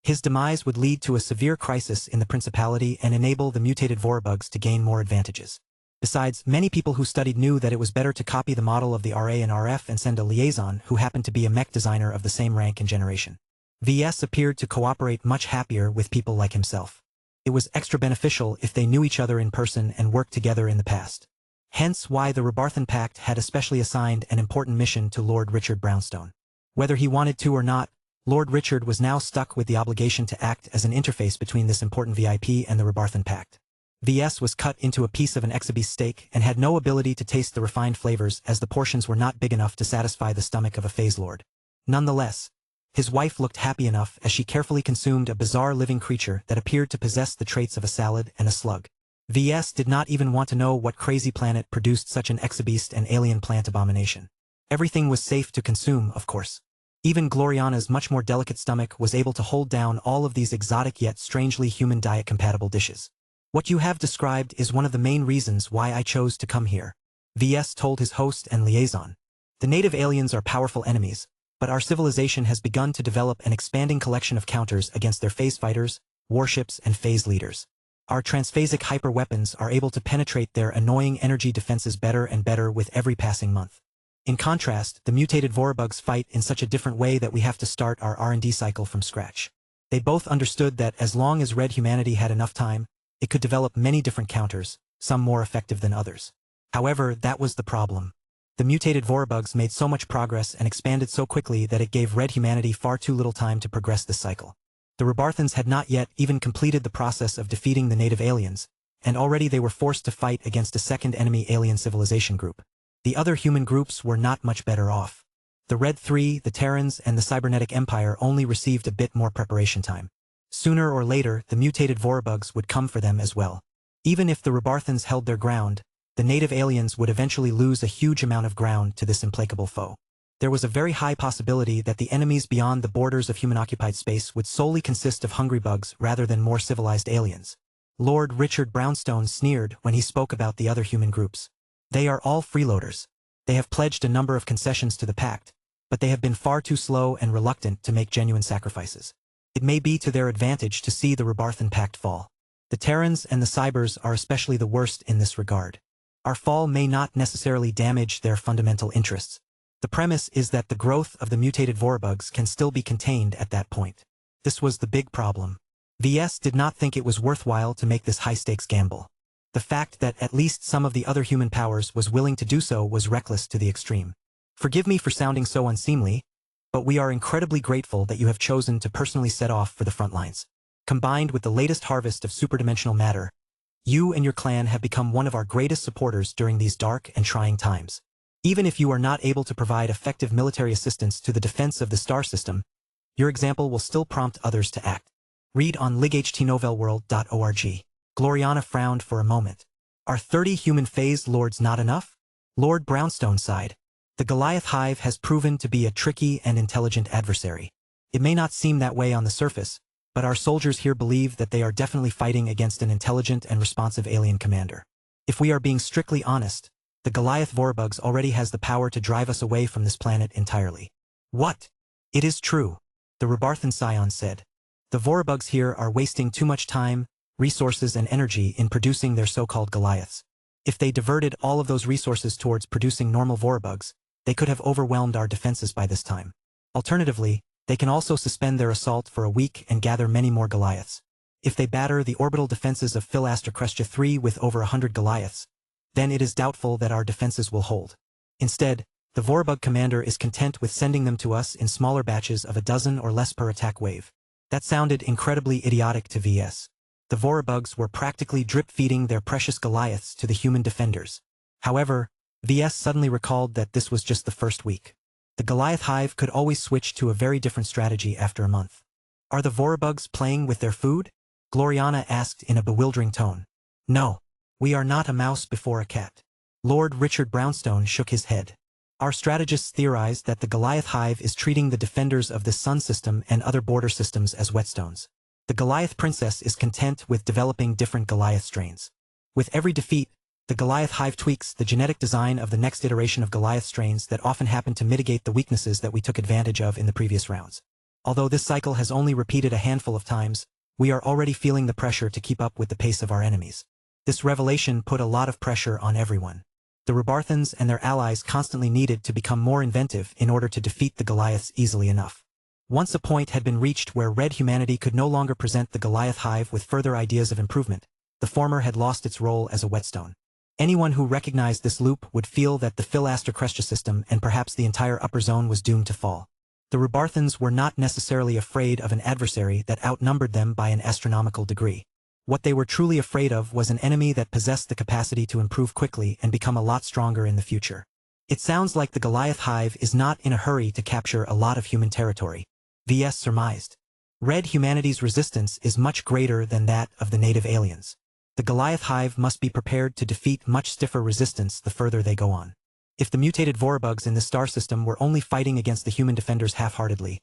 His demise would lead to a severe crisis in the Principality and enable the mutated Vorabugs to gain more advantages. Besides, many people who studied knew that it was better to copy the model of the RA and RF and send a liaison who happened to be a mech designer of the same rank and generation. VS appeared to cooperate much happier with people like himself. It was extra beneficial if they knew each other in person and worked together in the past. Hence why the Rubarthan Pact had especially assigned an important mission to Lord Richard Brownstone. Whether he wanted to or not, Lord Richard was now stuck with the obligation to act as an interface between this important VIP and the Rubarthan Pact. VS was cut into a piece of an exabeast steak and had no ability to taste the refined flavors as the portions were not big enough to satisfy the stomach of a phase lord. Nonetheless, his wife looked happy enough as she carefully consumed a bizarre living creature that appeared to possess the traits of a salad and a slug. VS did not even want to know what crazy planet produced such an exabeast and alien plant abomination. Everything was safe to consume, of course. Even Gloriana's much more delicate stomach was able to hold down all of these exotic yet strangely human diet-compatible dishes. What you have described is one of the main reasons why I chose to come here, VS told his host and liaison. The native aliens are powerful enemies, but our civilization has begun to develop an expanding collection of counters against their phase fighters, warships, and phase leaders. Our transphasic hyper-weapons are able to penetrate their annoying energy defenses better and better with every passing month. In contrast, the mutated Vorabugs fight in such a different way that we have to start our R&D cycle from scratch. They both understood that as long as Red Humanity had enough time, it could develop many different counters, some more effective than others. However, that was the problem. The mutated Vorabugs made so much progress and expanded so quickly that it gave Red Humanity far too little time to progress this cycle. The Rubarthans had not yet even completed the process of defeating the native aliens, and already they were forced to fight against a second enemy alien civilization group. The other human groups were not much better off. The Red 3, the Terrans, and the Cybernetic Empire only received a bit more preparation time. Sooner or later, the mutated Vorabugs would come for them as well. Even if the Rubarthans held their ground, the native aliens would eventually lose a huge amount of ground to this implacable foe. There was a very high possibility that the enemies beyond the borders of human-occupied space would solely consist of hungry bugs rather than more civilized aliens. Lord Richard Brownstone sneered when he spoke about the other human groups. They are all freeloaders. They have pledged a number of concessions to the Pact, but they have been far too slow and reluctant to make genuine sacrifices. It may be to their advantage to see the Rubarthan Pact fall. The Terrans and the Cybers are especially the worst in this regard. Our fall may not necessarily damage their fundamental interests. The premise is that the growth of the mutated Vorabugs can still be contained at that point. This was the big problem. VS did not think it was worthwhile to make this high-stakes gamble. The fact that at least some of the other human powers was willing to do so was reckless to the extreme. Forgive me for sounding so unseemly, but we are incredibly grateful that you have chosen to personally set off for the front lines. Combined with the latest harvest of superdimensional matter, You and your clan have become one of our greatest supporters during these dark and trying times. Even if you are not able to provide effective military assistance to the defense of the star system, your example will still prompt others to act. Read on lightnovelworld.org. Gloriana frowned for a moment. Are 30 human phase lords not enough? Lord Brownstone sighed. The Goliath Hive has proven to be a tricky and intelligent adversary. It may not seem that way on the surface, but our soldiers here believe that they are definitely fighting against an intelligent and responsive alien commander. If we are being strictly honest, the Goliath Vorabugs already has the power to drive us away from this planet entirely. What? It is true, the Rebarthan Scion said. The Vorabugs here are wasting too much time, resources and energy in producing their so-called Goliaths. If they diverted all of those resources towards producing normal Vorabugs, they could have overwhelmed our defenses by this time. Alternatively, they can also suspend their assault for a week and gather many more Goliaths. If they batter the orbital defenses of Philaster Crestia 3 with over 100 Goliaths, then it is doubtful that our defenses will hold. Instead, the Vorabug commander is content with sending them to us in smaller batches of a dozen or less per attack wave. That sounded incredibly idiotic to VS. The Vorabugs were practically drip-feeding their precious Goliaths to the human defenders. However, VS suddenly recalled that this was just the first week. The Goliath Hive could always switch to a very different strategy after a month. Are the Vorabugs playing with their food? Gloriana asked in a bewildering tone. No. We are not a mouse before a cat. Lord Richard Brownstone shook his head. Our strategists theorized that the Goliath Hive is treating the defenders of the Sun system and other border systems as whetstones. The Goliath Princess is content with developing different Goliath strains. With every defeat, the Goliath Hive tweaks the genetic design of the next iteration of Goliath strains that often happen to mitigate the weaknesses that we took advantage of in the previous rounds. Although this cycle has only repeated a handful of times, we are already feeling the pressure to keep up with the pace of our enemies. This revelation put a lot of pressure on everyone. The Rebarthans and their allies constantly needed to become more inventive in order to defeat the Goliaths easily enough. Once a point had been reached where Red humanity could no longer present the Goliath Hive with further ideas of improvement, the former had lost its role as a whetstone. Anyone who recognized this loop would feel that the Philaster Crestia system and perhaps the entire upper zone was doomed to fall. The Rebarthans were not necessarily afraid of an adversary that outnumbered them by an astronomical degree. What they were truly afraid of was an enemy that possessed the capacity to improve quickly and become a lot stronger in the future. It sounds like the Goliath Hive is not in a hurry to capture a lot of human territory, VS surmised. Red humanity's resistance is much greater than that of the native aliens. The Goliath Hive must be prepared to defeat much stiffer resistance the further they go on. If the mutated Vorabugs in this star system were only fighting against the human defenders half-heartedly,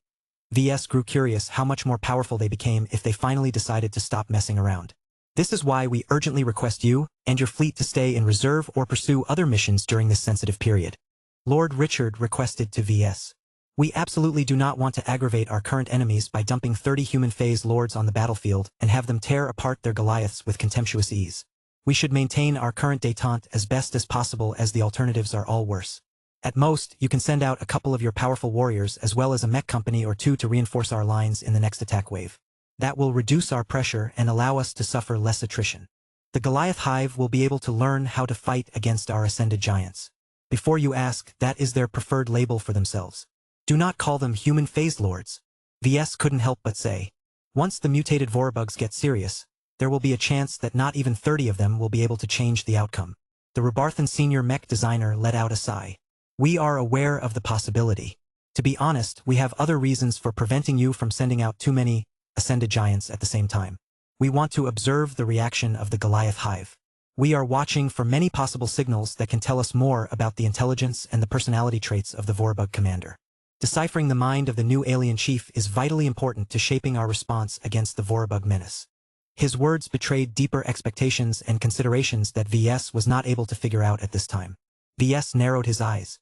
VS grew curious how much more powerful they became if they finally decided to stop messing around. This is why we urgently request you and your fleet to stay in reserve or pursue other missions during this sensitive period. Lord Richard requested to VS. We absolutely do not want to aggravate our current enemies by dumping 30 human phase lords on the battlefield and have them tear apart their Goliaths with contemptuous ease. We should maintain our current détente as best as possible, as the alternatives are all worse. At most, you can send out a couple of your powerful warriors as well as a mech company or two to reinforce our lines in the next attack wave. That will reduce our pressure and allow us to suffer less attrition. The Goliath Hive will be able to learn how to fight against our ascended giants. Before you ask, that is their preferred label for themselves. Do not call them human phase lords. VS couldn't help but say. Once the mutated Vorabugs get serious, there will be a chance that not even 30 of them will be able to change the outcome. The Rebarthan senior mech designer let out a sigh. We are aware of the possibility. To be honest, we have other reasons for preventing you from sending out too many ascended giants at the same time. We want to observe the reaction of the Goliath Hive. We are watching for many possible signals that can tell us more about the intelligence and the personality traits of the Vorabug commander. Deciphering the mind of the new alien chief is vitally important to shaping our response against the Vorabug menace. His words betrayed deeper expectations and considerations that VS was not able to figure out at this time. VS narrowed his eyes.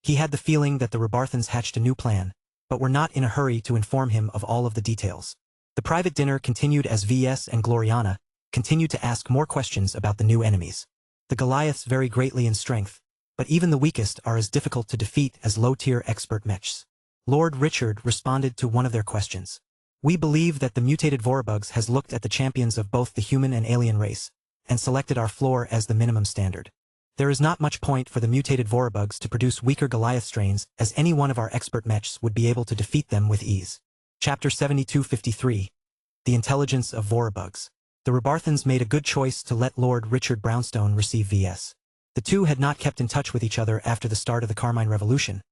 He had the feeling that the Rebarthans hatched a new plan, but were not in a hurry to inform him of all of the details. The private dinner continued as VS and Gloriana continued to ask more questions about the new enemies. The Goliaths vary greatly in strength, but even the weakest are as difficult to defeat as low-tier expert mechs. Lord Richard responded to one of their questions. We believe that the mutated Vorabugs has looked at the champions of both the human and alien race, and selected our floor as the minimum standard. There is not much point for the mutated Vorabugs to produce weaker Goliath strains, as any one of our expert mechs would be able to defeat them with ease. Chapter 7253. The Intelligence of Vorabugs. The Rebarthans made a good choice to let Lord Richard Brownstone receive VS. The two had not kept in touch with each other after the start of the Carmine Revolution,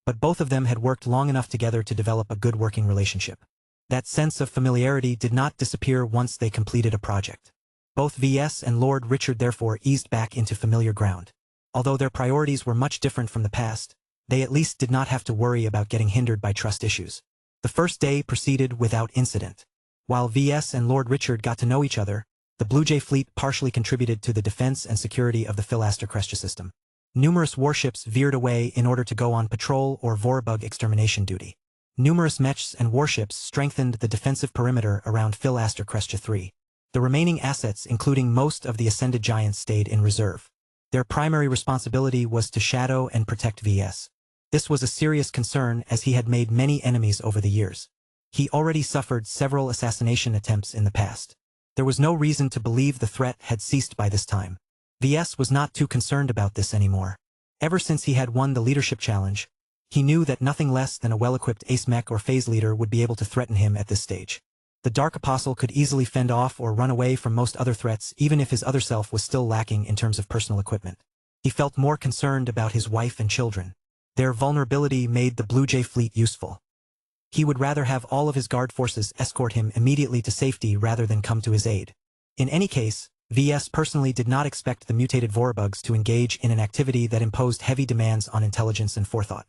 but both of them had worked long enough together to develop a good working relationship. That sense of familiarity did not disappear once they completed a project. Both VS and Lord Richard therefore eased back into familiar ground. Although their priorities were much different from the past, they at least did not have to worry about getting hindered by trust issues. The first day proceeded without incident. While VS and Lord Richard got to know each other, the Blue Jay fleet partially contributed to the defense and security of the Philaster Crestia system. Numerous warships veered away in order to go on patrol or Vorbug extermination duty. Numerous mechs and warships strengthened the defensive perimeter around Philaster Crestia 3. The remaining assets, including most of the Ascended Giants, stayed in reserve. Their primary responsibility was to shadow and protect VS. This was a serious concern as he had made many enemies over the years. He already suffered several assassination attempts in the past. There was no reason to believe the threat had ceased by this time. VS was not too concerned about this anymore. Ever since he had won the leadership challenge, he knew that nothing less than a well-equipped ace mech or phase leader would be able to threaten him at this stage. The Dark Apostle could easily fend off or run away from most other threats even if his other self was still lacking in terms of personal equipment. He felt more concerned about his wife and children. Their vulnerability made the Blue Jay fleet useful. He would rather have all of his guard forces escort him immediately to safety rather than come to his aid. In any case, VS personally did not expect the mutated Vorabugs to engage in an activity that imposed heavy demands on intelligence and forethought.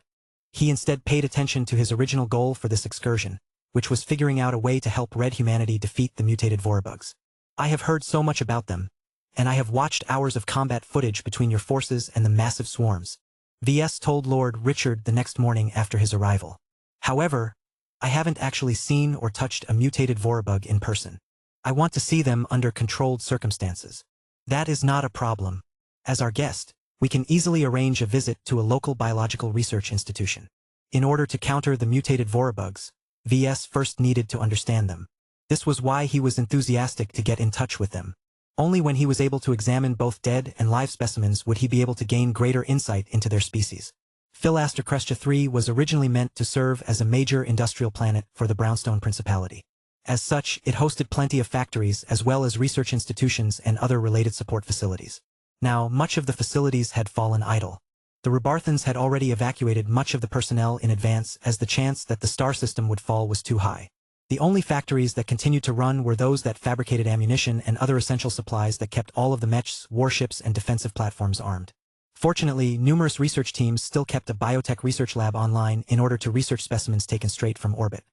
He instead paid attention to his original goal for this excursion, which was figuring out a way to help Red humanity defeat the mutated Vorabugs. I have heard so much about them, and I have watched hours of combat footage between your forces and the massive swarms. VS told Lord Richard the next morning after his arrival. However, I haven't actually seen or touched a mutated Vorabug in person. I want to see them under controlled circumstances. That is not a problem. As our guest, we can easily arrange a visit to a local biological research institution. In order to counter the mutated Vorabugs, VS first needed to understand them. This was why he was enthusiastic to get in touch with them. Only when he was able to examine both dead and live specimens would he be able to gain greater insight into their species. Philaster Crestia 3 was originally meant to serve as a major industrial planet for the Brownstone Principality. As such, it hosted plenty of factories as well as research institutions and other related support facilities. Now, much of the facilities had fallen idle. The Rebarthans had already evacuated much of the personnel in advance as the chance that the star system would fall was too high. The only factories that continued to run were those that fabricated ammunition and other essential supplies that kept all of the mechs, warships, and defensive platforms armed. Fortunately, numerous research teams still kept a biotech research lab online in order to research specimens taken straight from orbit.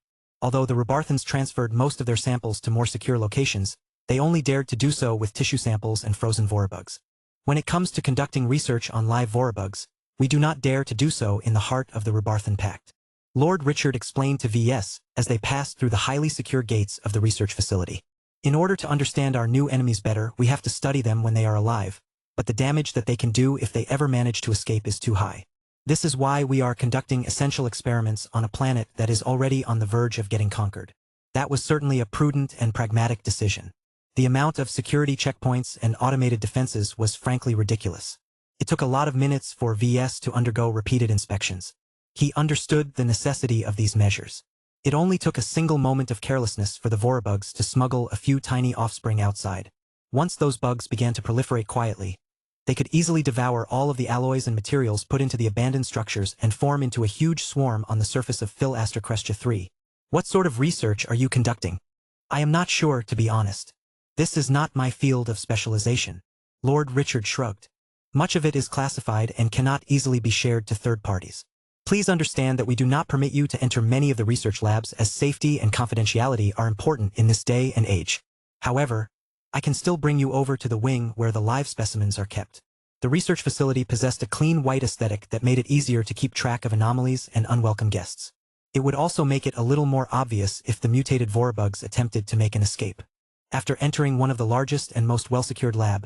Although the Rebarthans transferred most of their samples to more secure locations, they only dared to do so with tissue samples and frozen Vorabugs. When it comes to conducting research on live Vorabugs, we do not dare to do so in the heart of the Rebarthan Pact. Lord Richard explained to VS as they passed through the highly secure gates of the research facility. In order to understand our new enemies better, we have to study them when they are alive, but the damage that they can do if they ever manage to escape is too high. This is why we are conducting essential experiments on a planet that is already on the verge of getting conquered. That was certainly a prudent and pragmatic decision. The amount of security checkpoints and automated defenses was frankly ridiculous. It took a lot of minutes for VS to undergo repeated inspections. He understood the necessity of these measures. It only took a single moment of carelessness for the Vorabugs to smuggle a few tiny offspring outside. Once those bugs began to proliferate quietly, they could easily devour all of the alloys and materials put into the abandoned structures and form into a huge swarm on the surface of Philaster Crestia 3. What sort of research are you conducting? I am not sure, to be honest. This is not my field of specialization. Lord Richard shrugged. Much of it is classified and cannot easily be shared to third parties. Please understand that we do not permit you to enter many of the research labs as safety and confidentiality are important in this day and age. However, I can still bring you over to the wing where the live specimens are kept. The research facility possessed a clean white aesthetic that made it easier to keep track of anomalies and unwelcome guests. It would also make it a little more obvious if the mutated Vorabugs attempted to make an escape. After entering one of the largest and most well-secured lab,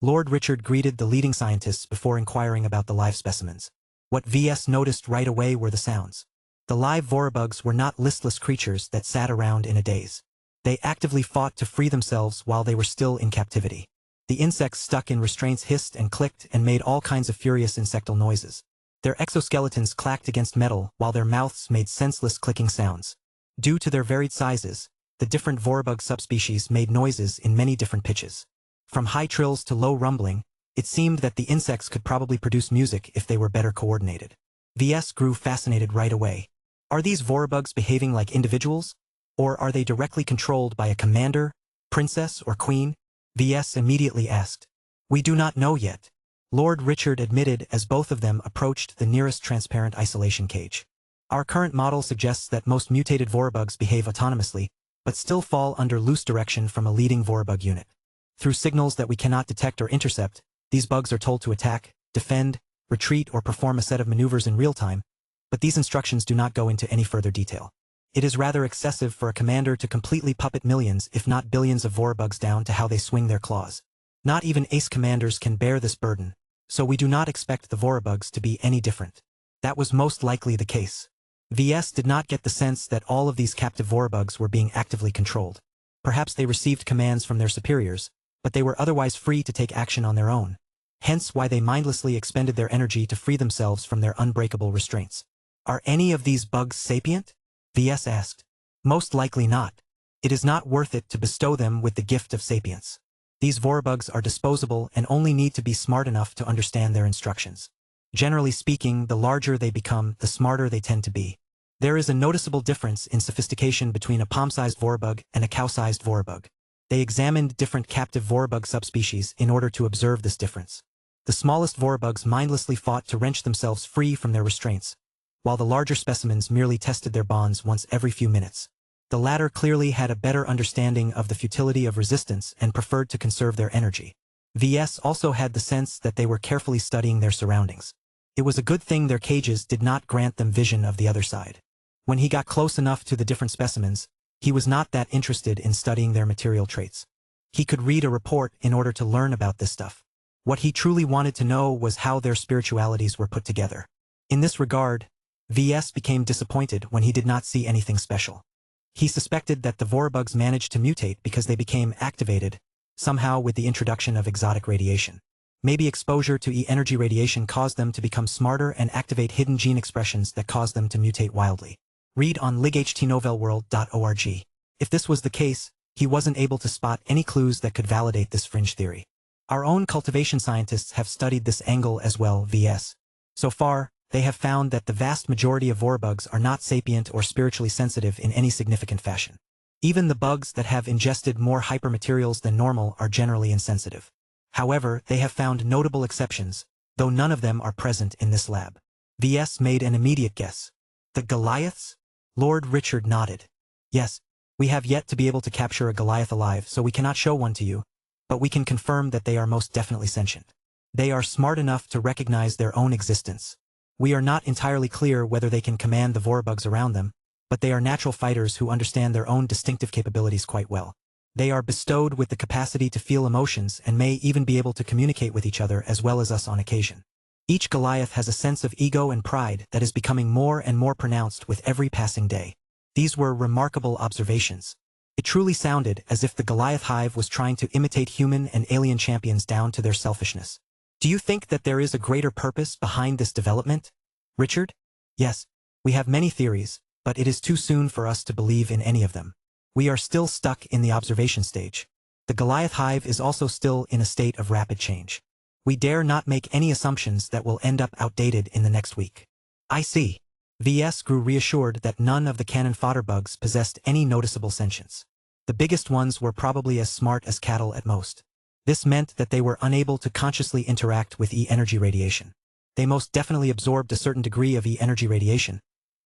Lord Richard greeted the leading scientists before inquiring about the live specimens. What VS noticed right away were the sounds. The live Vorabugs were not listless creatures that sat around in a daze. They actively fought to free themselves while they were still in captivity. The insects stuck in restraints hissed and clicked and made all kinds of furious insectal noises. Their exoskeletons clacked against metal while their mouths made senseless clicking sounds. Due to their varied sizes, the different vorabug subspecies made noises in many different pitches. From high trills to low rumbling, it seemed that the insects could probably produce music if they were better coordinated. VS grew fascinated right away. Are these vorabugs behaving like individuals? Or are they directly controlled by a commander, princess, or queen? VS immediately asked. We do not know yet, Lord Richard admitted as both of them approached the nearest transparent isolation cage. Our current model suggests that most mutated vorabugs behave autonomously, but still fall under loose direction from a leading vorabug unit. Through signals that we cannot detect or intercept, these bugs are told to attack, defend, retreat, or perform a set of maneuvers in real time, but these instructions do not go into any further detail. It is rather excessive for a commander to completely puppet millions if not billions of vorabugs down to how they swing their claws. Not even ace commanders can bear this burden, so we do not expect the vorabugs to be any different. That was most likely the case. VS did not get the sense that all of these captive vorabugs were being actively controlled. Perhaps they received commands from their superiors, but they were otherwise free to take action on their own. Hence why they mindlessly expended their energy to free themselves from their unbreakable restraints. Are any of these bugs sapient? VS asked. Most likely not. It is not worth it to bestow them with the gift of sapience. These vorabugs are disposable and only need to be smart enough to understand their instructions. Generally speaking, the larger they become, the smarter they tend to be. There is a noticeable difference in sophistication between a palm-sized vorabug and a cow-sized vorabug. They examined different captive vorabug subspecies in order to observe this difference. The smallest vorabugs mindlessly fought to wrench themselves free from their restraints, while the larger specimens merely tested their bonds once every few minutes. The latter clearly had a better understanding of the futility of resistance and preferred to conserve their energy. VS also had the sense that they were carefully studying their surroundings. It was a good thing their cages did not grant them vision of the other side. When he got close enough to the different specimens, he was not that interested in studying their material traits. He could read a report in order to learn about this stuff. What he truly wanted to know was how their spiritualities were put together. In this regard, VS became disappointed when he did not see anything special. He suspected that the vorabugs managed to mutate because they became activated, somehow with the introduction of exotic radiation. Maybe exposure to E-energy radiation caused them to become smarter and activate hidden gene expressions that caused them to mutate wildly. Read on lightnovelworld.org. If this was the case, he wasn't able to spot any clues that could validate this fringe theory. Our own cultivation scientists have studied this angle as well, VS. So far, they have found that the vast majority of vorabugs are not sapient or spiritually sensitive in any significant fashion. Even the bugs that have ingested more hypermaterials than normal are generally insensitive. However, they have found notable exceptions, though none of them are present in this lab. VS made an immediate guess. The Goliaths? Lord Richard nodded. Yes, we have yet to be able to capture a Goliath alive, so we cannot show one to you, but we can confirm that they are most definitely sentient. They are smart enough to recognize their own existence. We are not entirely clear whether they can command the vorabugs around them, but they are natural fighters who understand their own distinctive capabilities quite well. They are bestowed with the capacity to feel emotions and may even be able to communicate with each other as well as us on occasion. Each Goliath has a sense of ego and pride that is becoming more and more pronounced with every passing day. These were remarkable observations. It truly sounded as if the Goliath hive was trying to imitate human and alien champions down to their selfishness. Do you think that there is a greater purpose behind this development, Richard? Yes, we have many theories, but it is too soon for us to believe in any of them. We are still stuck in the observation stage. The Goliath hive is also still in a state of rapid change. We dare not make any assumptions that will end up outdated in the next week. I see. VS grew reassured that none of the cannon fodder bugs possessed any noticeable sentience. The biggest ones were probably as smart as cattle at most. This meant that they were unable to consciously interact with E-energy radiation. They most definitely absorbed a certain degree of E-energy radiation,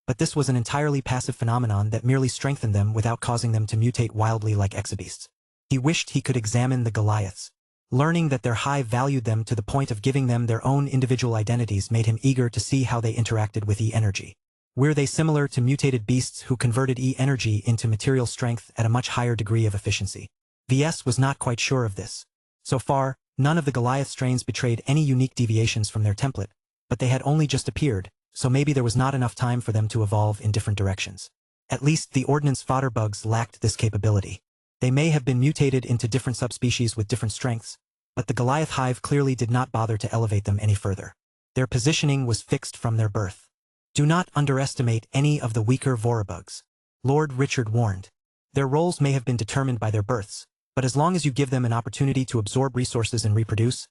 but this was an entirely passive phenomenon that merely strengthened them without causing them to mutate wildly like exobeasts. He wished he could examine the Goliaths. Learning that their hive valued them to the point of giving them their own individual identities made him eager to see how they interacted with E-energy. Were they similar to mutated beasts who converted E-energy into material strength at a much higher degree of efficiency? VS was not quite sure of this. So far, none of the Goliath strains betrayed any unique deviations from their template, but they had only just appeared, so maybe there was not enough time for them to evolve in different directions. At least the ordnance fodder bugs lacked this capability. They may have been mutated into different subspecies with different strengths, but the Goliath hive clearly did not bother to elevate them any further. Their positioning was fixed from their birth. Do not underestimate any of the weaker vorabugs, Lord Richard warned. Their roles may have been determined by their births, but as long as you give them an opportunity to absorb resources and reproduce,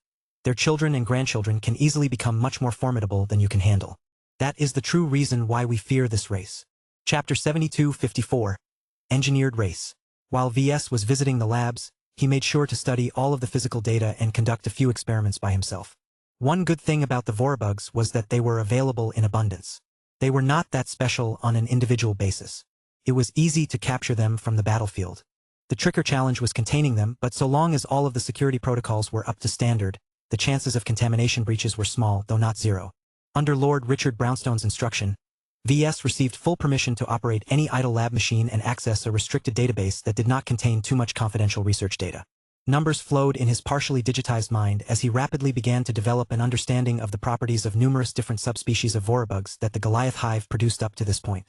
their children and grandchildren can easily become much more formidable than you can handle. That is the true reason why we fear this race. Chapter 7254. Engineered Race. While VS was visiting the labs, he made sure to study all of the physical data and conduct a few experiments by himself. One good thing about the Vorabugs was that they were available in abundance. They were not that special on an individual basis. It was easy to capture them from the battlefield. The trickier challenge was containing them, but so long as all of the security protocols were up to standard, the chances of contamination breaches were small, though not zero. Under Lord Richard Brownstone's instruction, VS received full permission to operate any idle lab machine and access a restricted database that did not contain too much confidential research data. Numbers flowed in his partially digitized mind as he rapidly began to develop an understanding of the properties of numerous different subspecies of Vorabugs that the Goliath hive produced up to this point.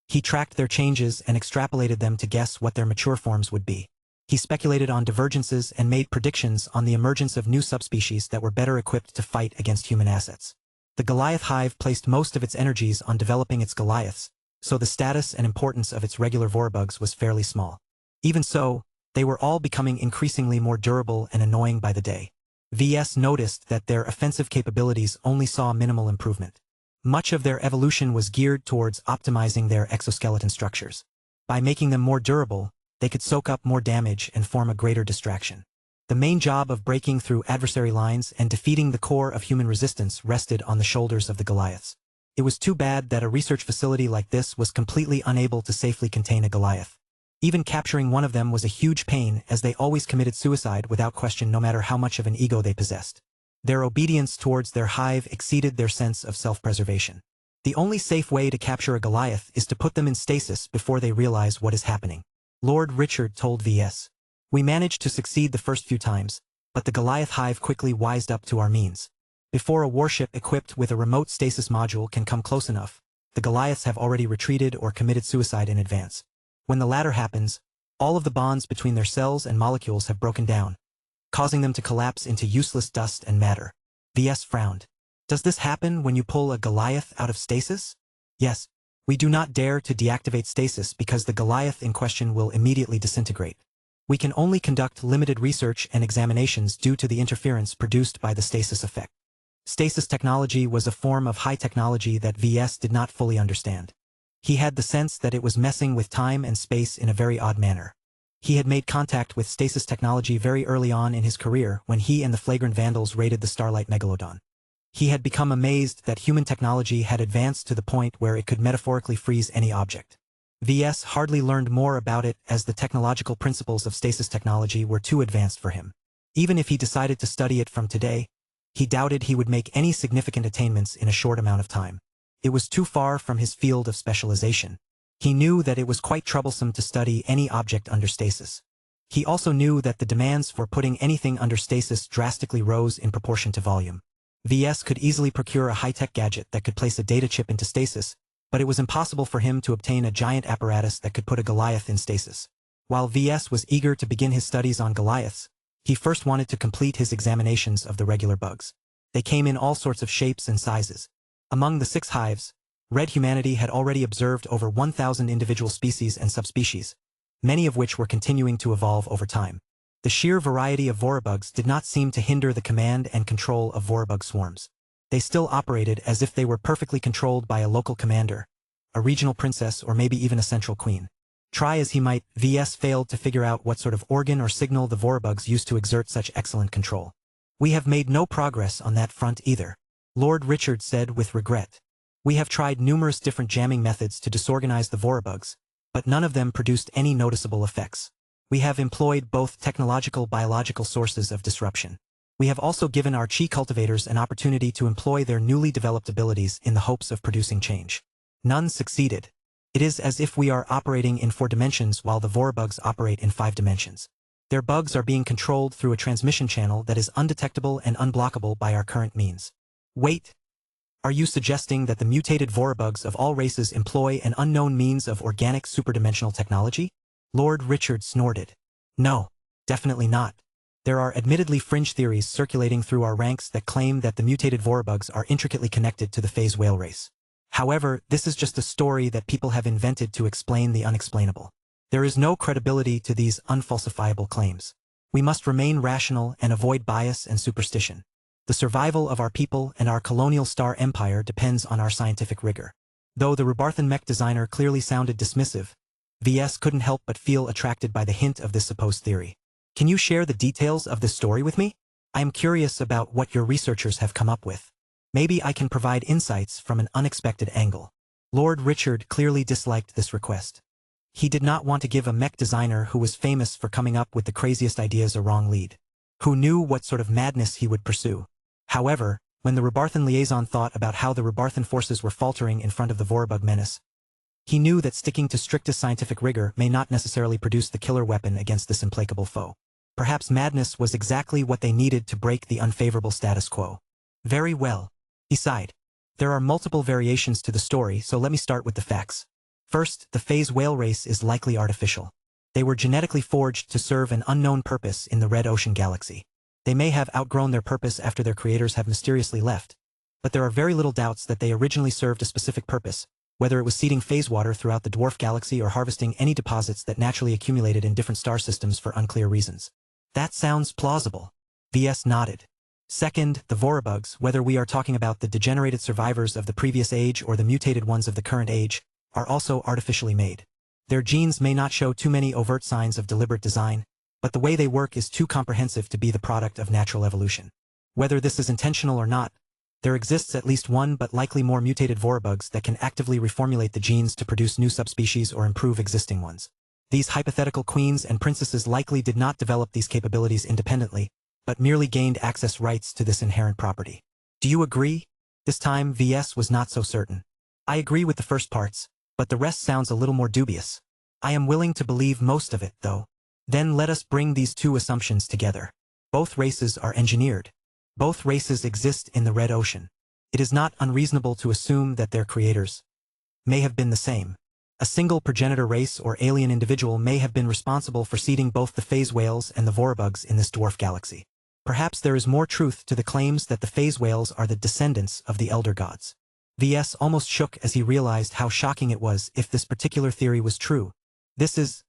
He tracked their changes and extrapolated them to guess what their mature forms would be. He speculated on divergences and made predictions on the emergence of new subspecies that were better equipped to fight against human assets. The Goliath hive placed most of its energies on developing its Goliaths, so the status and importance of its regular Vorabugs was fairly small. Even so, they were all becoming increasingly more durable and annoying by the day. VS noticed that their offensive capabilities only saw minimal improvement. Much of their evolution was geared towards optimizing their exoskeleton structures. By making them more durable, they could soak up more damage and form a greater distraction. The main job of breaking through adversary lines and defeating the core of human resistance rested on the shoulders of the Goliaths. It was too bad that a research facility like this was completely unable to safely contain a Goliath. Even capturing one of them was a huge pain, as they always committed suicide without question, no matter how much of an ego they possessed. Their obedience towards their hive exceeded their sense of self-preservation. The only safe way to capture a Goliath is to put them in stasis before they realize what is happening. Lord Richard told VS. We managed to succeed the first few times, but the Goliath hive quickly wised up to our means. Before a warship equipped with a remote stasis module can come close enough, the Goliaths have already retreated or committed suicide in advance. When the latter happens, all of the bonds between their cells and molecules have broken down, causing them to collapse into useless dust and matter. VS frowned. Does this happen when you pull a Goliath out of stasis? Yes. We do not dare to deactivate stasis because the Goliath in question will immediately disintegrate. We can only conduct limited research and examinations due to the interference produced by the stasis effect. Stasis technology was a form of high technology that VS did not fully understand. He had the sense that it was messing with time and space in a very odd manner. He had made contact with stasis technology very early on in his career when he and the Flagrant Vandals raided the Starlight Megalodon. He had become amazed that human technology had advanced to the point where it could metaphorically freeze any object. VS hardly learned more about it as the technological principles of stasis technology were too advanced for him. Even if he decided to study it from today, he doubted he would make any significant attainments in a short amount of time. It was too far from his field of specialization. He knew that it was quite troublesome to study any object under stasis. He also knew that the demands for putting anything under stasis drastically rose in proportion to volume. VS could easily procure a high-tech gadget that could place a data chip into stasis, but it was impossible for him to obtain a giant apparatus that could put a Goliath in stasis. While VS was eager to begin his studies on Goliaths, he first wanted to complete his examinations of the regular bugs. They came in all sorts of shapes and sizes. Among the 6 hives, Red Humanity had already observed over 1,000 individual species and subspecies, many of which were continuing to evolve over time. The sheer variety of Vorabugs did not seem to hinder the command and control of Vorabug swarms. They still operated as if they were perfectly controlled by a local commander, a regional princess, or maybe even a central queen. Try as he might, VS failed to figure out what sort of organ or signal the Vorabugs used to exert such excellent control. We have made no progress on that front either, Lord Richard said with regret. We have tried numerous different jamming methods to disorganize the Vorabugs, but none of them produced any noticeable effects. We have employed both technological-biological sources of disruption. We have also given our chi cultivators an opportunity to employ their newly developed abilities in the hopes of producing change. None succeeded. It is as if we are operating in 4 dimensions while the Vorabugs operate in 5 dimensions. Their bugs are being controlled through a transmission channel that is undetectable and unblockable by our current means. Wait. Are you suggesting that the mutated Vorabugs of all races employ an unknown means of organic superdimensional technology? Lord Richard snorted. No, definitely not. There are admittedly fringe theories circulating through our ranks that claim that the mutated Vorabugs are intricately connected to the phase whale race. However, this is just a story that people have invented to explain the unexplainable. There is no credibility to these unfalsifiable claims. We must remain rational and avoid bias and superstition. The survival of our people and our colonial star empire depends on our scientific rigor. Though the Rubarthan mech designer clearly sounded dismissive, VS couldn't help but feel attracted by the hint of this supposed theory. Can you share the details of this story with me? I am curious about what your researchers have come up with. Maybe I can provide insights from an unexpected angle. Lord Richard clearly disliked this request. He did not want to give a mech designer who was famous for coming up with the craziest ideas a wrong lead, who knew what sort of madness he would pursue. However, when the Rubarthan liaison thought about how the Rubarthan forces were faltering in front of the Vorabug menace, he knew that sticking to strictest scientific rigor may not necessarily produce the killer weapon against this implacable foe. Perhaps madness was exactly what they needed to break the unfavorable status quo. Very well, he sighed. There are multiple variations to the story, so let me start with the facts. First, the phase whale race is likely artificial. They were genetically forged to serve an unknown purpose in the Red Ocean galaxy. They may have outgrown their purpose after their creators have mysteriously left, but there are very little doubts that they originally served a specific purpose, whether it was seeding phase water throughout the dwarf galaxy or harvesting any deposits that naturally accumulated in different star systems for unclear reasons. That sounds plausible. VS nodded. Second, the Vorabugs, whether we are talking about the degenerated survivors of the previous age or the mutated ones of the current age, are also artificially made. Their genes may not show too many overt signs of deliberate design, but the way they work is too comprehensive to be the product of natural evolution. Whether this is intentional or not, there exists at least one but likely more mutated Vorabugs that can actively reformulate the genes to produce new subspecies or improve existing ones. These hypothetical queens and princesses likely did not develop these capabilities independently, but merely gained access rights to this inherent property. Do you agree? This time VS was not so certain. I agree with the first parts, but the rest sounds a little more dubious. I am willing to believe most of it, though. Then let us bring these two assumptions together. Both races are engineered. Both races exist in the Red Ocean. It is not unreasonable to assume that their creators may have been the same. A single progenitor race or alien individual may have been responsible for seeding both the phase whales and the Vorabugs in this dwarf galaxy. Perhaps there is more truth to the claims that the phase whales are the descendants of the elder gods. VS almost shook as he realized how shocking it was if this particular theory was true. This is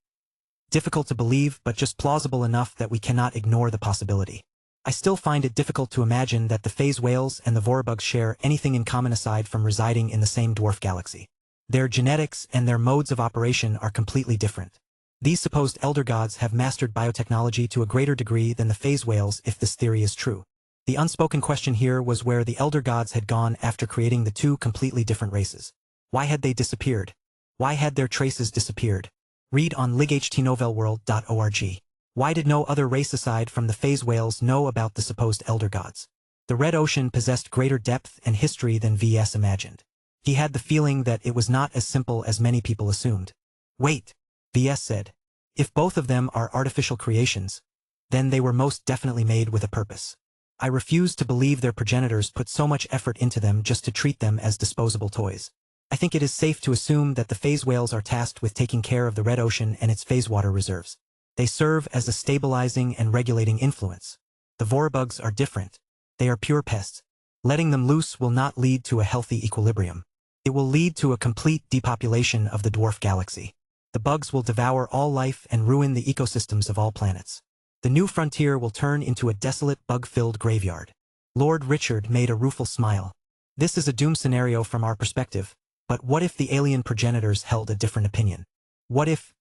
difficult to believe, but just plausible enough that we cannot ignore the possibility. I still find it difficult to imagine that the phase whales and the Vorabugs share anything in common aside from residing in the same dwarf galaxy. Their genetics and their modes of operation are completely different. These supposed elder gods have mastered biotechnology to a greater degree than the phase whales if this theory is true. The unspoken question here was where the elder gods had gone after creating the two completely different races. Why had they disappeared? Why had their traces disappeared? Read on lightnovelworld.org. Why did no other race aside from the phase whales know about the supposed elder gods? The Red Ocean possessed greater depth and history than VS imagined. He had the feeling that it was not as simple as many people assumed. Wait, VS said. If both of them are artificial creations, then they were most definitely made with a purpose. I refuse to believe their progenitors put so much effort into them just to treat them as disposable toys. I think it is safe to assume that the phase whales are tasked with taking care of the Red Ocean and its phase water reserves. They serve as a stabilizing and regulating influence. The Vorabugs are different. They are pure pests. Letting them loose will not lead to a healthy equilibrium. It will lead to a complete depopulation of the dwarf galaxy. The bugs will devour all life and ruin the ecosystems of all planets. The new frontier will turn into a desolate, bug-filled graveyard. Lord Richard made a rueful smile. This is a doom scenario from our perspective, but what if the alien progenitors held a different opinion? What if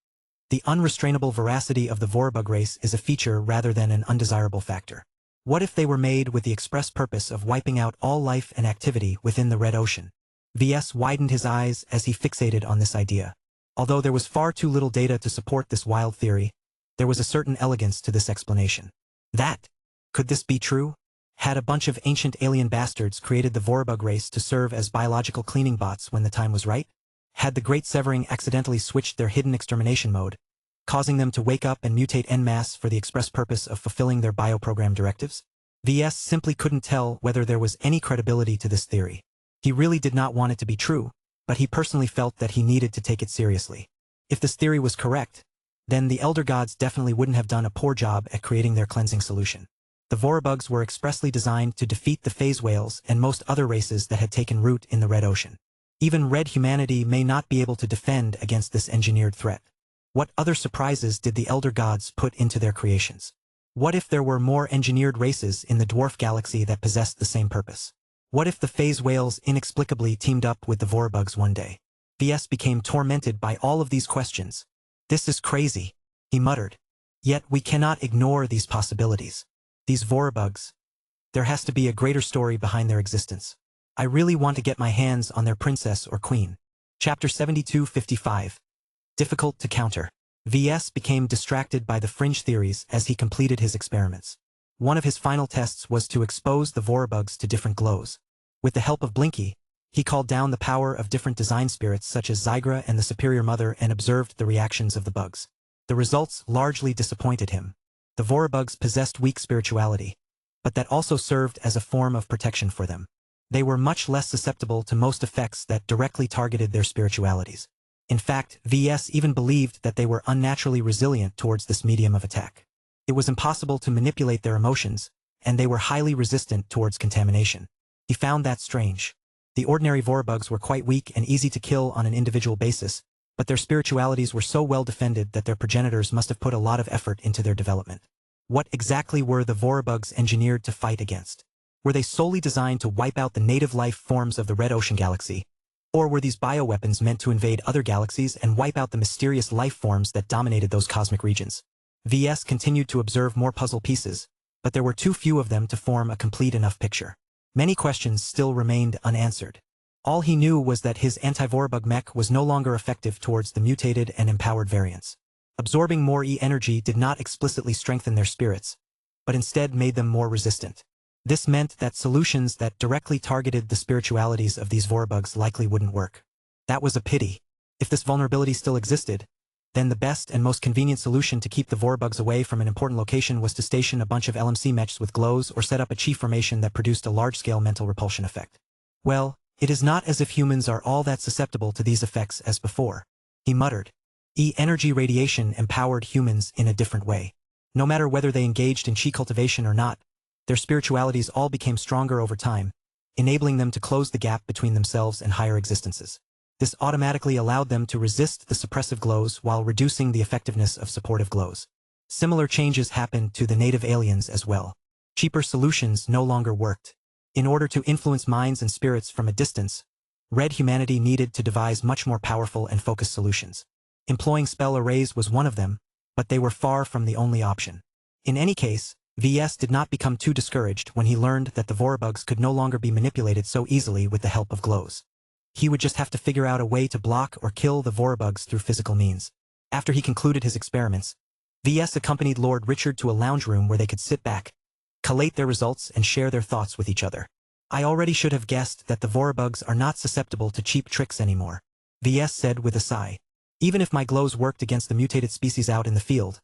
the unrestrainable veracity of the Vorabug race is a feature rather than an undesirable factor? What if they were made with the express purpose of wiping out all life and activity within the Red Ocean? VS widened his eyes as he fixated on this idea. Although there was far too little data to support this wild theory, there was a certain elegance to this explanation. Could this be true? Had a bunch of ancient alien bastards created the Vorabug race to serve as biological cleaning bots when the time was right? Had the Great Severing accidentally switched their hidden extermination mode, causing them to wake up and mutate en masse for the express purpose of fulfilling their bioprogram directives? VS simply couldn't tell whether there was any credibility to this theory. He really did not want it to be true, but he personally felt that he needed to take it seriously. If this theory was correct, then the elder gods definitely wouldn't have done a poor job at creating their cleansing solution. The Vorabugs were expressly designed to defeat the phase whales and most other races that had taken root in the Red Ocean. Even red humanity may not be able to defend against this engineered threat. What other surprises did the elder gods put into their creations? What if there were more engineered races in the dwarf galaxy that possessed the same purpose? What if the phase whales inexplicably teamed up with the vorabugs one day? VS became tormented by all of these questions. This is crazy, he muttered. Yet we cannot ignore these possibilities. These vorabugs. There has to be a greater story behind their existence. I really want to get my hands on their princess or queen. Chapter 7255. Difficult to counter. VS became distracted by the fringe theories as he completed his experiments. One of his final tests was to expose the vorabugs to different glows. With the help of Blinky, he called down the power of different design spirits such as Zygra and the Superior Mother and observed the reactions of the bugs. The results largely disappointed him. The vorabugs possessed weak spirituality, but that also served as a form of protection for them. They were much less susceptible to most effects that directly targeted their spiritualities. In fact, VS even believed that they were unnaturally resilient towards this medium of attack. It was impossible to manipulate their emotions, and they were highly resistant towards contamination. He found that strange. The ordinary vorabugs were quite weak and easy to kill on an individual basis, but their spiritualities were so well defended that their progenitors must have put a lot of effort into their development. What exactly were the vorabugs engineered to fight against? Were they solely designed to wipe out the native life forms of the Red Ocean Galaxy? Or were these bioweapons meant to invade other galaxies and wipe out the mysterious life forms that dominated those cosmic regions? VS continued to observe more puzzle pieces, but there were too few of them to form a complete enough picture. Many questions still remained unanswered. All he knew was that his anti-vorabug mech was no longer effective towards the mutated and empowered variants. Absorbing more E-energy did not explicitly strengthen their spirits, but instead made them more resistant. This meant that solutions that directly targeted the spiritualities of these vorabugs likely wouldn't work. That was a pity. If this vulnerability still existed, then the best and most convenient solution to keep the vorabugs away from an important location was to station a bunch of LMC mechs with glows or set up a chi formation that produced a large-scale mental repulsion effect. Well, it is not as if humans are all that susceptible to these effects as before, he muttered. E-energy radiation empowered humans in a different way. No matter whether they engaged in chi cultivation or not, their spiritualities all became stronger over time, enabling them to close the gap between themselves and higher existences. This automatically allowed them to resist the suppressive glows while reducing the effectiveness of supportive glows. Similar changes happened to the native aliens as well. Cheaper solutions no longer worked. In order to influence minds and spirits from a distance, Red humanity needed to devise much more powerful and focused solutions. Employing spell arrays was one of them, but they were far from the only option. In any case, VS did not become too discouraged when he learned that the vorabugs could no longer be manipulated so easily with the help of glows. He would just have to figure out a way to block or kill the vorabugs through physical means. After he concluded his experiments, VS accompanied Lord Richard to a lounge room where they could sit back, collate their results and share their thoughts with each other. I already should have guessed that the vorabugs are not susceptible to cheap tricks anymore, VS said with a sigh. Even if my glows worked against the mutated species out in the field,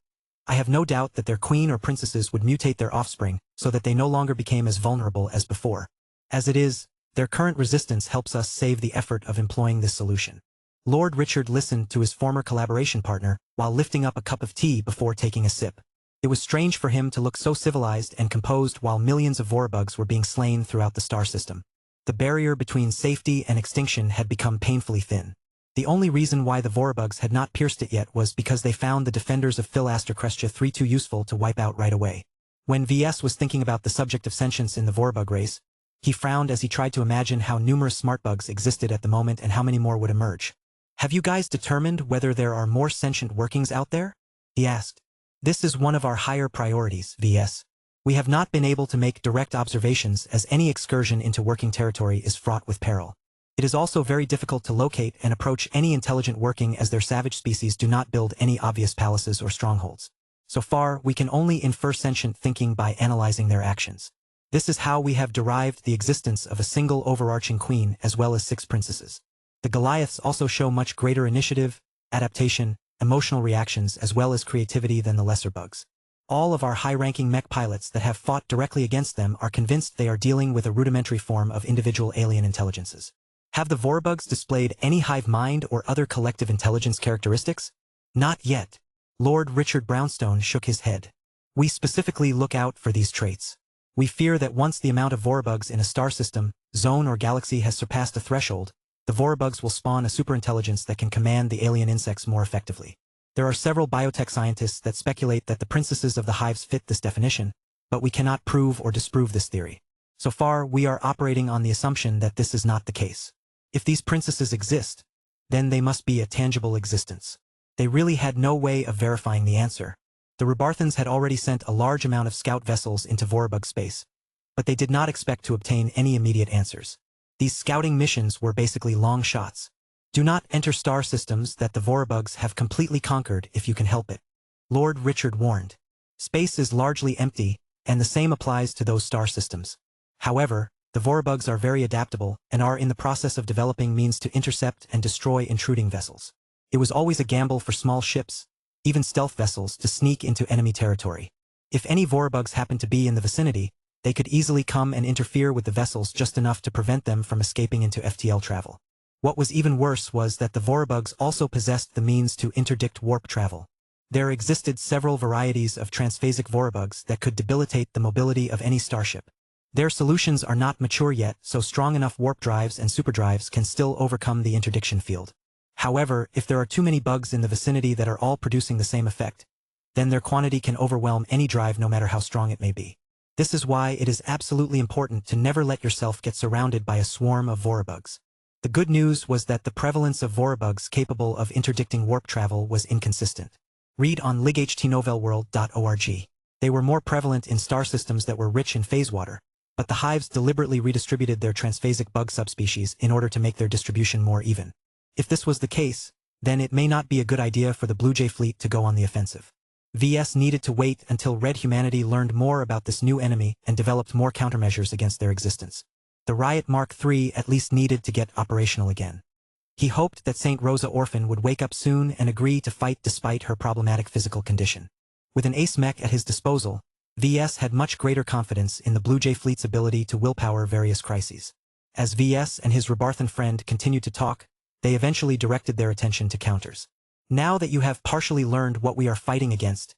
I have no doubt that their queen or princesses would mutate their offspring so that they no longer became as vulnerable as before. As it is, their current resistance helps us save the effort of employing this solution. Lord Richard listened to his former collaboration partner while lifting up a cup of tea before taking a sip. It was strange for him to look so civilized and composed while millions of vorabugs were being slain throughout the star system. The barrier between safety and extinction had become painfully thin. The only reason why the vorabugs had not pierced it yet was because they found the defenders of Philaster Crestia 3 too useful to wipe out right away. When VS was thinking about the subject of sentience in the vorabug race, he frowned as he tried to imagine how numerous smartbugs existed at the moment and how many more would emerge. Have you guys determined whether there are more sentient workings out there? He asked. This is one of our higher priorities, VS. We have not been able to make direct observations as any excursion into working territory is fraught with peril. It is also very difficult to locate and approach any intelligent working as their savage species do not build any obvious palaces or strongholds. So far, we can only infer sentient thinking by analyzing their actions. This is how we have derived the existence of a single overarching queen as well as 6 princesses. The Goliaths also show much greater initiative, adaptation, emotional reactions as well as creativity than the lesser bugs. All of our high-ranking mech pilots that have fought directly against them are convinced they are dealing with a rudimentary form of individual alien intelligences. Have the vorabugs displayed any hive mind or other collective intelligence characteristics? Not yet. Lord Richard Brownstone shook his head. We specifically look out for these traits. We fear that once the amount of vorabugs in a star system, zone or galaxy has surpassed a threshold, the vorabugs will spawn a superintelligence that can command the alien insects more effectively. There are several biotech scientists that speculate that the princesses of the hives fit this definition, but we cannot prove or disprove this theory. So far, we are operating on the assumption that this is not the case. If these princesses exist, then they must be a tangible existence. They really had no way of verifying the answer. The Rebarthans had already sent a large amount of scout vessels into Vorabug space, but they did not expect to obtain any immediate answers. These scouting missions were basically long shots. Do not enter star systems that the Vorabugs have completely conquered if you can help it. Lord Richard warned. Space is largely empty, and the same applies to those star systems. However, the Vorabugs are very adaptable and are in the process of developing means to intercept and destroy intruding vessels. It was always a gamble for small ships, even stealth vessels, to sneak into enemy territory. If any Vorabugs happened to be in the vicinity, they could easily come and interfere with the vessels just enough to prevent them from escaping into FTL travel. What was even worse was that the Vorabugs also possessed the means to interdict warp travel. There existed several varieties of transphasic Vorabugs that could debilitate the mobility of any starship. Their solutions are not mature yet, so strong enough warp drives and superdrives can still overcome the interdiction field. However, if there are too many bugs in the vicinity that are all producing the same effect, then their quantity can overwhelm any drive no matter how strong it may be. This is why it is absolutely important to never let yourself get surrounded by a swarm of Vorabugs. The good news was that the prevalence of Vorabugs capable of interdicting warp travel was inconsistent. Read on lightnovelworld.org. They were more prevalent in star systems that were rich in phase water, but the hives deliberately redistributed their transphasic bug subspecies in order to make their distribution more even. If this was the case, then it may not be a good idea for the Blue Jay fleet to go on the offensive. VS needed to wait until Red humanity learned more about this new enemy and developed more countermeasures against their existence. The Riot Mark III at least needed to get operational again. He hoped that St. Rosa Orphan would wake up soon and agree to fight despite her problematic physical condition. With an ace mech at his disposal, VS had much greater confidence in the Blue Jay fleet's ability to willpower various crises. As VS and his Rebarthan friend continued to talk, they eventually directed their attention to counters. Now that you have partially learned what we are fighting against,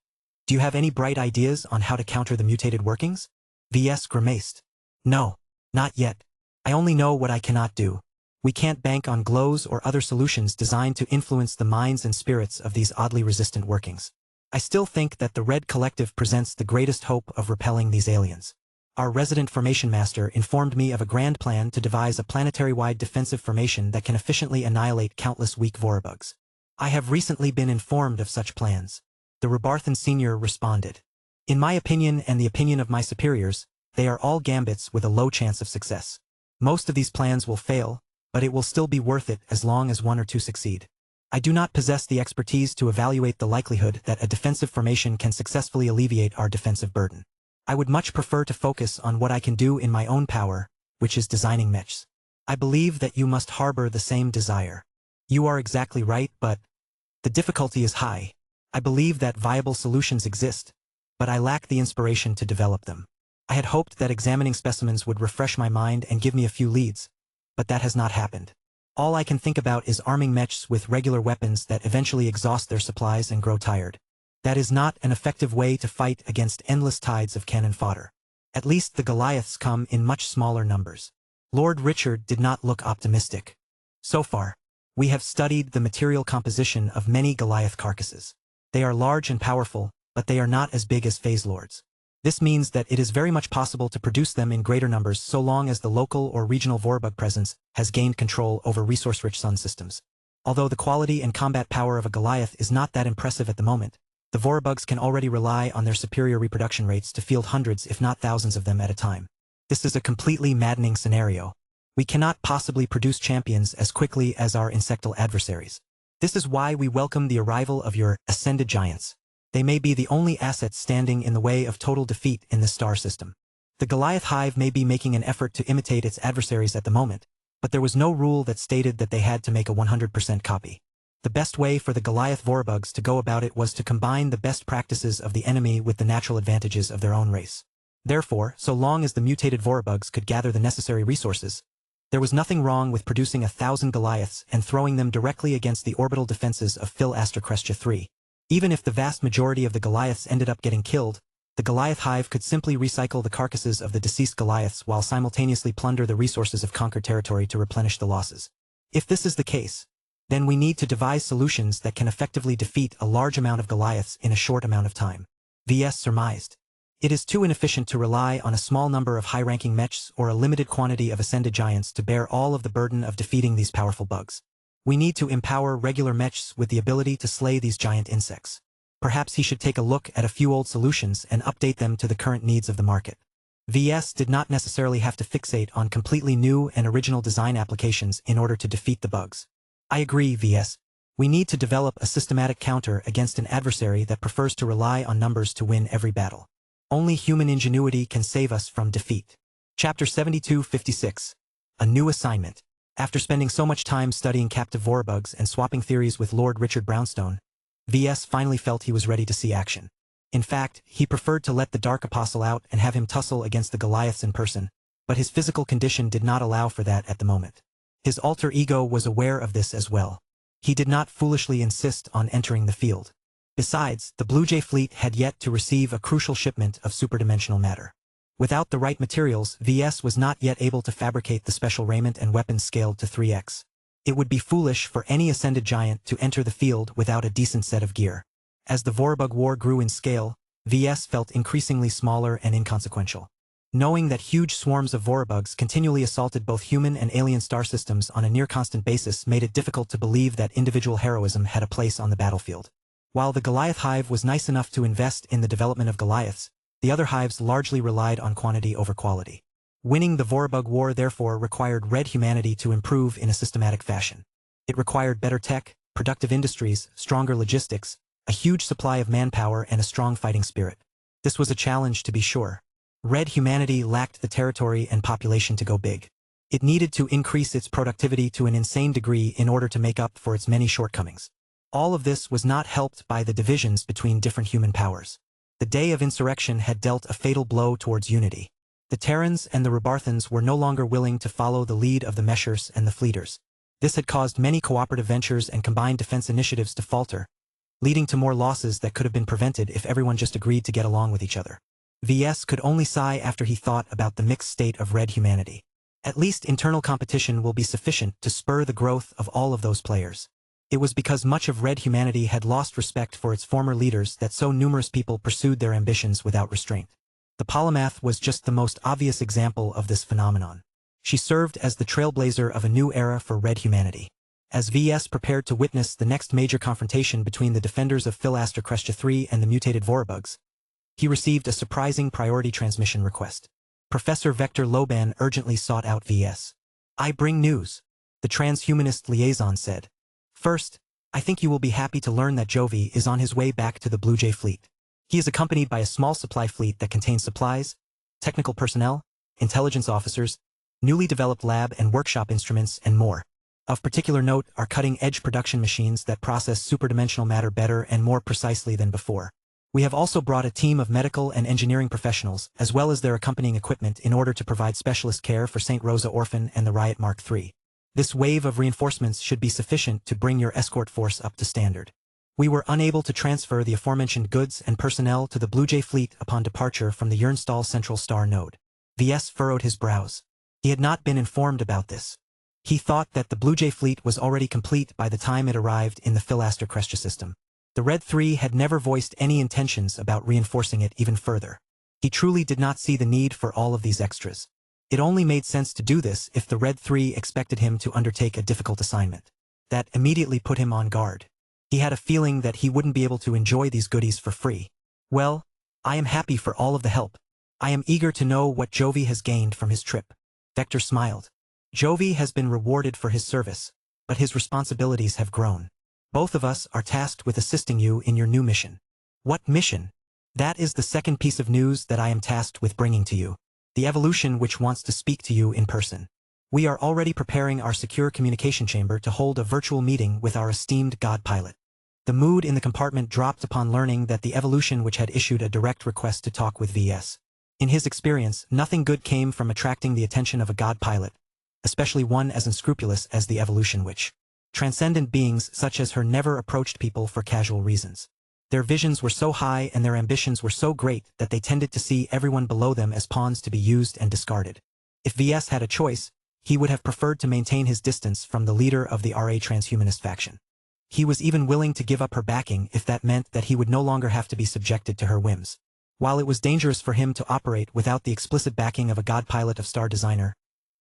do you have any bright ideas on how to counter the mutated workings? VS grimaced. No, not yet. I only know what I cannot do. We can't bank on glows or other solutions designed to influence the minds and spirits of these oddly resistant workings. I still think that the Red Collective presents the greatest hope of repelling these aliens. Our resident formation master informed me of a grand plan to devise a planetary-wide defensive formation that can efficiently annihilate countless weak Vorabugs. I have recently been informed of such plans. The Rebarthan Senior responded. In my opinion and the opinion of my superiors, they are all gambits with a low chance of success. Most of these plans will fail, but it will still be worth it as long as one or two succeed. I do not possess the expertise to evaluate the likelihood that a defensive formation can successfully alleviate our defensive burden. I would much prefer to focus on what I can do in my own power, which is designing mechs. I believe that you must harbor the same desire. You are exactly right, but the difficulty is high. I believe that viable solutions exist, but I lack the inspiration to develop them. I had hoped that examining specimens would refresh my mind and give me a few leads, but that has not happened. All I can think about is arming mechs with regular weapons that eventually exhaust their supplies and grow tired. That is not an effective way to fight against endless tides of cannon fodder. At least the Goliaths come in much smaller numbers. Lord Richard did not look optimistic. So far, we have studied the material composition of many Goliath carcasses. They are large and powerful, but they are not as big as phase lords. This means that it is very much possible to produce them in greater numbers so long as the local or regional Vorabug presence has gained control over resource-rich sun systems. Although the quality and combat power of a Goliath is not that impressive at the moment, the Vorabugs can already rely on their superior reproduction rates to field hundreds if not thousands of them at a time. This is a completely maddening scenario. We cannot possibly produce champions as quickly as our insectal adversaries. This is why we welcome the arrival of your ascended giants. They may be the only assets standing in the way of total defeat in this star system. The Goliath hive may be making an effort to imitate its adversaries at the moment, but there was no rule that stated that they had to make a 100% copy. The best way for the Goliath Vorabugs to go about it was to combine the best practices of the enemy with the natural advantages of their own race. Therefore, so long as the mutated Vorabugs could gather the necessary resources, there was nothing wrong with producing 1,000 Goliaths and throwing them directly against the orbital defenses of Phil Astercrestia III. Even if the vast majority of the Goliaths ended up getting killed, the Goliath hive could simply recycle the carcasses of the deceased Goliaths while simultaneously plunder the resources of conquered territory to replenish the losses. If this is the case, then we need to devise solutions that can effectively defeat a large amount of Goliaths in a short amount of time. VS surmised. It is too inefficient to rely on a small number of high-ranking mechs or a limited quantity of ascended giants to bear all of the burden of defeating these powerful bugs. We need to empower regular mechs with the ability to slay these giant insects. Perhaps he should take a look at a few old solutions and update them to the current needs of the market. VS did not necessarily have to fixate on completely new and original design applications in order to defeat the bugs. I agree, VS. We need to develop a systematic counter against an adversary that prefers to rely on numbers to win every battle. Only human ingenuity can save us from defeat. Chapter 7256. A new assignment. After spending so much time studying captive Vorabugs and swapping theories with Lord Richard Brownstone, VS finally felt he was ready to see action. In fact, he preferred to let the Dark Apostle out and have him tussle against the Goliaths in person, but his physical condition did not allow for that at the moment. His alter ego was aware of this as well. He did not foolishly insist on entering the field. Besides, the Blue Jay fleet had yet to receive a crucial shipment of superdimensional matter. Without the right materials, VS was not yet able to fabricate the special raiment and weapons scaled to 3x. It would be foolish for any ascended giant to enter the field without a decent set of gear. As the Vorabug War grew in scale, VS felt increasingly smaller and inconsequential. Knowing that huge swarms of Vorabugs continually assaulted both human and alien star systems on a near-constant basis made it difficult to believe that individual heroism had a place on the battlefield. While the Goliath hive was nice enough to invest in the development of Goliaths, the other hives largely relied on quantity over quality. Winning the Vorabug War therefore required red humanity to improve in a systematic fashion. It required better tech, productive industries, stronger logistics, a huge supply of manpower and a strong fighting spirit. This was a challenge to be sure. Red humanity lacked the territory and population to go big. It needed to increase its productivity to an insane degree in order to make up for its many shortcomings. All of this was not helped by the divisions between different human powers. The day of insurrection had dealt a fatal blow towards unity. The Terrans and the Rebarthans were no longer willing to follow the lead of the Meshers and the Fleeters. This had caused many cooperative ventures and combined defense initiatives to falter, leading to more losses that could have been prevented if everyone just agreed to get along with each other. VS could only sigh after he thought about the mixed state of red humanity. At least internal competition will be sufficient to spur the growth of all of those players. It was because much of red humanity had lost respect for its former leaders that so numerous people pursued their ambitions without restraint. The Polymath was just the most obvious example of this phenomenon. She served as the trailblazer of a new era for red humanity. As VS prepared to witness the next major confrontation between the defenders of Philaster Crestia III and the mutated Vorabugs, he received a surprising priority transmission request. Professor Vector Loban urgently sought out VS. "I bring news," the transhumanist liaison said. "First, I think you will be happy to learn that Jovi is on his way back to the Blue Jay fleet. He is accompanied by a small supply fleet that contains supplies, technical personnel, intelligence officers, newly developed lab and workshop instruments, and more. Of particular note are cutting-edge production machines that process superdimensional matter better and more precisely than before. We have also brought a team of medical and engineering professionals, as well as their accompanying equipment in order to provide specialist care for St. Rosa Orphan and the Riot Mark III. This wave of reinforcements should be sufficient to bring your escort force up to standard. We were unable to transfer the aforementioned goods and personnel to the Blue Jay fleet upon departure from the Yernstall Central Star node." VS furrowed his brows. He had not been informed about this. He thought that the Blue Jay fleet was already complete by the time it arrived in the Philaster Crestia system. The Red 3 had never voiced any intentions about reinforcing it even further. He truly did not see the need for all of these extras. It only made sense to do this if the Red 3 expected him to undertake a difficult assignment. That immediately put him on guard. He had a feeling that he wouldn't be able to enjoy these goodies for free. "Well, I am happy for all of the help. I am eager to know what Jovi has gained from his trip." Vector smiled. "Jovi has been rewarded for his service, but his responsibilities have grown. Both of us are tasked with assisting you in your new mission." "What mission?" "That is the second piece of news that I am tasked with bringing to you. The evolution which wants to speak to you in person. We are already preparing our secure communication chamber to hold a virtual meeting with our esteemed god pilot." The mood in the compartment dropped upon learning that the evolution which had issued a direct request to talk with VS. In his experience, nothing good came from attracting the attention of a god pilot, especially one as unscrupulous as the evolution which. Transcendent beings such as her never approached people for casual reasons. Their visions were so high and their ambitions were so great that they tended to see everyone below them as pawns to be used and discarded. If VS had a choice, he would have preferred to maintain his distance from the leader of the RA transhumanist faction. He was even willing to give up her backing if that meant that he would no longer have to be subjected to her whims. While it was dangerous for him to operate without the explicit backing of a god pilot of Star Designer,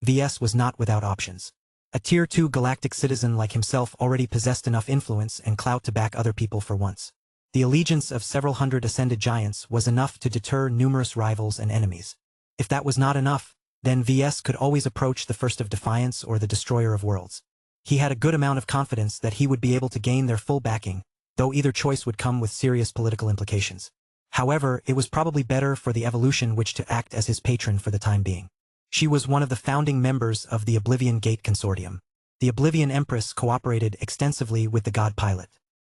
VS was not without options. A Tier 2 galactic citizen like himself already possessed enough influence and clout to back other people for once. The allegiance of several hundred ascended giants was enough to deter numerous rivals and enemies. If that was not enough, then VS could always approach the First of Defiance or the Destroyer of Worlds. He had a good amount of confidence that he would be able to gain their full backing, though either choice would come with serious political implications. However, it was probably better for the Evolution Witch to act as his patron for the time being. She was one of the founding members of the Oblivion Gate Consortium. The Oblivion Empress cooperated extensively with the God Pilot.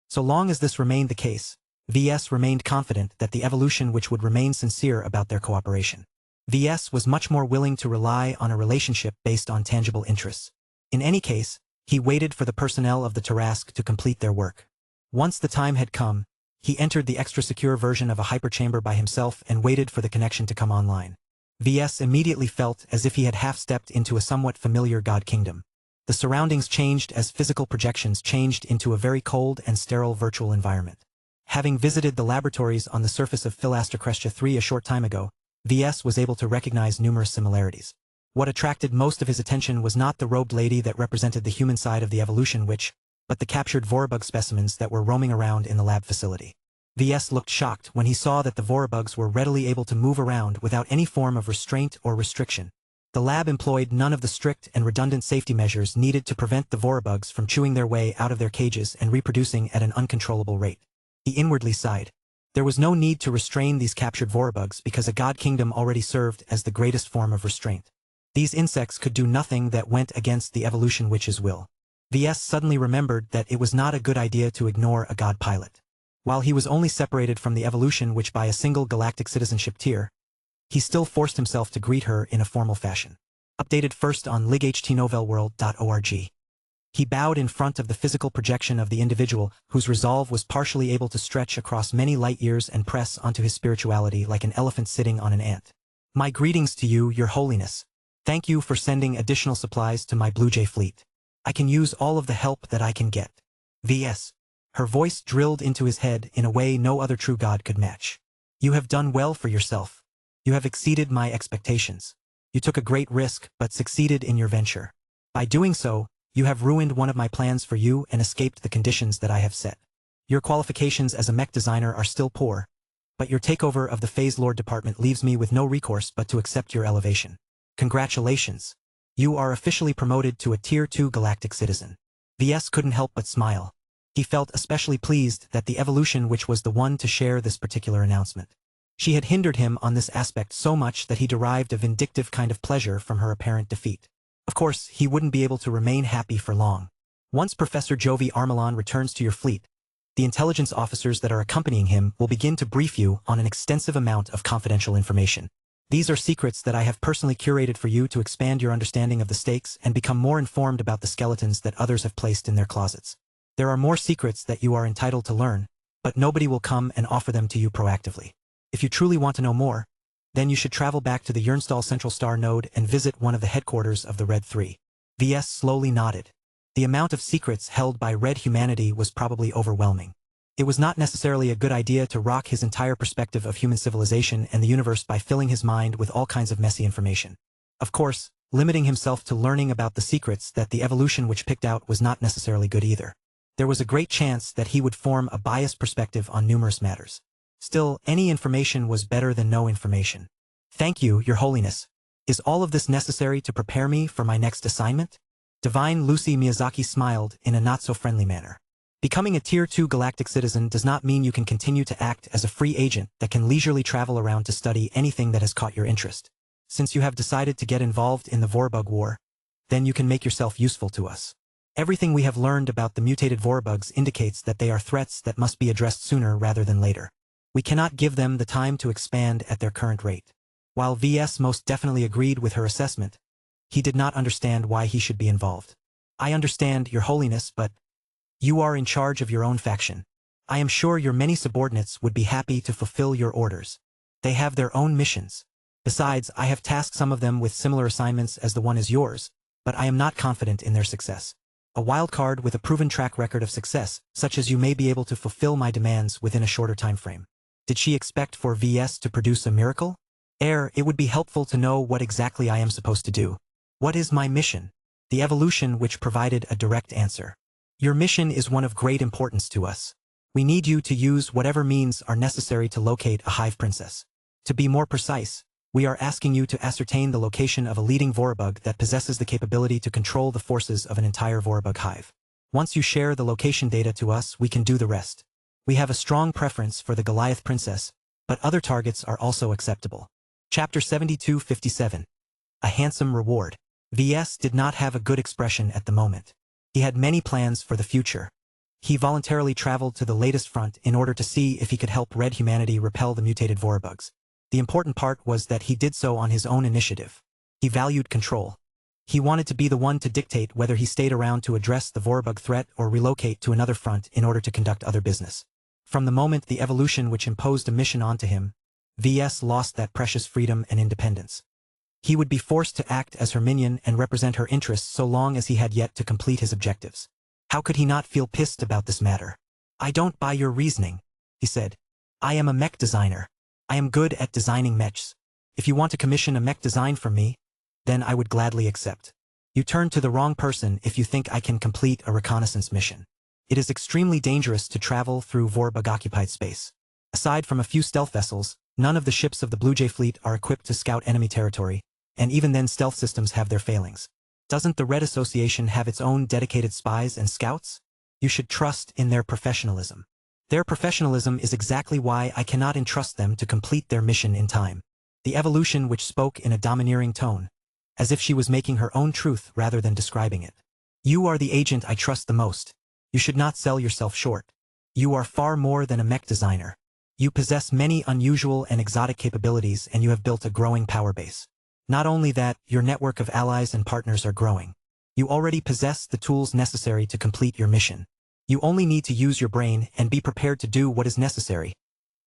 So long as this remained the case, VS remained confident that the Evolution Witch would remain sincere about their cooperation. VS was much more willing to rely on a relationship based on tangible interests. In any case, he waited for the personnel of the Tarask to complete their work. Once the time had come, he entered the extra-secure version of a hyperchamber by himself and waited for the connection to come online. VS immediately felt as if he had half-stepped into a somewhat familiar god kingdom. The surroundings changed as physical projections changed into a very cold and sterile virtual environment. Having visited the laboratories on the surface of Philaster 3 a short time ago, VS was able to recognize numerous similarities. What attracted most of his attention was not the robed lady that represented the human side of the Evolution Witch, but the captured Vorabug specimens that were roaming around in the lab facility. VS looked shocked when he saw that the Vorabugs were readily able to move around without any form of restraint or restriction. The lab employed none of the strict and redundant safety measures needed to prevent the Vorabugs from chewing their way out of their cages and reproducing at an uncontrollable rate. He inwardly sighed. There was no need to restrain these captured Vorabugs because a god kingdom already served as the greatest form of restraint. These insects could do nothing that went against the Evolution Witch's will. VS suddenly remembered that it was not a good idea to ignore a god pilot. While he was only separated from the Evolution Witch by a single galactic citizenship tier, he still forced himself to greet her in a formal fashion. Updated first on lightnovelworld.org. He bowed in front of the physical projection of the individual whose resolve was partially able to stretch across many light years and press onto his spirituality like an elephant sitting on an ant. My greetings to you, Your Holiness. Thank you for sending additional supplies to my Blue Jay fleet. I can use all of the help that I can get. VS. Her voice drilled into his head in a way no other true god could match. You have done well for yourself. You have exceeded my expectations. You took a great risk but succeeded in your venture. By doing so, you have ruined one of my plans for you and escaped the conditions that I have set. Your qualifications as a mech designer are still poor, but your takeover of the Phase Lord Department leaves me with no recourse but to accept your elevation. Congratulations. You are officially promoted to a Tier 2 galactic citizen. VS couldn't help but smile. He felt especially pleased that the Evolution Witch was the one to share this particular announcement. She had hindered him on this aspect so much that he derived a vindictive kind of pleasure from her apparent defeat. Of course, he wouldn't be able to remain happy for long. Once Professor Jovi Armelon returns to your fleet, the intelligence officers that are accompanying him will begin to brief you on an extensive amount of confidential information. These are secrets that I have personally curated for you to expand your understanding of the stakes and become more informed about the skeletons that others have placed in their closets. There are more secrets that you are entitled to learn, but nobody will come and offer them to you proactively. If you truly want to know more, then you should travel back to the Yernstal Central Star node and visit one of the headquarters of the Red 3. VS slowly nodded. The amount of secrets held by Red humanity was probably overwhelming. It was not necessarily a good idea to rock his entire perspective of human civilization and the universe by filling his mind with all kinds of messy information. Of course, limiting himself to learning about the secrets that the Evolution Witch picked out was not necessarily good either. There was a great chance that he would form a biased perspective on numerous matters. Still, any information was better than no information. Thank you, Your Holiness. Is all of this necessary to prepare me for my next assignment? Divine Lucy Miyazaki smiled in a not-so-friendly manner. Becoming a Tier 2 galactic citizen does not mean you can continue to act as a free agent that can leisurely travel around to study anything that has caught your interest. Since you have decided to get involved in the Vorabug War, then you can make yourself useful to us. Everything we have learned about the mutated Vorabugs indicates that they are threats that must be addressed sooner rather than later. We cannot give them the time to expand at their current rate. While VS most definitely agreed with her assessment, he did not understand why he should be involved. I understand, Your Holiness, but you are in charge of your own faction. I am sure your many subordinates would be happy to fulfill your orders. They have their own missions. Besides, I have tasked some of them with similar assignments as the one is yours, but I am not confident in their success. A wild card with a proven track record of success, such as you may be able to fulfill my demands within a shorter time frame. Did she expect for VS to produce a miracle? It would be helpful to know what exactly I am supposed to do. What is my mission? The evolution which provided a direct answer. Your mission is one of great importance to us. We need you to use whatever means are necessary to locate a hive princess. To be more precise, we are asking you to ascertain the location of a leading vorabug that possesses the capability to control the forces of an entire vorabug hive. Once you share the location data to us, we can do the rest. We have a strong preference for the Goliath princess, but other targets are also acceptable. Chapter 7257. A handsome reward. VS did not have a good expression at the moment. He had many plans for the future. He voluntarily traveled to the latest front in order to see if he could help red humanity repel the mutated vorabugs. The important part was that he did so on his own initiative. He valued control. He wanted to be the one to dictate whether he stayed around to address the vorabug threat or relocate to another front in order to conduct other business. From the moment the evolution which imposed a mission onto him, VS lost that precious freedom and independence. He would be forced to act as her minion and represent her interests so long as he had yet to complete his objectives. How could he not feel pissed about this matter? I don't buy your reasoning, he said. I am a mech designer. I am good at designing mechs. If you want to commission a mech design from me, then I would gladly accept. You turn to the wrong person if you think I can complete a reconnaissance mission. It is extremely dangerous to travel through vorabug-occupied space. Aside from a few stealth vessels, none of the ships of the Blue Jay fleet are equipped to scout enemy territory, and even then stealth systems have their failings. Doesn't the Red Association have its own dedicated spies and scouts? You should trust in their professionalism. Their professionalism is exactly why I cannot entrust them to complete their mission in time. The evolution which spoke in a domineering tone, as if she was making her own truth rather than describing it. You are the agent I trust the most. You should not sell yourself short. You are far more than a mech designer. You possess many unusual and exotic capabilities and you have built a growing power base. Not only that, your network of allies and partners are growing. You already possess the tools necessary to complete your mission. You only need to use your brain and be prepared to do what is necessary,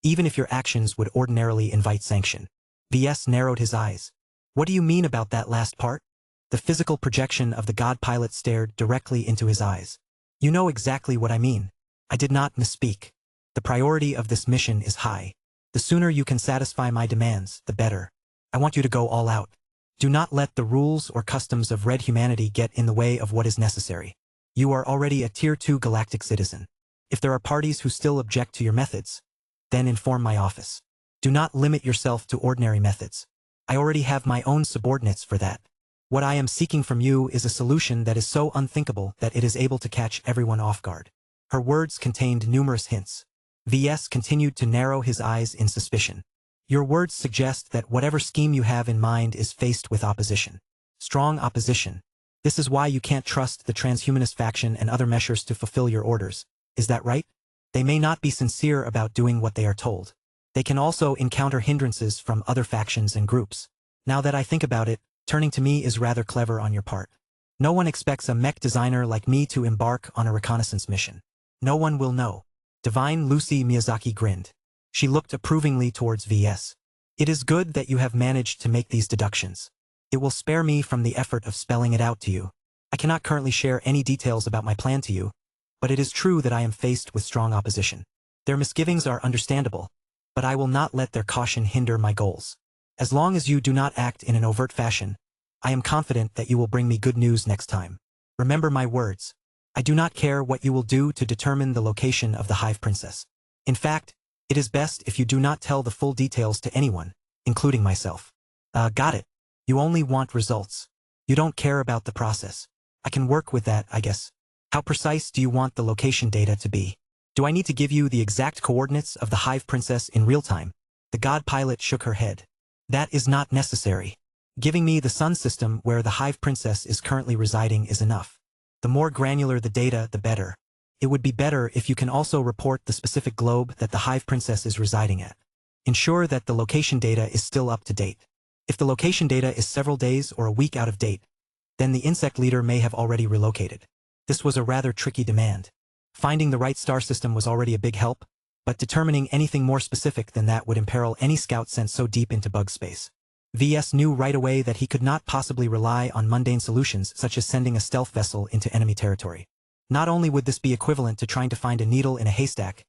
even if your actions would ordinarily invite sanction. VS narrowed his eyes. What do you mean about that last part? The physical projection of the god pilot stared directly into his eyes. You know exactly what I mean. I did not misspeak. The priority of this mission is high. The sooner you can satisfy my demands, the better. I want you to go all out. Do not let the rules or customs of red humanity get in the way of what is necessary. You are already a Tier 2 galactic citizen. If there are parties who still object to your methods, then inform my office. Do not limit yourself to ordinary methods. I already have my own subordinates for that. What I am seeking from you is a solution that is so unthinkable that it is able to catch everyone off guard. Her words contained numerous hints. VS continued to narrow his eyes in suspicion. Your words suggest that whatever scheme you have in mind is faced with opposition. Strong opposition. This is why you can't trust the transhumanist faction and other measures to fulfill your orders. Is that right? They may not be sincere about doing what they are told. They can also encounter hindrances from other factions and groups. Now that I think about it, turning to me is rather clever on your part. No one expects a mech designer like me to embark on a reconnaissance mission. No one will know. Divine Lucy Miyazaki grinned. She looked approvingly towards VS. It is good that you have managed to make these deductions. It will spare me from the effort of spelling it out to you. I cannot currently share any details about my plan to you, but it is true that I am faced with strong opposition. Their misgivings are understandable, but I will not let their caution hinder my goals. As long as you do not act in an overt fashion, I am confident that you will bring me good news next time. Remember my words. I do not care what you will do to determine the location of the Hive Princess. In fact, it is best if you do not tell the full details to anyone, including myself. Got it. You only want results. You don't care about the process. I can work with that, I guess. How precise do you want the location data to be? Do I need to give you the exact coordinates of the Hive Princess in real time? The god pilot shook her head. That is not necessary. Giving me the sun system where the Hive Princess is currently residing is enough. The more granular the data, the better. It would be better if you can also report the specific globe that the Hive Princess is residing at. Ensure that the location data is still up to date. If the location data is several days or a week out of date, then the insect leader may have already relocated. This was a rather tricky demand. Finding the right star system was already a big help, but determining anything more specific than that would imperil any scout sent so deep into bug space. VS knew right away that he could not possibly rely on mundane solutions such as sending a stealth vessel into enemy territory. Not only would this be equivalent to trying to find a needle in a haystack,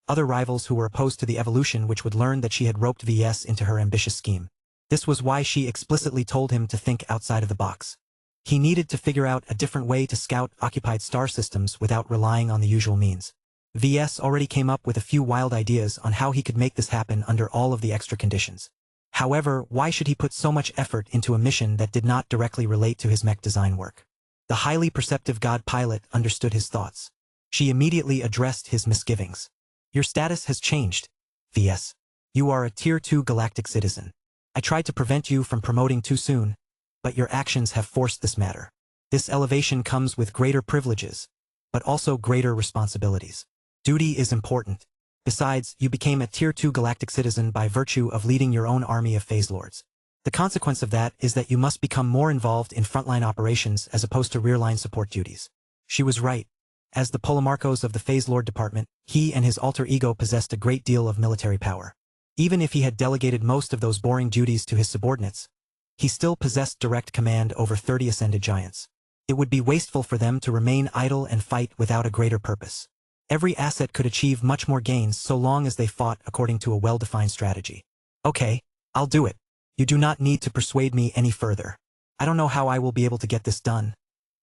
other rivals who were opposed to the evolution which would learn that she had roped VS into her ambitious scheme. This was why she explicitly told him to think outside of the box. He needed to figure out a different way to scout occupied star systems without relying on the usual means. VS already came up with a few wild ideas on how he could make this happen under all of the extra conditions. However, why should he put so much effort into a mission that did not directly relate to his mech design work? The highly perceptive god pilot understood his thoughts. She immediately addressed his misgivings. Your status has changed, VS. You are a Tier 2 galactic citizen. I tried to prevent you from promoting too soon, but your actions have forced this matter. This elevation comes with greater privileges, but also greater responsibilities. Duty is important. Besides, you became a Tier 2 galactic citizen by virtue of leading your own army of phase lords. The consequence of that is that you must become more involved in frontline operations as opposed to rear-line support duties. She was right. As the Polemarchos of the Phase Lord Department, he and his alter ego possessed a great deal of military power. Even if he had delegated most of those boring duties to his subordinates, he still possessed direct command over 30 ascended giants. It would be wasteful for them to remain idle and fight without a greater purpose. Every asset could achieve much more gains so long as they fought according to a well-defined strategy. Okay, I'll do it. You do not need to persuade me any further. I don't know how I will be able to get this done,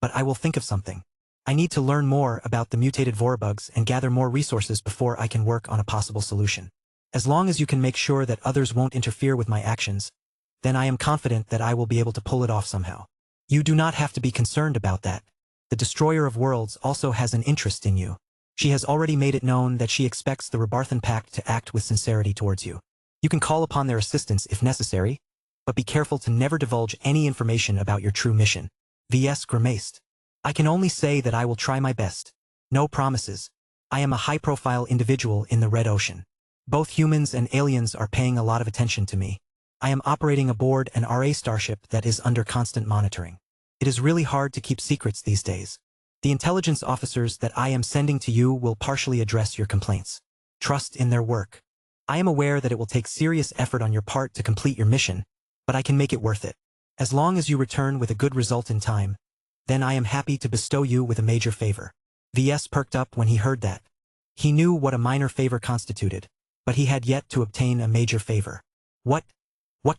but I will think of something. I need to learn more about the mutated Vorabugs and gather more resources before I can work on a possible solution. As long as you can make sure that others won't interfere with my actions, then I am confident that I will be able to pull it off somehow. You do not have to be concerned about that. The Destroyer of Worlds also has an interest in you. She has already made it known that she expects the Rebarthan Pact to act with sincerity towards you. You can call upon their assistance if necessary, but be careful to never divulge any information about your true mission. VS grimaced. I can only say that I will try my best. No promises. I am a high-profile individual in the Red Ocean. Both humans and aliens are paying a lot of attention to me. I am operating aboard an RA starship that is under constant monitoring. It is really hard to keep secrets these days. The intelligence officers that I am sending to you will partially address your complaints. Trust in their work. I am aware that it will take serious effort on your part to complete your mission, but I can make it worth it. As long as you return with a good result in time, then I am happy to bestow you with a major favor. VS perked up when he heard that. He knew what a minor favor constituted, but he had yet to obtain a major favor. What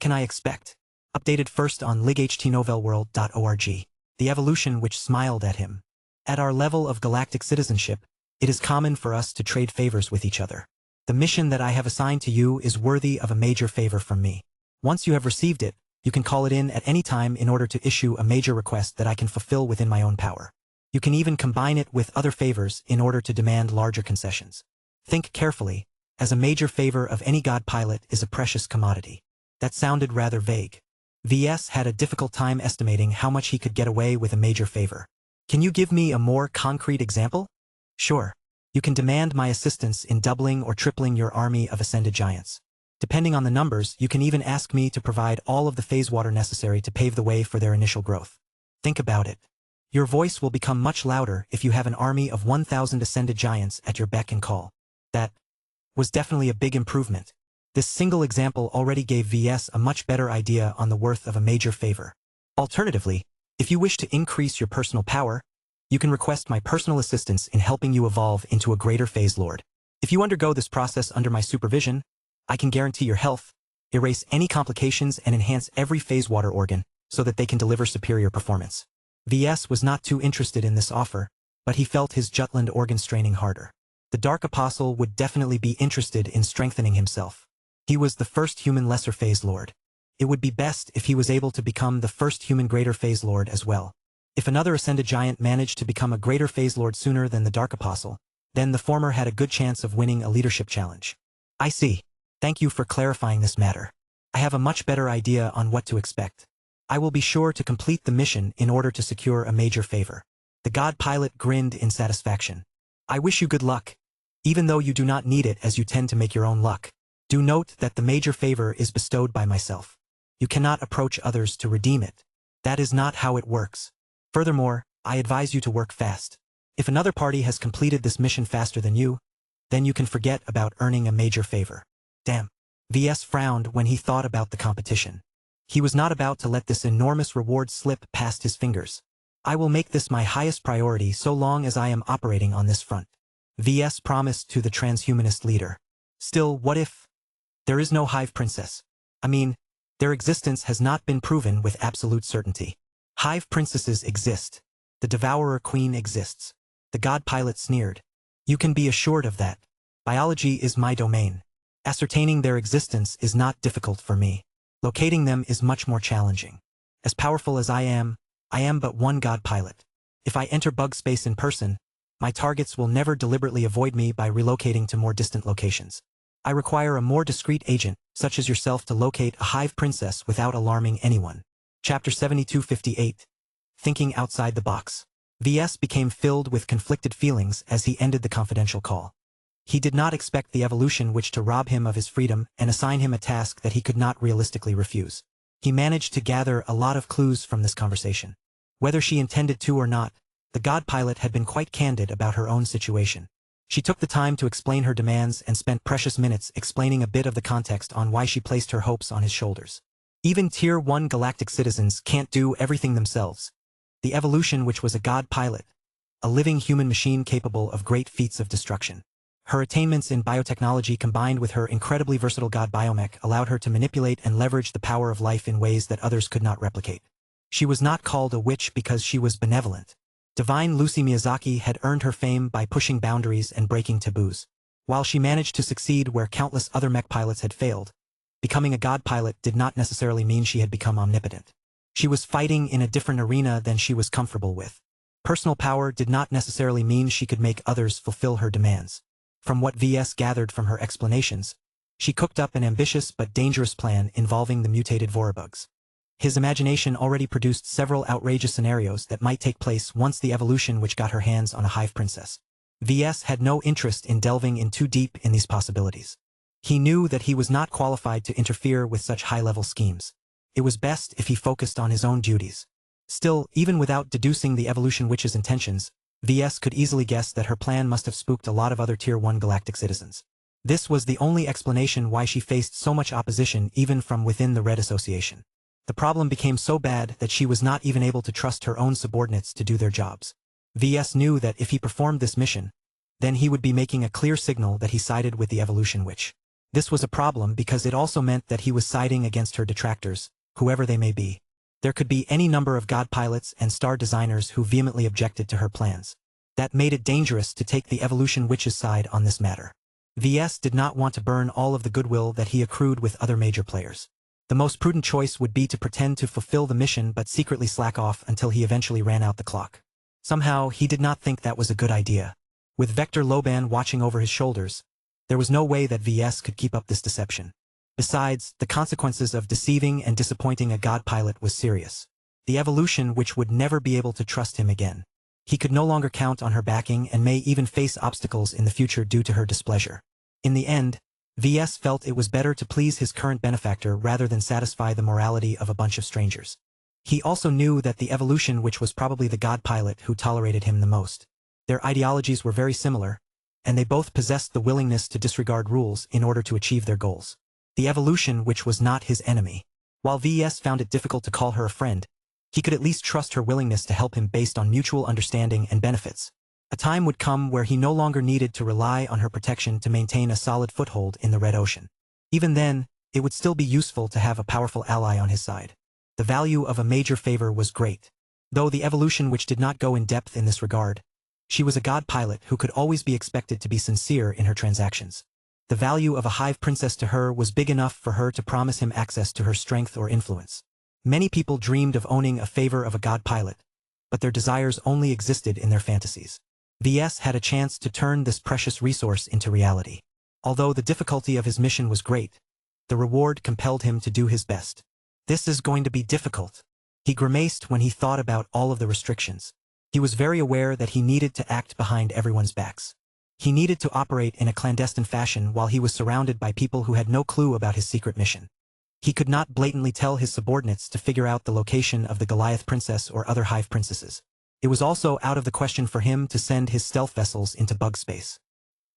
can I expect? Updated first on lightnovelworld.org. The evolution which smiled at him. At our level of galactic citizenship, it is common for us to trade favors with each other. The mission that I have assigned to you is worthy of a major favor from me. Once you have received it, you can call it in at any time in order to issue a major request that I can fulfill within my own power. You can even combine it with other favors in order to demand larger concessions. Think carefully, as a major favor of any god pilot is a precious commodity. That sounded rather vague. VS had a difficult time estimating how much he could get away with a major favor. Can you give me a more concrete example? Sure. You can demand my assistance in doubling or tripling your army of ascended giants. Depending on the numbers, you can even ask me to provide all of the phase water necessary to pave the way for their initial growth. Think about it. Your voice will become much louder if you have an army of 1,000 ascended giants at your beck and call. That was definitely a big improvement. This single example already gave VS a much better idea on the worth of a major favor. Alternatively, if you wish to increase your personal power, you can request my personal assistance in helping you evolve into a greater phase lord. If you undergo this process under my supervision, I can guarantee your health, erase any complications and enhance every phase water organ so that they can deliver superior performance. VS was not too interested in this offer, but he felt his Jutland organ straining harder. The Dark Apostle would definitely be interested in strengthening himself. He was the first human lesser phase lord. It would be best if he was able to become the first human greater phase lord as well. If another ascended giant managed to become a greater phase lord sooner than the Dark Apostle, then the former had a good chance of winning a leadership challenge. I see. Thank you for clarifying this matter. I have a much better idea on what to expect. I will be sure to complete the mission in order to secure a major favor. The god pilot grinned in satisfaction. I wish you good luck. Even though you do not need it as you tend to make your own luck. Do note that the major favor is bestowed by myself. You cannot approach others to redeem it. That is not how it works. Furthermore, I advise you to work fast. If another party has completed this mission faster than you, then you can forget about earning a major favor. Damn. VS frowned when he thought about the competition. He was not about to let this enormous reward slip past his fingers. I will make this my highest priority so long as I am operating on this front. VS promised to the transhumanist leader. Still, what if there is no Hive Princess? I mean, their existence has not been proven with absolute certainty. Hive Princesses exist. The Devourer Queen exists. The God Pilot sneered. You can be assured of that. Biology is my domain. Ascertaining their existence is not difficult for me. Locating them is much more challenging. As powerful as I am but one God Pilot. If I enter bug space in person, my targets will never deliberately avoid me by relocating to more distant locations. I require a more discreet agent, such as yourself, to locate a Hive Princess without alarming anyone. Chapter 7258. Thinking outside the box. VS became filled with conflicted feelings as he ended the confidential call. He did not expect the evolution witch to rob him of his freedom and assign him a task that he could not realistically refuse. He managed to gather a lot of clues from this conversation. Whether she intended to or not, the God Pilot had been quite candid about her own situation. She took the time to explain her demands and spent precious minutes explaining a bit of the context on why she placed her hopes on his shoulders. Even Tier 1 galactic citizens can't do everything themselves. The evolution witch was a God Pilot, a living human machine capable of great feats of destruction. Her attainments in biotechnology combined with her incredibly versatile God biomech allowed her to manipulate and leverage the power of life in ways that others could not replicate. She was not called a witch because she was benevolent. Divine Lucy Miyazaki had earned her fame by pushing boundaries and breaking taboos. While she managed to succeed where countless other mech pilots had failed, becoming a God Pilot did not necessarily mean she had become omnipotent. She was fighting in a different arena than she was comfortable with. Personal power did not necessarily mean she could make others fulfill her demands. From what VS gathered from her explanations, she cooked up an ambitious but dangerous plan involving the mutated Vorabugs. His imagination already produced several outrageous scenarios that might take place once the evolution witch got her hands on a Hive Princess. VS had no interest in delving in too deep in these possibilities. He knew that he was not qualified to interfere with such high-level schemes. It was best if he focused on his own duties. Still, even without deducing the evolution witch's intentions, VS could easily guess that her plan must have spooked a lot of other Tier 1 galactic citizens. This was the only explanation why she faced so much opposition even from within the Red Association. The problem became so bad that she was not even able to trust her own subordinates to do their jobs. VS knew that if he performed this mission, then he would be making a clear signal that he sided with the evolution witch. This was a problem because it also meant that he was siding against her detractors, whoever they may be. There could be any number of God Pilots and star designers who vehemently objected to her plans. That made it dangerous to take the evolution witch's side on this matter. VS did not want to burn all of the goodwill that he accrued with other major players. The most prudent choice would be to pretend to fulfill the mission but secretly slack off until he eventually ran out the clock. Somehow, he did not think that was a good idea. With Vector Loban watching over his shoulders, there was no way that VS could keep up this deception. Besides, the consequences of deceiving and disappointing a God Pilot was serious. The evolution witch would never be able to trust him again. He could no longer count on her backing and may even face obstacles in the future due to her displeasure. In the end, VS felt it was better to please his current benefactor rather than satisfy the morality of a bunch of strangers. He also knew that the evolution witch was probably the God Pilot who tolerated him the most. Their ideologies were very similar, and they both possessed the willingness to disregard rules in order to achieve their goals. The evolution witch was not his enemy. While VS found it difficult to call her a friend, he could at least trust her willingness to help him based on mutual understanding and benefits. A time would come where he no longer needed to rely on her protection to maintain a solid foothold in the Red Ocean. Even then, it would still be useful to have a powerful ally on his side. The value of a major favor was great. Though the evolution witch did not go in depth in this regard, she was a God Pilot who could always be expected to be sincere in her transactions. The value of a Hive Princess to her was big enough for her to promise him access to her strength or influence. Many people dreamed of owning a favor of a God Pilot, but their desires only existed in their fantasies. VS had a chance to turn this precious resource into reality. Although the difficulty of his mission was great, the reward compelled him to do his best. This is going to be difficult. He grimaced when he thought about all of the restrictions. He was very aware that he needed to act behind everyone's backs. He needed to operate in a clandestine fashion while he was surrounded by people who had no clue about his secret mission. He could not blatantly tell his subordinates to figure out the location of the Goliath Princess or other Hive Princesses. It was also out of the question for him to send his stealth vessels into bug space.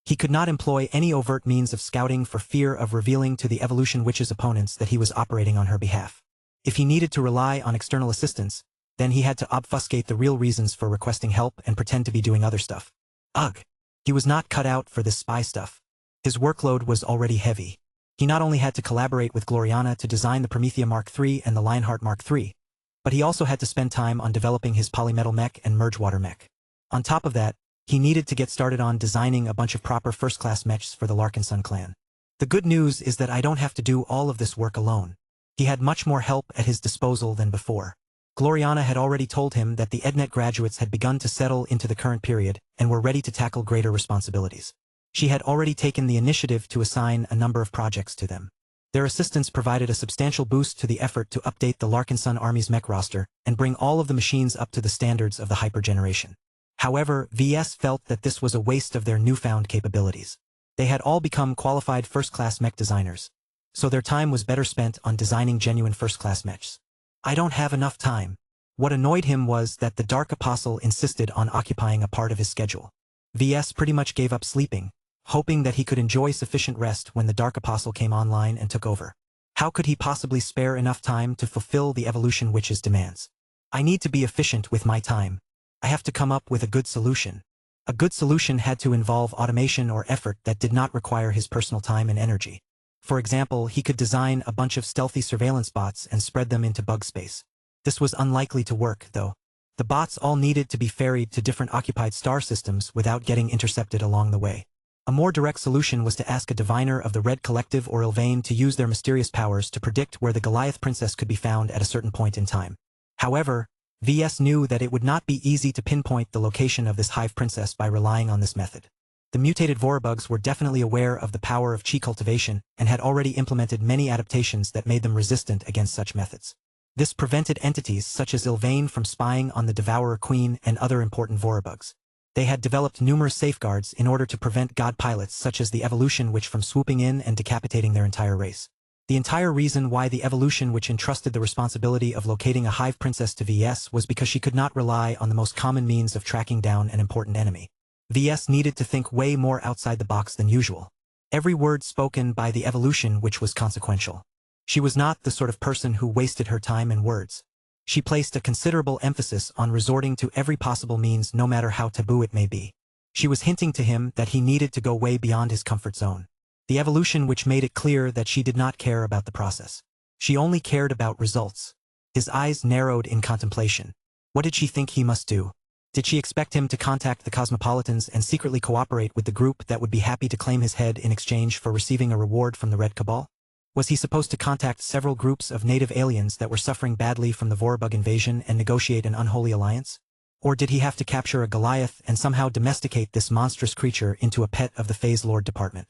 He could not employ any overt means of scouting for fear of revealing to the evolution witch's opponents that he was operating on her behalf. If he needed to rely on external assistance, then he had to obfuscate the real reasons for requesting help and pretend to be doing other stuff. Ugh! He was not cut out for this spy stuff. His workload was already heavy. He not only had to collaborate with Gloriana to design the Promethea Mark III and the Lionheart Mark III, but he also had to spend time on developing his polymetal mech and mergewater mech. On top of that, he needed to get started on designing a bunch of proper first-class mechs for the Larkinson clan. The good news is that I don't have to do all of this work alone. He had much more help at his disposal than before. Gloriana had already told him that the EdNet graduates had begun to settle into the current period and were ready to tackle greater responsibilities. She had already taken the initiative to assign a number of projects to them. Their assistance provided a substantial boost to the effort to update the Larkinson Army's mech roster and bring all of the machines up to the standards of the hyper-generation. However, VS felt that this was a waste of their newfound capabilities. They had all become qualified first-class mech designers, so their time was better spent on designing genuine first-class mechs. I don't have enough time. What annoyed him was that the Dark Apostle insisted on occupying a part of his schedule. VS pretty much gave up sleeping, hoping that he could enjoy sufficient rest when the Dark Apostle came online and took over. How could he possibly spare enough time to fulfill the Evolution Witch's demands? I need to be efficient with my time. I have to come up with a good solution. A good solution had to involve automation or effort that did not require his personal time and energy. For example, he could design a bunch of stealthy surveillance bots and spread them into bug space. This was unlikely to work, though. The bots all needed to be ferried to different occupied star systems without getting intercepted along the way. A more direct solution was to ask a diviner of the Red Collective or Ilvain to use their mysterious powers to predict where the Goliath Princess could be found at a certain point in time. However, VS knew that it would not be easy to pinpoint the location of this Hive Princess by relying on this method. The mutated Vorabugs were definitely aware of the power of chi cultivation and had already implemented many adaptations that made them resistant against such methods. This prevented entities such as Ilvain from spying on the Devourer Queen and other important Vorabugs. They had developed numerous safeguards in order to prevent god pilots such as the Evolution Witch from swooping in and decapitating their entire race. The entire reason why the Evolution Witch entrusted the responsibility of locating a Hive Princess to VS was because she could not rely on the most common means of tracking down an important enemy. VS needed to think way more outside the box than usual. Every word spoken by the Evolution Witch was consequential. She was not the sort of person who wasted her time and words. She placed a considerable emphasis on resorting to every possible means no matter how taboo it may be. She was hinting to him that he needed to go way beyond his comfort zone. The Evolution Witch made it clear that she did not care about the process. She only cared about results. His eyes narrowed in contemplation. What did she think he must do? Did she expect him to contact the Cosmopolitans and secretly cooperate with the group that would be happy to claim his head in exchange for receiving a reward from the Red Cabal? Was he supposed to contact several groups of native aliens that were suffering badly from the Vorabug invasion and negotiate an unholy alliance? Or did he have to capture a Goliath and somehow domesticate this monstrous creature into a pet of the Phase Lord Department?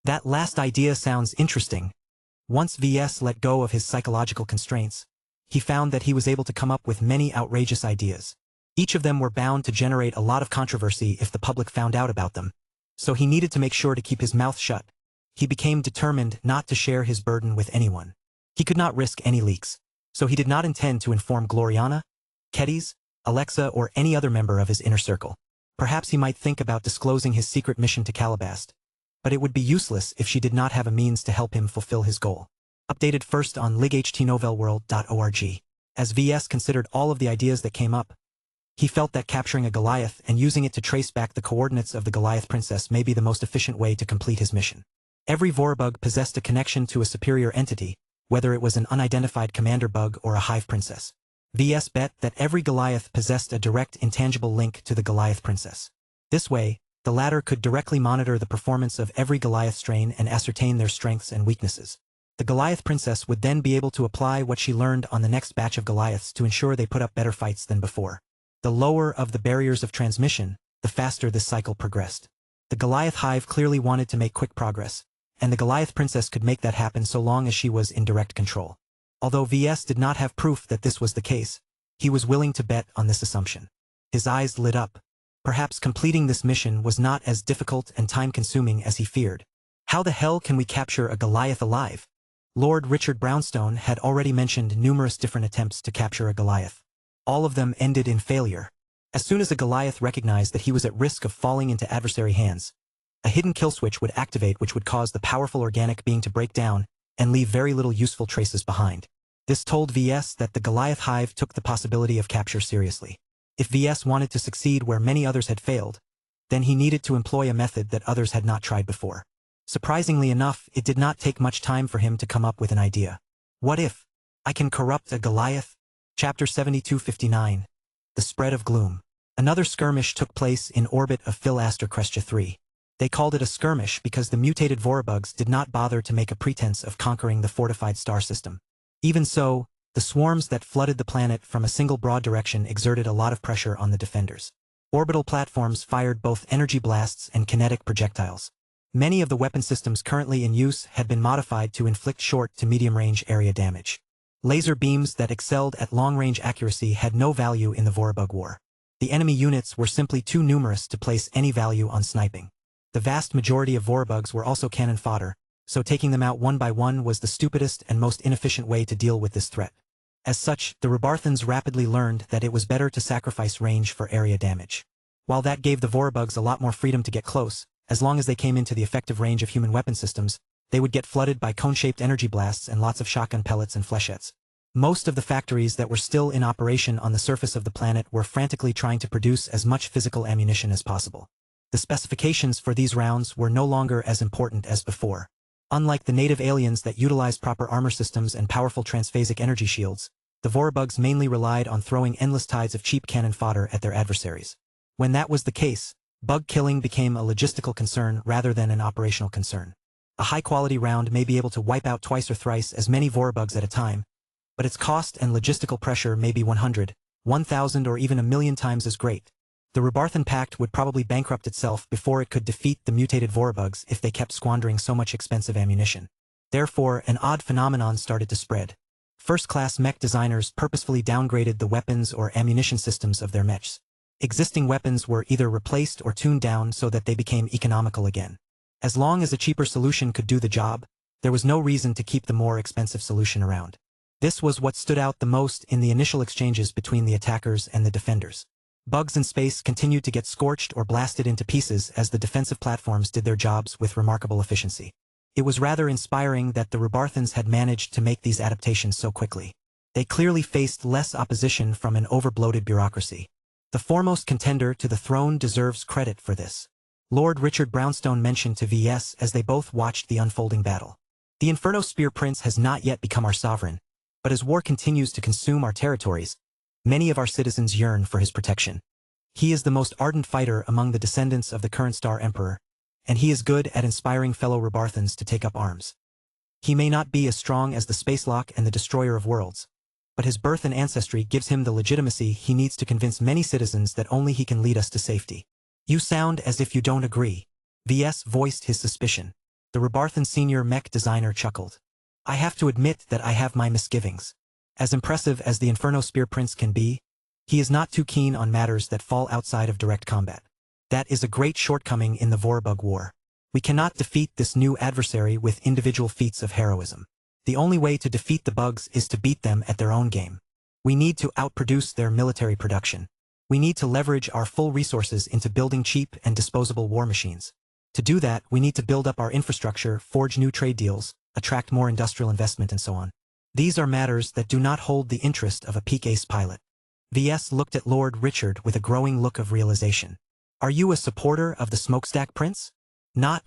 That last idea sounds interesting. Once VS let go of his psychological constraints, he found that he was able to come up with many outrageous ideas. Each of them were bound to generate a lot of controversy if the public found out about them, so he needed to make sure to keep his mouth shut. He became determined not to share his burden with anyone. He could not risk any leaks, so he did not intend to inform Gloriana, Kedis, Alexa, or any other member of his inner circle. Perhaps he might think about disclosing his secret mission to Calabast, but it would be useless if she did not have a means to help him fulfill his goal. Updated first on lightnovelworld.org. As VS considered all of the ideas that came up, he felt that capturing a Goliath and using it to trace back the coordinates of the Goliath Princess may be the most efficient way to complete his mission. Every Vorabug possessed a connection to a superior entity, whether it was an unidentified commander bug or a Hive Princess. VS bet that every Goliath possessed a direct intangible link to the Goliath Princess. This way, the latter could directly monitor the performance of every Goliath strain and ascertain their strengths and weaknesses. The Goliath Princess would then be able to apply what she learned on the next batch of Goliaths to ensure they put up better fights than before. The lower of the barriers of transmission, the faster this cycle progressed. The Goliath Hive clearly wanted to make quick progress, and the Goliath Princess could make that happen so long as she was in direct control. Although VS did not have proof that this was the case, he was willing to bet on this assumption. His eyes lit up. Perhaps completing this mission was not as difficult and time-consuming as he feared. How the hell can we capture a Goliath alive? Lord Richard Brownstone had already mentioned numerous different attempts to capture a Goliath. All of them ended in failure. As soon as a Goliath recognized that he was at risk of falling into adversary hands, a hidden kill switch would activate which would cause the powerful organic being to break down and leave very little useful traces behind. This told VS that the Goliath hive took the possibility of capture seriously. If VS wanted to succeed where many others had failed, then he needed to employ a method that others had not tried before. Surprisingly enough, it did not take much time for him to come up with an idea. What if I can corrupt a Goliath? Chapter 7259. The Spread of Gloom. Another skirmish took place in orbit of Philaster Crestia 3. They called it a skirmish because the mutated Vorabugs did not bother to make a pretense of conquering the fortified star system. Even so, the swarms that flooded the planet from a single broad direction exerted a lot of pressure on the defenders. Orbital platforms fired both energy blasts and kinetic projectiles. Many of the weapon systems currently in use had been modified to inflict short to medium-range area damage. Laser beams that excelled at long-range accuracy had no value in the Vorabug war. The enemy units were simply too numerous to place any value on sniping. The vast majority of Vorabugs were also cannon fodder, so taking them out one by one was the stupidest and most inefficient way to deal with this threat. As such, the Rebarthans rapidly learned that it was better to sacrifice range for area damage. While that gave the Vorabugs a lot more freedom to get close, as long as they came into the effective range of human weapon systems, they would get flooded by cone-shaped energy blasts and lots of shotgun pellets and flechettes. Most of the factories that were still in operation on the surface of the planet were frantically trying to produce as much physical ammunition as possible. The specifications for these rounds were no longer as important as before. Unlike the native aliens that utilized proper armor systems and powerful transphasic energy shields, the Vorabugs mainly relied on throwing endless tides of cheap cannon fodder at their adversaries. When that was the case, bug killing became a logistical concern rather than an operational concern. A high-quality round may be able to wipe out twice or thrice as many Vorabugs at a time, but its cost and logistical pressure may be 100, 1,000 or even 1,000,000 times as great. The Rebarthan Pact would probably bankrupt itself before it could defeat the mutated Vorabugs if they kept squandering so much expensive ammunition. Therefore, an odd phenomenon started to spread. First-class mech designers purposefully downgraded the weapons or ammunition systems of their mechs. Existing weapons were either replaced or tuned down so that they became economical again. As long as a cheaper solution could do the job, there was no reason to keep the more expensive solution around. This was what stood out the most in the initial exchanges between the attackers and the defenders. Bugs in space continued to get scorched or blasted into pieces as the defensive platforms did their jobs with remarkable efficiency. It was rather inspiring that the Rebarthans had managed to make these adaptations so quickly. They clearly faced less opposition from an over-bloated bureaucracy. The foremost contender to the throne deserves credit for this. Lord Richard Brownstone mentioned to VS as they both watched the unfolding battle. The Inferno Spear Prince has not yet become our sovereign, but as war continues to consume our territories, many of our citizens yearn for his protection. He is the most ardent fighter among the descendants of the current Star Emperor, and he is good at inspiring fellow Rebarthans to take up arms. He may not be as strong as the Spacelock and the Destroyer of Worlds, but his birth and ancestry gives him the legitimacy he needs to convince many citizens that only he can lead us to safety. You sound as if you don't agree. VS voiced his suspicion. The Rebarthan senior mech designer chuckled. I have to admit that I have my misgivings. As impressive as the Inferno Spear Prince can be, he is not too keen on matters that fall outside of direct combat. That is a great shortcoming in the Vorabug War. We cannot defeat this new adversary with individual feats of heroism. The only way to defeat the bugs is to beat them at their own game. We need to outproduce their military production. We need to leverage our full resources into building cheap and disposable war machines. To do that, we need to build up our infrastructure, forge new trade deals, attract more industrial investment and so on. These are matters that do not hold the interest of a peak ace pilot. VS looked at Lord Richard with a growing look of realization. Are you a supporter of the Smokestack Prince? Not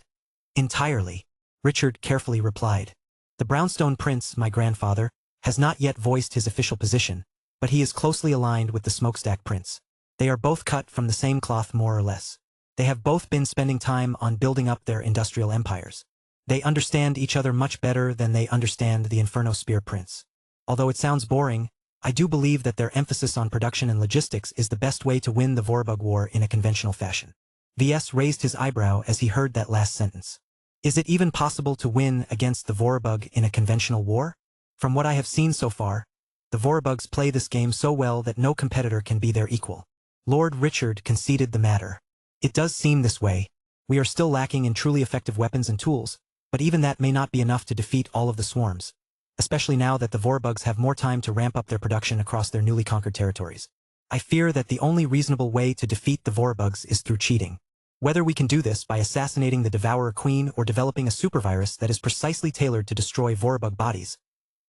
entirely, Richard carefully replied. The Brownstone Prince, my grandfather, has not yet voiced his official position, but he is closely aligned with the Smokestack Prince. They are both cut from the same cloth more or less. They have both been spending time on building up their industrial empires. They understand each other much better than they understand the Inferno Spear Prince. Although it sounds boring, I do believe that their emphasis on production and logistics is the best way to win the Vorabug War in a conventional fashion. VS raised his eyebrow as he heard that last sentence. Is it even possible to win against the Vorabug in a conventional war? From what I have seen so far, the Vorabugs play this game so well that no competitor can be their equal. Lord Richard conceded the matter. It does seem this way. We are still lacking in truly effective weapons and tools, but even that may not be enough to defeat all of the swarms, especially now that the Vorabugs have more time to ramp up their production across their newly conquered territories. I fear that the only reasonable way to defeat the Vorabugs is through cheating. Whether we can do this by assassinating the Devourer Queen or developing a supervirus that is precisely tailored to destroy Vorabug bodies,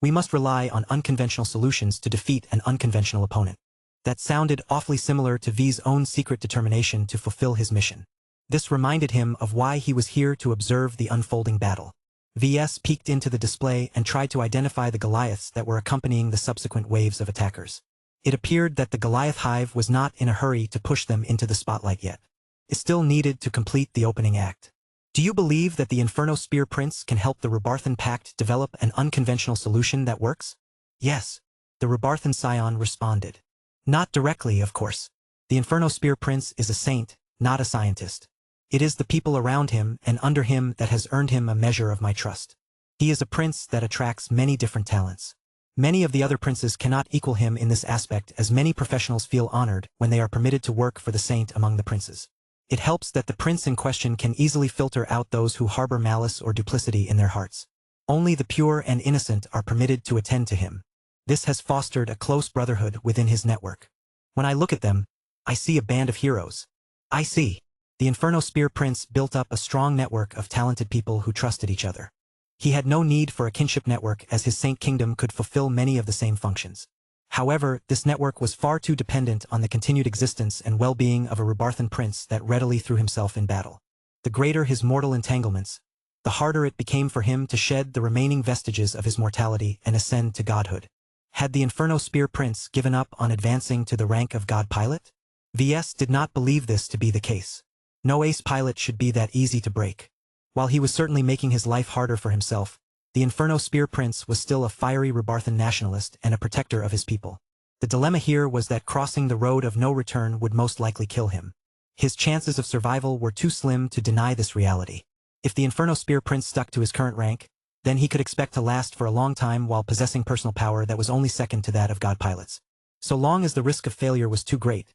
We must rely on unconventional solutions to defeat an unconventional opponent. That sounded awfully similar to V's own secret determination to fulfill his mission. This reminded him of why he was here to observe the unfolding battle. VS peeked into the display and tried to identify the Goliaths that were accompanying the subsequent waves of attackers. It appeared that the Goliath hive was not in a hurry to push them into the spotlight yet. It still needed to complete the opening act. Do you believe that the Inferno Spear Prince can help the Rebarthan Pact develop an unconventional solution that works? Yes, the Rebarthan Scion responded. Not directly, of course. The Inferno Spear Prince is a saint, not a scientist. It is the people around him and under him that has earned him a measure of my trust. He is a prince that attracts many different talents. Many of the other princes cannot equal him in this aspect, as many professionals feel honored when they are permitted to work for the saint among the princes. It helps that the prince in question can easily filter out those who harbor malice or duplicity in their hearts. Only the pure and innocent are permitted to attend to him. This has fostered a close brotherhood within his network. When I look at them, I see a band of heroes. I see. The Inferno Spear Prince built up a strong network of talented people who trusted each other. He had no need for a kinship network, as his saint kingdom could fulfill many of the same functions. However, this network was far too dependent on the continued existence and well-being of a Rebarthan prince that readily threw himself in battle. The greater his mortal entanglements, the harder it became for him to shed the remaining vestiges of his mortality and ascend to godhood. Had the Inferno Spear Prince given up on advancing to the rank of God Pilot? VS did not believe this to be the case. No ace pilot should be that easy to break. While he was certainly making his life harder for himself, the Inferno Spear Prince was still a fiery Rebarthan nationalist and a protector of his people. The dilemma here was that crossing the road of no return would most likely kill him. His chances of survival were too slim to deny this reality. If the Inferno Spear Prince stuck to his current rank, then he could expect to last for a long time while possessing personal power that was only second to that of God Pilots. So long as the risk of failure was too great,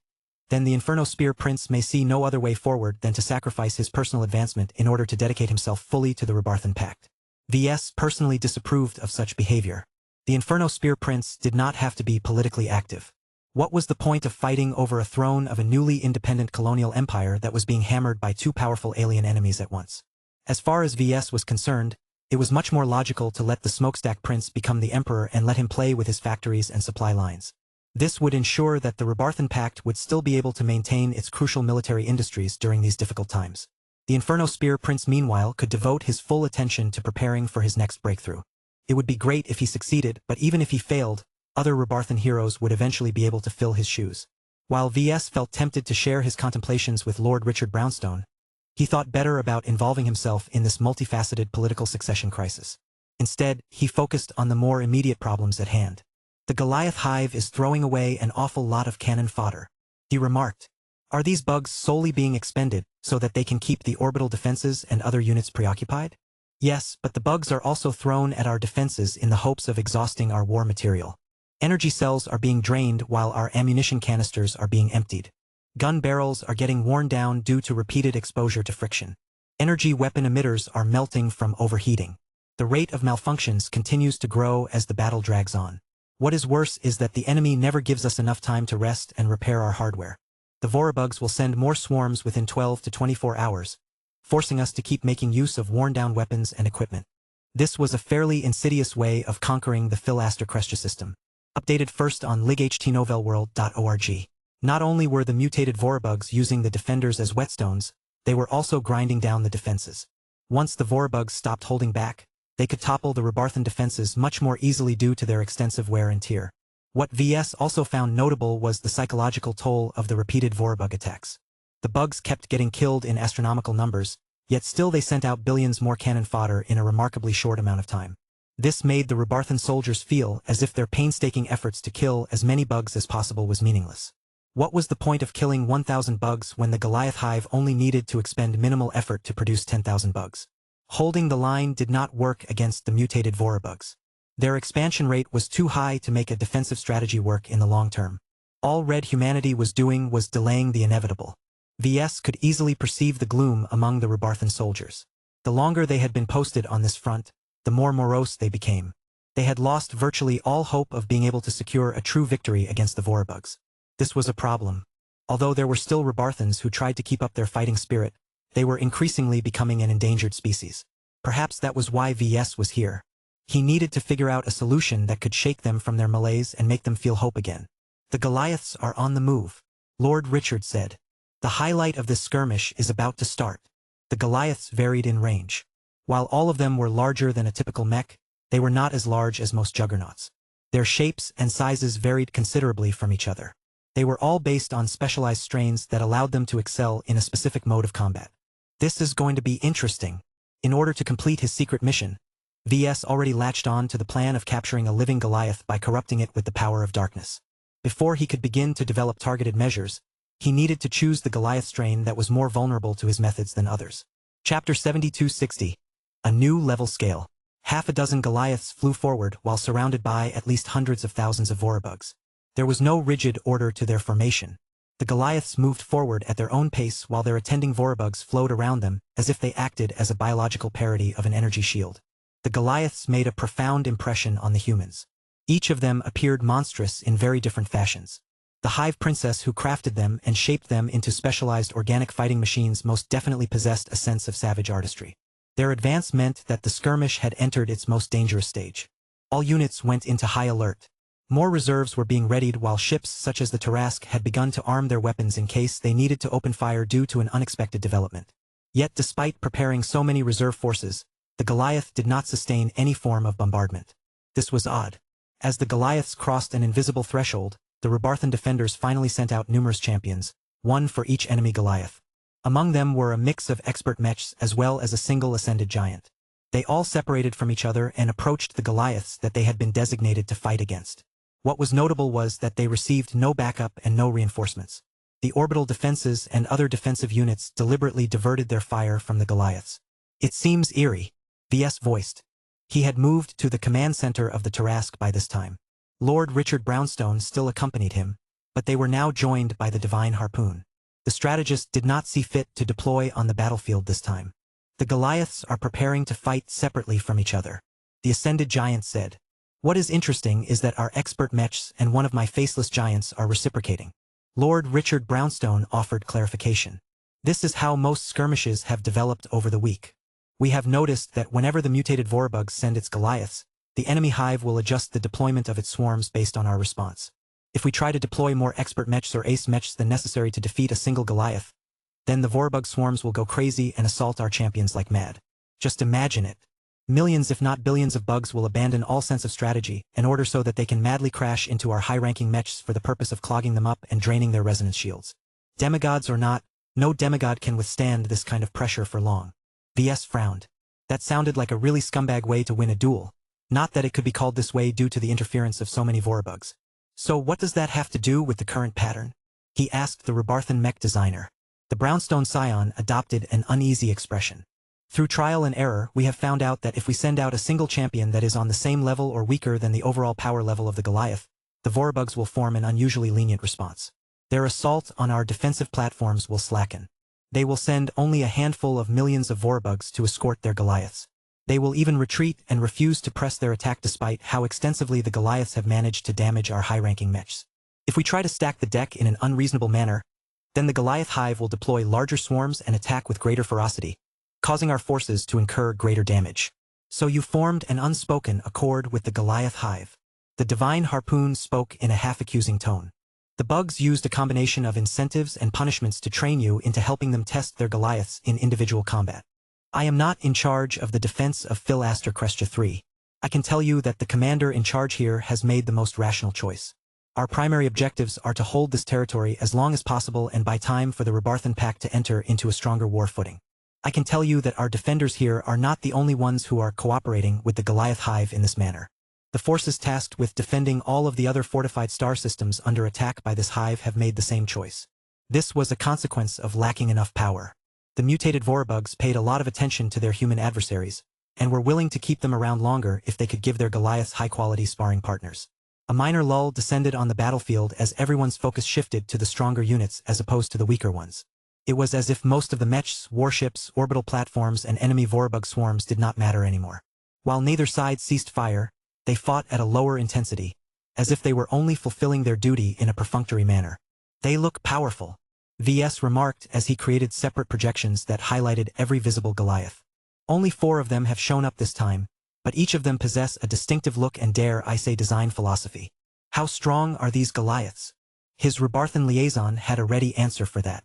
then the Inferno Spear Prince may see no other way forward than to sacrifice his personal advancement in order to dedicate himself fully to the Rebarthan Pact. VS personally disapproved of such behavior. The Inferno Spear Prince did not have to be politically active. What was the point of fighting over a throne of a newly independent colonial empire that was being hammered by two powerful alien enemies at once? As far as VS was concerned, it was much more logical to let the Smokestack Prince become the emperor and let him play with his factories and supply lines. This would ensure that the Rebarthan Pact would still be able to maintain its crucial military industries during these difficult times. The Inferno Spear Prince meanwhile could devote his full attention to preparing for his next breakthrough. It would be great if he succeeded, but even if he failed, other Rebarthan heroes would eventually be able to fill his shoes. While VS felt tempted to share his contemplations with Lord Richard Brownstone, he thought better about involving himself in this multifaceted political succession crisis. Instead, he focused on the more immediate problems at hand. The Goliath hive is throwing away an awful lot of cannon fodder, he remarked. Are these bugs solely being expended so that they can keep the orbital defenses and other units preoccupied? Yes, but the bugs are also thrown at our defenses in the hopes of exhausting our war material. Energy cells are being drained while our ammunition canisters are being emptied. Gun barrels are getting worn down due to repeated exposure to friction. Energy weapon emitters are melting from overheating. The rate of malfunctions continues to grow as the battle drags on. What is worse is that the enemy never gives us enough time to rest and repair our hardware. The Vorabugs will send more swarms within 12 to 24 hours, forcing us to keep making use of worn-down weapons and equipment. This was a fairly insidious way of conquering the Philaster Crestia system. Updated first on lightnovelworld.org. Not only were the mutated Vorabugs using the defenders as whetstones, they were also grinding down the defenses. Once the Vorabugs stopped holding back, they could topple the Rebarthan defenses much more easily due to their extensive wear and tear. What VS also found notable was the psychological toll of the repeated Vorabug attacks. The bugs kept getting killed in astronomical numbers, yet still they sent out billions more cannon fodder in a remarkably short amount of time. This made the Rebarthan soldiers feel as if their painstaking efforts to kill as many bugs as possible was meaningless. What was the point of killing 1,000 bugs when the Goliath hive only needed to expend minimal effort to produce 10,000 bugs? Holding the line did not work against the mutated Vorabugs. Their expansion rate was too high to make a defensive strategy work in the long term. All Red humanity was doing was delaying the inevitable. VS could easily perceive the gloom among the Rebarthan soldiers. The longer they had been posted on this front, the more morose they became. They had lost virtually all hope of being able to secure a true victory against the Vorabugs. This was a problem. Although there were still Rebarthans who tried to keep up their fighting spirit, they were increasingly becoming an endangered species. Perhaps that was why VS was here. He needed to figure out a solution that could shake them from their malaise and make them feel hope again. The Goliaths are on the move, Lord Richard said. The highlight of this skirmish is about to start. The Goliaths varied in range. While all of them were larger than a typical mech, they were not as large as most juggernauts. Their shapes and sizes varied considerably from each other. They were all based on specialized strains that allowed them to excel in a specific mode of combat. This is going to be interesting. In order to complete his secret mission, VS already latched on to the plan of capturing a living Goliath by corrupting it with the power of darkness. Before he could begin to develop targeted measures, he needed to choose the Goliath strain that was more vulnerable to his methods than others. Chapter 7260. A new level scale. Half a dozen Goliaths flew forward while surrounded by at least hundreds of thousands of Vorabugs. There was no rigid order to their formation. The Goliaths moved forward at their own pace while their attending Vorabugs flowed around them as if they acted as a biological parody of an energy shield. The Goliaths made a profound impression on the humans. Each of them appeared monstrous in very different fashions. The Hive Princess who crafted them and shaped them into specialized organic fighting machines most definitely possessed a sense of savage artistry. Their advance meant that the skirmish had entered its most dangerous stage. All units went into high alert. More reserves were being readied while ships such as the Tarask had begun to arm their weapons in case they needed to open fire due to an unexpected development. Yet despite preparing so many reserve forces, the Goliath did not sustain any form of bombardment. This was odd. As the Goliaths crossed an invisible threshold, the Rebarthan defenders finally sent out numerous champions, one for each enemy Goliath. Among them were a mix of expert mechs as well as a single ascended giant. They all separated from each other and approached the Goliaths that they had been designated to fight against. What was notable was that they received no backup and no reinforcements. The orbital defenses and other defensive units deliberately diverted their fire from the Goliaths. It seems eerie, VS voiced. He had moved to the command center of the Tarask by this time. Lord Richard Brownstone still accompanied him, but they were now joined by the Divine Harpoon. The strategist did not see fit to deploy on the battlefield this time. The Goliaths are preparing to fight separately from each other, the Ascended Giant said. What is interesting is that our expert mechs and one of my faceless giants are reciprocating. Lord Richard Brownstone offered clarification. This is how most skirmishes have developed over the week. We have noticed that whenever the mutated Vorabug send its Goliaths, the enemy hive will adjust the deployment of its swarms based on our response. If we try to deploy more expert mechs or ace mechs than necessary to defeat a single Goliath, then the Vorabug swarms will go crazy and assault our champions like mad. Just imagine it. Millions if not billions of bugs will abandon all sense of strategy in order so that they can madly crash into our high-ranking mechs for the purpose of clogging them up and draining their resonance shields. Demigods or not, no demigod can withstand this kind of pressure for long. VS frowned. That sounded like a really scumbag way to win a duel. Not that it could be called this way due to the interference of so many Vorabugs. So what does that have to do with the current pattern? He asked the Rebarthan mech designer. The Brownstone Scion adopted an uneasy expression. Through trial and error, we have found out that if we send out a single champion that is on the same level or weaker than the overall power level of the Goliath, the Vorabugs will form an unusually lenient response. Their assault on our defensive platforms will slacken. They will send only a handful of millions of Vorabugs to escort their Goliaths. They will even retreat and refuse to press their attack despite how extensively the Goliaths have managed to damage our high-ranking mechs. If we try to stack the deck in an unreasonable manner, then the Goliath hive will deploy larger swarms and attack with greater ferocity, causing our forces to incur greater damage. So you formed an unspoken accord with the Goliath hive. The Divine Harpoon spoke in a half-accusing tone. The bugs used a combination of incentives and punishments to train you into helping them test their Goliaths in individual combat. I am not in charge of the defense of Philaster Crestia 3. I can tell you that the commander in charge here has made the most rational choice. Our primary objectives are to hold this territory as long as possible and buy time for the Rebarthan Pact to enter into a stronger war footing. I can tell you that our defenders here are not the only ones who are cooperating with the Goliath hive in this manner. The forces tasked with defending all of the other fortified star systems under attack by this hive have made the same choice. This was a consequence of lacking enough power. The mutated Vorabugs paid a lot of attention to their human adversaries, and were willing to keep them around longer if they could give their Goliaths high-quality sparring partners. A minor lull descended on the battlefield as everyone's focus shifted to the stronger units as opposed to the weaker ones. It was as if most of the mechs, warships, orbital platforms, and enemy Vorabug swarms did not matter anymore. While neither side ceased fire, they fought at a lower intensity, as if they were only fulfilling their duty in a perfunctory manner. They look powerful, VS remarked as he created separate projections that highlighted every visible Goliath. Only 4 of them have shown up this time, but each of them possess a distinctive look and, dare I say, design philosophy. How strong are these Goliaths? His Rebarthan liaison had a ready answer for that.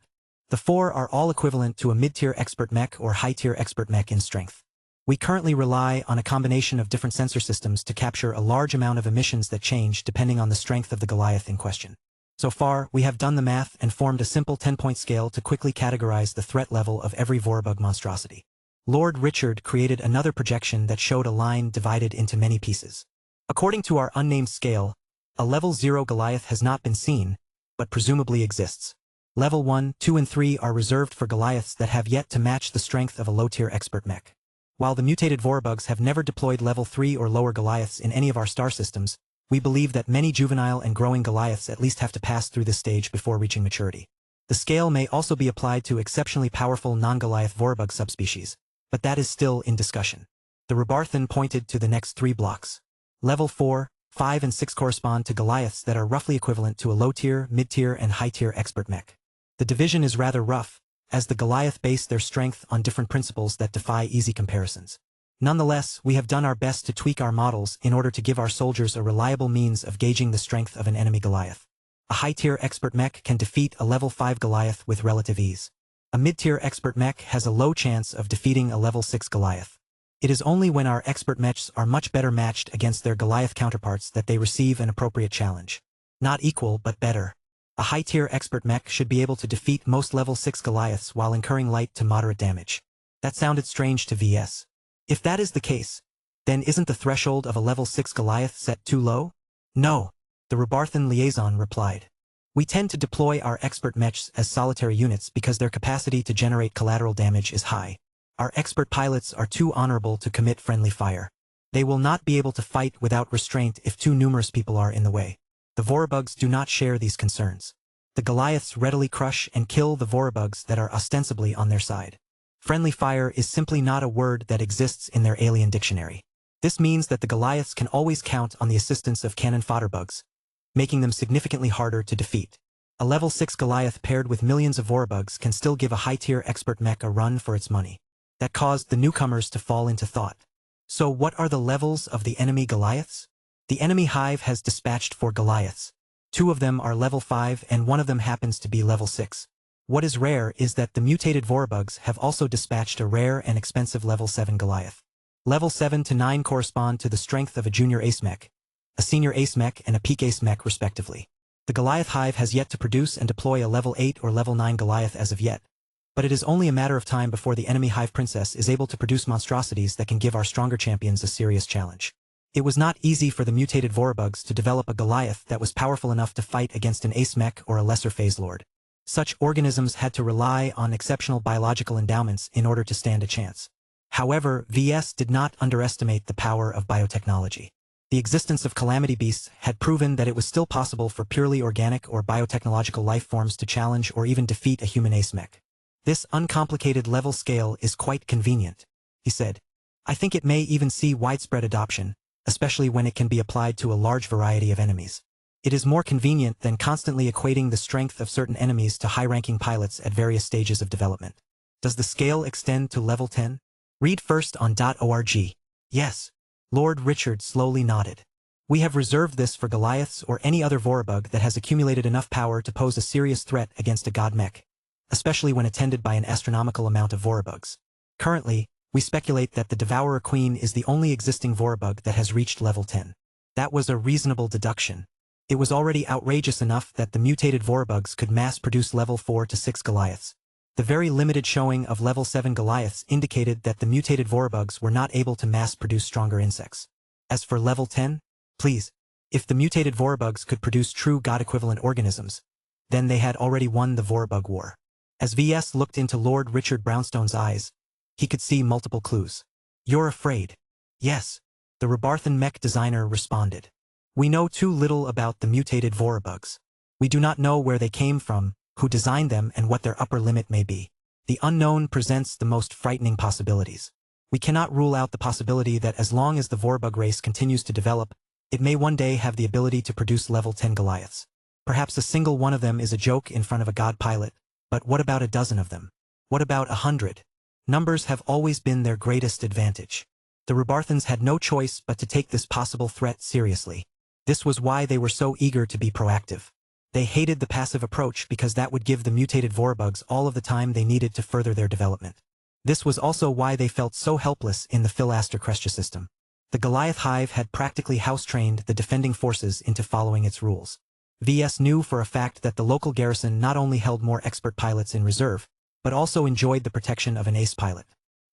The four are all equivalent to a mid-tier expert mech or high-tier expert mech in strength. We currently rely on a combination of different sensor systems to capture a large amount of emissions that change depending on the strength of the Goliath in question. So far, we have done the math and formed a simple 10-point scale to quickly categorize the threat level of every Vorbug monstrosity. Lord Richard created another projection that showed a line divided into many pieces. According to our unnamed scale, a level 0 Goliath has not been seen, but presumably exists. Level 1, 2 and 3 are reserved for Goliaths that have yet to match the strength of a low-tier expert mech. While the mutated Vorbugs have never deployed level 3 or lower Goliaths in any of our star systems, we believe that many juvenile and growing Goliaths at least have to pass through this stage before reaching maturity. The scale may also be applied to exceptionally powerful non-Goliath Vorbug subspecies, but that is still in discussion. The Rebarthan pointed to the next 3 blocks. Level 4, 5 and 6 correspond to Goliaths that are roughly equivalent to a low-tier, mid-tier and high-tier expert mech. The division is rather rough, as the Goliath base their strength on different principles that defy easy comparisons. Nonetheless, we have done our best to tweak our models in order to give our soldiers a reliable means of gauging the strength of an enemy Goliath. A high-tier expert mech can defeat a level 5 Goliath with relative ease. A mid-tier expert mech has a low chance of defeating a level 6 Goliath. It is only when our expert mechs are much better matched against their Goliath counterparts that they receive an appropriate challenge. Not equal, but better. A high-tier expert mech should be able to defeat most level 6 Goliaths while incurring light to moderate damage. That sounded strange to VS. If that is the case, then isn't the threshold of a level 6 Goliath set too low? No, the Rebarthan liaison replied. We tend to deploy our expert mechs as solitary units because their capacity to generate collateral damage is high. Our expert pilots are too honorable to commit friendly fire. They will not be able to fight without restraint if too numerous people are in the way. The Vorbugs do not share these concerns. The Goliaths readily crush and kill the Vorbugs that are ostensibly on their side. Friendly fire is simply not a word that exists in their alien dictionary. This means that the Goliaths can always count on the assistance of cannon fodder bugs, making them significantly harder to defeat. A level 6 Goliath paired with millions of Vorbugs can still give a high-tier expert mech a run for its money. That caused the newcomers to fall into thought. So what are the levels of the enemy Goliaths? The enemy hive has dispatched 4 Goliaths. 2 of them are level 5 and 1 of them happens to be level 6. What is rare is that the mutated Vorbugs have also dispatched a rare and expensive level 7 Goliath. Level 7 to 9 correspond to the strength of a junior ace mech, a senior ace mech and a peak ace mech respectively. The Goliath hive has yet to produce and deploy a level 8 or level 9 Goliath as of yet, but it is only a matter of time before the enemy hive princess is able to produce monstrosities that can give our stronger champions a serious challenge. It was not easy for the mutated Vorbugs to develop a Goliath that was powerful enough to fight against an ace mech or a lesser phase lord. Such organisms had to rely on exceptional biological endowments in order to stand a chance. However, VS did not underestimate the power of biotechnology. The existence of calamity beasts had proven that it was still possible for purely organic or biotechnological life forms to challenge or even defeat a human ace mech. This uncomplicated level scale is quite convenient, he said. I think it may even see widespread adoption, especially when it can be applied to a large variety of enemies. It is more convenient than constantly equating the strength of certain enemies to high-ranking pilots at various stages of development. Does the scale extend to level 10? Read first on .org. Yes. Lord Richard slowly nodded. We have reserved this for Goliaths or any other Vorbug that has accumulated enough power to pose a serious threat against a god mech, especially when attended by an astronomical amount of Vorbugs. Currently, we speculate that the Devourer Queen is the only existing Vorbug that has reached level 10. That was a reasonable deduction. It was already outrageous enough that the mutated Vorbugs could mass-produce level 4 to 6 Goliaths. The very limited showing of level 7 Goliaths indicated that the mutated Vorbugs were not able to mass-produce stronger insects. As for level 10, please, if the mutated Vorbugs could produce true god-equivalent organisms, then they had already won the Vorbug War. As VS looked into Lord Richard Brownstone's eyes, he could see multiple clues. You're afraid? Yes, the Rebarthan mech designer responded. We know too little about the mutated Vorbugs. We do not know where they came from, who designed them and what their upper limit may be. The unknown presents the most frightening possibilities. We cannot rule out the possibility that as long as the Vorbug race continues to develop, it may one day have the ability to produce level 10 Goliaths. Perhaps a single one of them is a joke in front of a god pilot, but what about a dozen of them? What about 100? Numbers have always been their greatest advantage. The Rubarthans had no choice but to take this possible threat seriously. This was why they were so eager to be proactive. They hated the passive approach because that would give the mutated Vorabugs all of the time they needed to further their development. This was also why they felt so helpless in the Philaster Crestia system. The Goliath Hive had practically house-trained the defending forces into following its rules. VS knew for a fact that the local garrison not only held more expert pilots in reserve, but also enjoyed the protection of an ace pilot.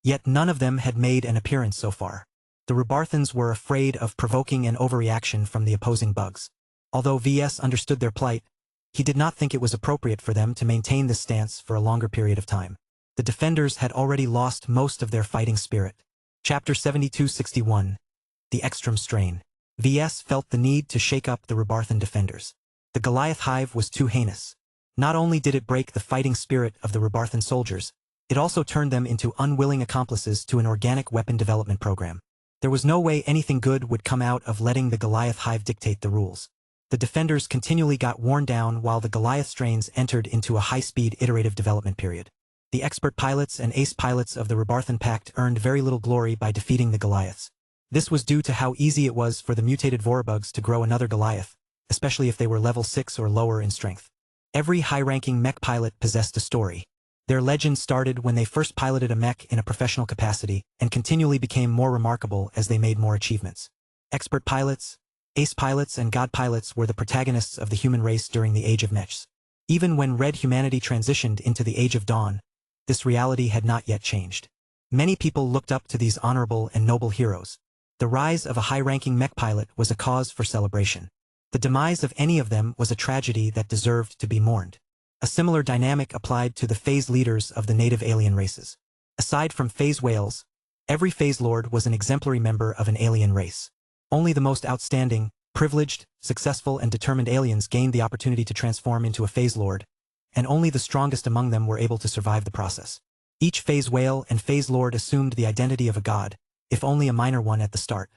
Yet none of them had made an appearance so far. The Rubarthans were afraid of provoking an overreaction from the opposing bugs. Although VS understood their plight, he did not think it was appropriate for them to maintain this stance for a longer period of time. The defenders had already lost most of their fighting spirit. Chapter 7261. The Extreme Strain. VS felt the need to shake up the Rubarthan defenders. The Goliath Hive was too heinous. Not only did it break the fighting spirit of the Rubarthan soldiers, it also turned them into unwilling accomplices to an organic weapon development program. There was no way anything good would come out of letting the Goliath Hive dictate the rules. The defenders continually got worn down while the Goliath strains entered into a high-speed iterative development period. The expert pilots and ace pilots of the Rubarthan Pact earned very little glory by defeating the Goliaths. This was due to how easy it was for the mutated Vorabugs to grow another Goliath, especially if they were level 6 or lower in strength. Every high-ranking mech pilot possessed a story. Their legend started when they first piloted a mech in a professional capacity and continually became more remarkable as they made more achievements. Expert pilots, ace pilots and god pilots were the protagonists of the human race during the Age of Mechs. Even when Red humanity transitioned into the Age of Dawn, this reality had not yet changed. Many people looked up to these honorable and noble heroes. The rise of a high-ranking mech pilot was a cause for celebration. The demise of any of them was a tragedy that deserved to be mourned. A similar dynamic applied to the phase leaders of the native alien races. Aside from phase whales, every phase lord was an exemplary member of an alien race. Only the most outstanding, privileged, successful and determined aliens gained the opportunity to transform into a phase lord, and only the strongest among them were able to survive the process. Each phase whale and phase lord assumed the identity of a god, if only a minor one at the start.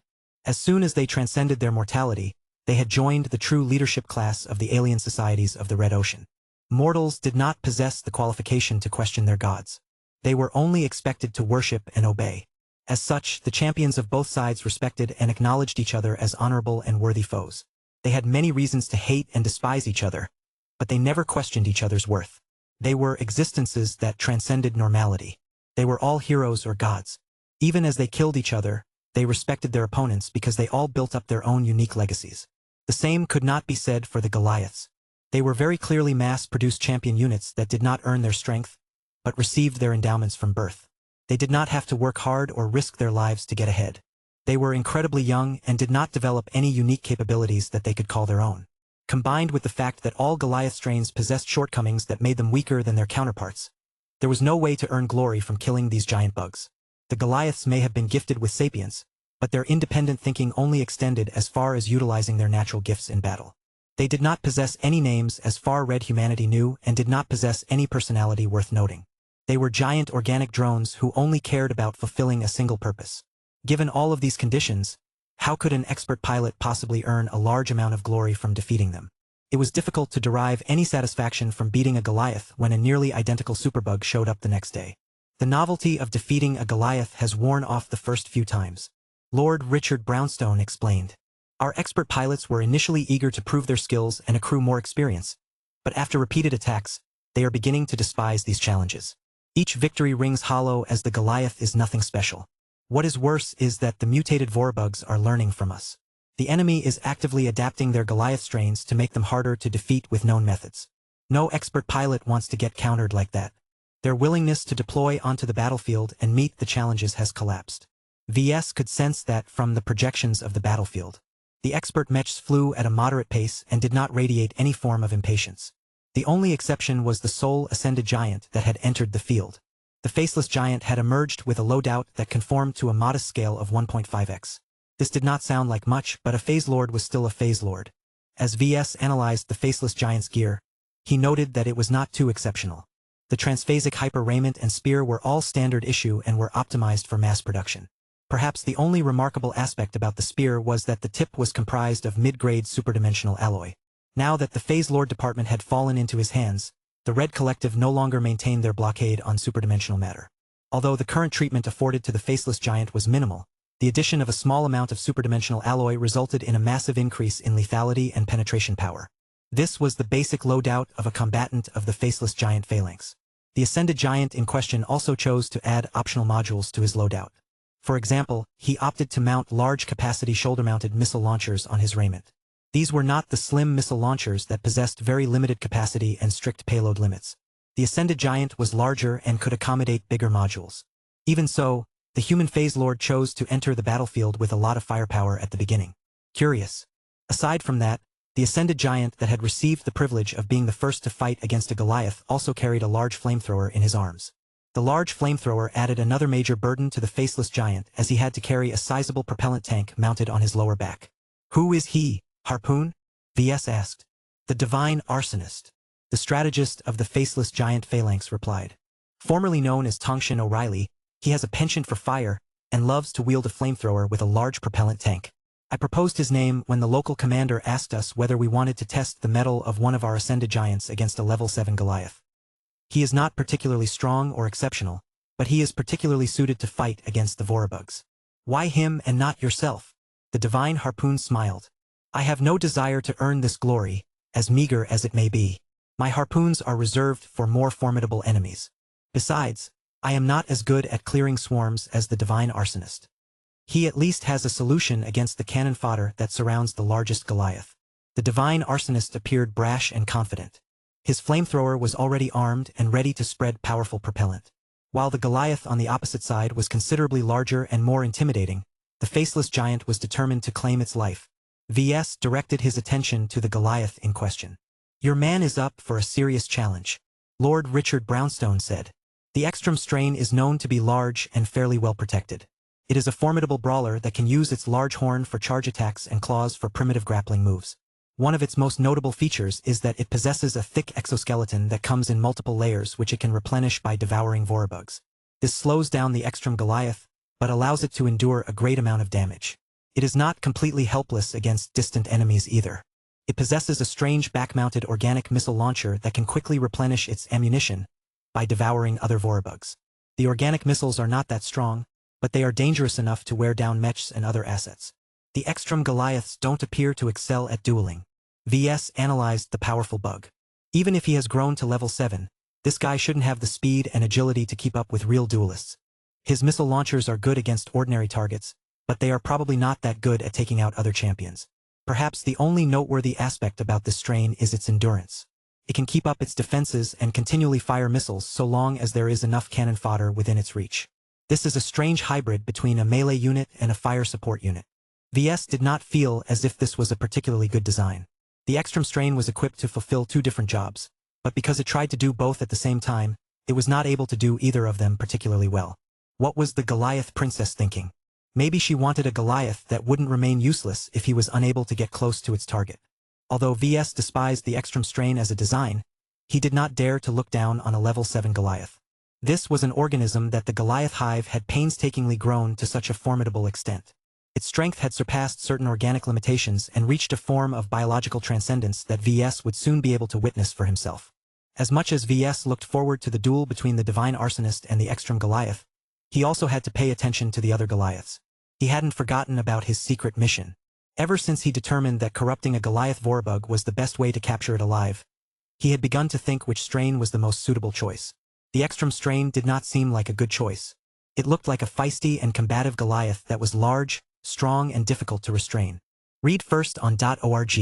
As soon as they transcended their mortality, they had joined the true leadership class of the alien societies of the Red Ocean. Mortals did not possess the qualification to question their gods. They were only expected to worship and obey. As such, the champions of both sides respected and acknowledged each other as honorable and worthy foes. They had many reasons to hate and despise each other, but they never questioned each other's worth. They were existences that transcended normality. They were all heroes or gods. Even as they killed each other, they respected their opponents because they all built up their own unique legacies. The same could not be said for the Goliaths. They were very clearly mass-produced champion units that did not earn their strength, but received their endowments from birth. They did not have to work hard or risk their lives to get ahead. They were incredibly young and did not develop any unique capabilities that they could call their own. Combined with the fact that all Goliath strains possessed shortcomings that made them weaker than their counterparts, there was no way to earn glory from killing these giant bugs. The Goliaths may have been gifted with sapience, but their independent thinking only extended as far as utilizing their natural gifts in battle. They did not possess any names as far Red humanity knew and did not possess any personality worth noting. They were giant organic drones who only cared about fulfilling a single purpose. Given all of these conditions, how could an expert pilot possibly earn a large amount of glory from defeating them? It was difficult to derive any satisfaction from beating a Goliath when a nearly identical superbug showed up the next day. The novelty of defeating a Goliath has worn off the first few times. Lord Richard Brownstone explained. Our expert pilots were initially eager to prove their skills and accrue more experience, but after repeated attacks, they are beginning to despise these challenges. Each victory rings hollow as the Goliath is nothing special. What is worse is that the mutated Vorabugs are learning from us. The enemy is actively adapting their Goliath strains to make them harder to defeat with known methods. No expert pilot wants to get countered like that. Their willingness to deploy onto the battlefield and meet the challenges has collapsed. VS could sense that from the projections of the battlefield. The expert mechs flew at a moderate pace and did not radiate any form of impatience. The only exception was the sole ascended giant that had entered the field. The faceless giant had emerged with a loadout that conformed to a modest scale of 1.5x. This did not sound like much, but a phase lord was still a phase lord. As VS analyzed the faceless giant's gear, he noted that it was not too exceptional. The transphasic hyper raiment and spear were all standard issue and were optimized for mass production. Perhaps the only remarkable aspect about the spear was that the tip was comprised of mid-grade superdimensional alloy. Now that the Phase Lord department had fallen into his hands, the Red Collective no longer maintained their blockade on superdimensional matter. Although the current treatment afforded to the faceless giant was minimal, The addition of a small amount of superdimensional alloy resulted in a massive increase in lethality and penetration power. This was the basic loadout of a combatant of the faceless giant phalanx. The ascended giant in question also chose to add optional modules to his loadout. For example, he opted to mount large-capacity shoulder-mounted missile launchers on his raiment. These were not the slim missile launchers that possessed very limited capacity and strict payload limits. The ascended giant was larger and could accommodate bigger modules. Even so, the human phase lord chose to enter the battlefield with a lot of firepower at the beginning. Curious. Aside from that, the ascended giant that had received the privilege of being the first to fight against a Goliath also carried a large flamethrower in his arms. The large flamethrower added another major burden to the faceless giant as he had to carry a sizable propellant tank mounted on his lower back. Who is he, Harpoon? VS asked. The divine arsonist. The strategist of the faceless giant phalanx replied. Formerly known as Tongshin O'Reilly, he has a penchant for fire and loves to wield a flamethrower with a large propellant tank. I proposed his name when the local commander asked us whether we wanted to test the mettle of one of our ascended giants against a level 7 Goliath. He is not particularly strong or exceptional, but he is particularly suited to fight against the Vorabugs. Why him and not yourself? The divine Harpoon smiled. I have no desire to earn this glory, as meager as it may be. My harpoons are reserved for more formidable enemies. Besides, I am not as good at clearing swarms as the divine arsonist. He at least has a solution against the cannon fodder that surrounds the largest Goliath. The divine arsonist appeared brash and confident. His flamethrower was already armed and ready to spread powerful propellant. While the Goliath on the opposite side was considerably larger and more intimidating, the faceless giant was determined to claim its life. VS directed his attention to the Goliath in question. Your man is up for a serious challenge, Lord Richard Brownstone said. The Ekstrom strain is known to be large and fairly well protected. It is a formidable brawler that can use its large horn for charge attacks and claws for primitive grappling moves. One of its most notable features is that it possesses a thick exoskeleton that comes in multiple layers which it can replenish by devouring Vorabugs. This slows down the Ekstrom Goliath, but allows it to endure a great amount of damage. It is not completely helpless against distant enemies either. It possesses a strange back-mounted organic missile launcher that can quickly replenish its ammunition by devouring other Vorabugs. The organic missiles are not that strong, but they are dangerous enough to wear down mechs and other assets. The Ekstrom Goliaths don't appear to excel at dueling. VS analyzed the powerful bug. Even if he has grown to level 7, this guy shouldn't have the speed and agility to keep up with real duelists. His missile launchers are good against ordinary targets, but they are probably not that good at taking out other champions. Perhaps the only noteworthy aspect about this strain is its endurance. It can keep up its defenses and continually fire missiles so long as there is enough cannon fodder within its reach. This is a strange hybrid between a melee unit and a fire support unit. VS did not feel as if this was a particularly good design. The Ekstrom strain was equipped to fulfill two different jobs, but because it tried to do both at the same time, it was not able to do either of them particularly well. What was the Goliath princess thinking? Maybe she wanted a Goliath that wouldn't remain useless if he was unable to get close to its target. Although VS despised the Ekstrom strain as a design, he did not dare to look down on a level 7 Goliath. This was an organism that the Goliath hive had painstakingly grown to such a formidable extent. Its strength had surpassed certain organic limitations and reached a form of biological transcendence that VS would soon be able to witness for himself. As much as VS looked forward to the duel between the Divine Arsonist and the Ekstrom Goliath, he also had to pay attention to the other Goliaths. He hadn't forgotten about his secret mission. Ever since he determined that corrupting a Goliath Vorabug was the best way to capture it alive, he had begun to think which strain was the most suitable choice. The Ekstrom strain did not seem like a good choice. It looked like a feisty and combative Goliath that was large, strong and difficult to restrain. Read first on .org.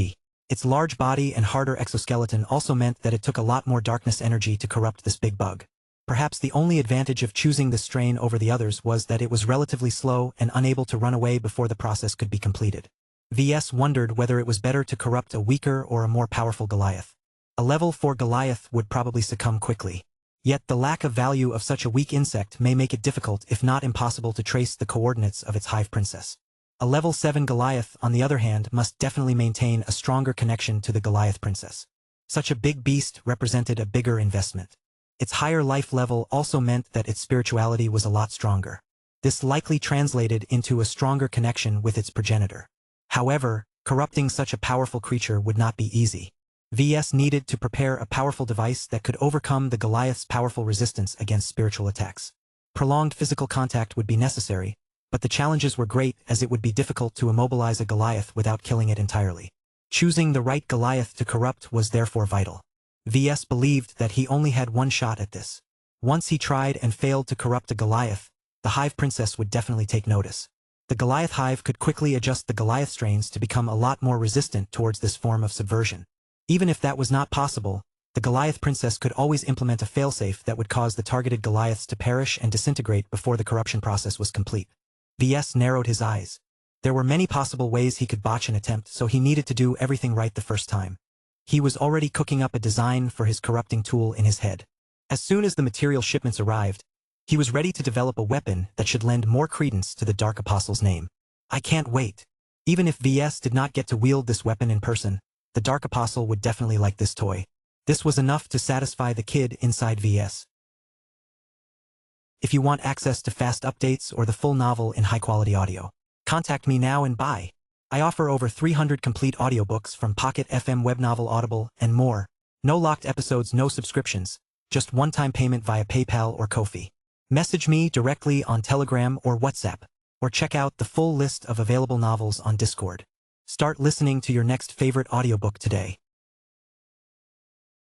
Its large body and harder exoskeleton also meant that it took a lot more darkness energy to corrupt this big bug. Perhaps the only advantage of choosing this strain over the others was that it was relatively slow and unable to run away before the process could be completed. VS wondered whether it was better to corrupt a weaker or a more powerful Goliath. A level 4 Goliath would probably succumb quickly. Yet the lack of value of such a weak insect may make it difficult if not impossible to trace the coordinates of its hive princess. A level 7 Goliath, on the other hand, must definitely maintain a stronger connection to the Goliath princess. Such a big beast represented a bigger investment. Its higher life level also meant that its spirituality was a lot stronger. This likely translated into a stronger connection with its progenitor. However, corrupting such a powerful creature would not be easy. VS needed to prepare a powerful device that could overcome the Goliath's powerful resistance against spiritual attacks. Prolonged physical contact would be necessary, but the challenges were great as it would be difficult to immobilize a Goliath without killing it entirely. Choosing the right Goliath to corrupt was therefore vital. VS believed that he only had one shot at this. Once he tried and failed to corrupt a Goliath, the Hive Princess would definitely take notice. The Goliath Hive could quickly adjust the Goliath strains to become a lot more resistant towards this form of subversion. Even if that was not possible, the Goliath Princess could always implement a failsafe that would cause the targeted Goliaths to perish and disintegrate before the corruption process was complete. VS narrowed his eyes. There were many possible ways he could botch an attempt, so he needed to do everything right the first time. He was already cooking up a design for his corrupting tool in his head. As soon as the material shipments arrived, he was ready to develop a weapon that should lend more credence to the Dark Apostle's name. I can't wait. Even if VS did not get to wield this weapon in person, the Dark Apostle would definitely like this toy. This was enough to satisfy the kid inside VS. If you want access to fast updates or the full novel in high-quality audio, contact me now and buy. I offer over 300 complete audiobooks from Pocket FM, Webnovel, Audible, and more. No locked episodes, no subscriptions, just one-time payment via PayPal or Ko-fi. Message me directly on Telegram or WhatsApp, or check out the full list of available novels on Discord. Start listening to your next favorite audiobook today.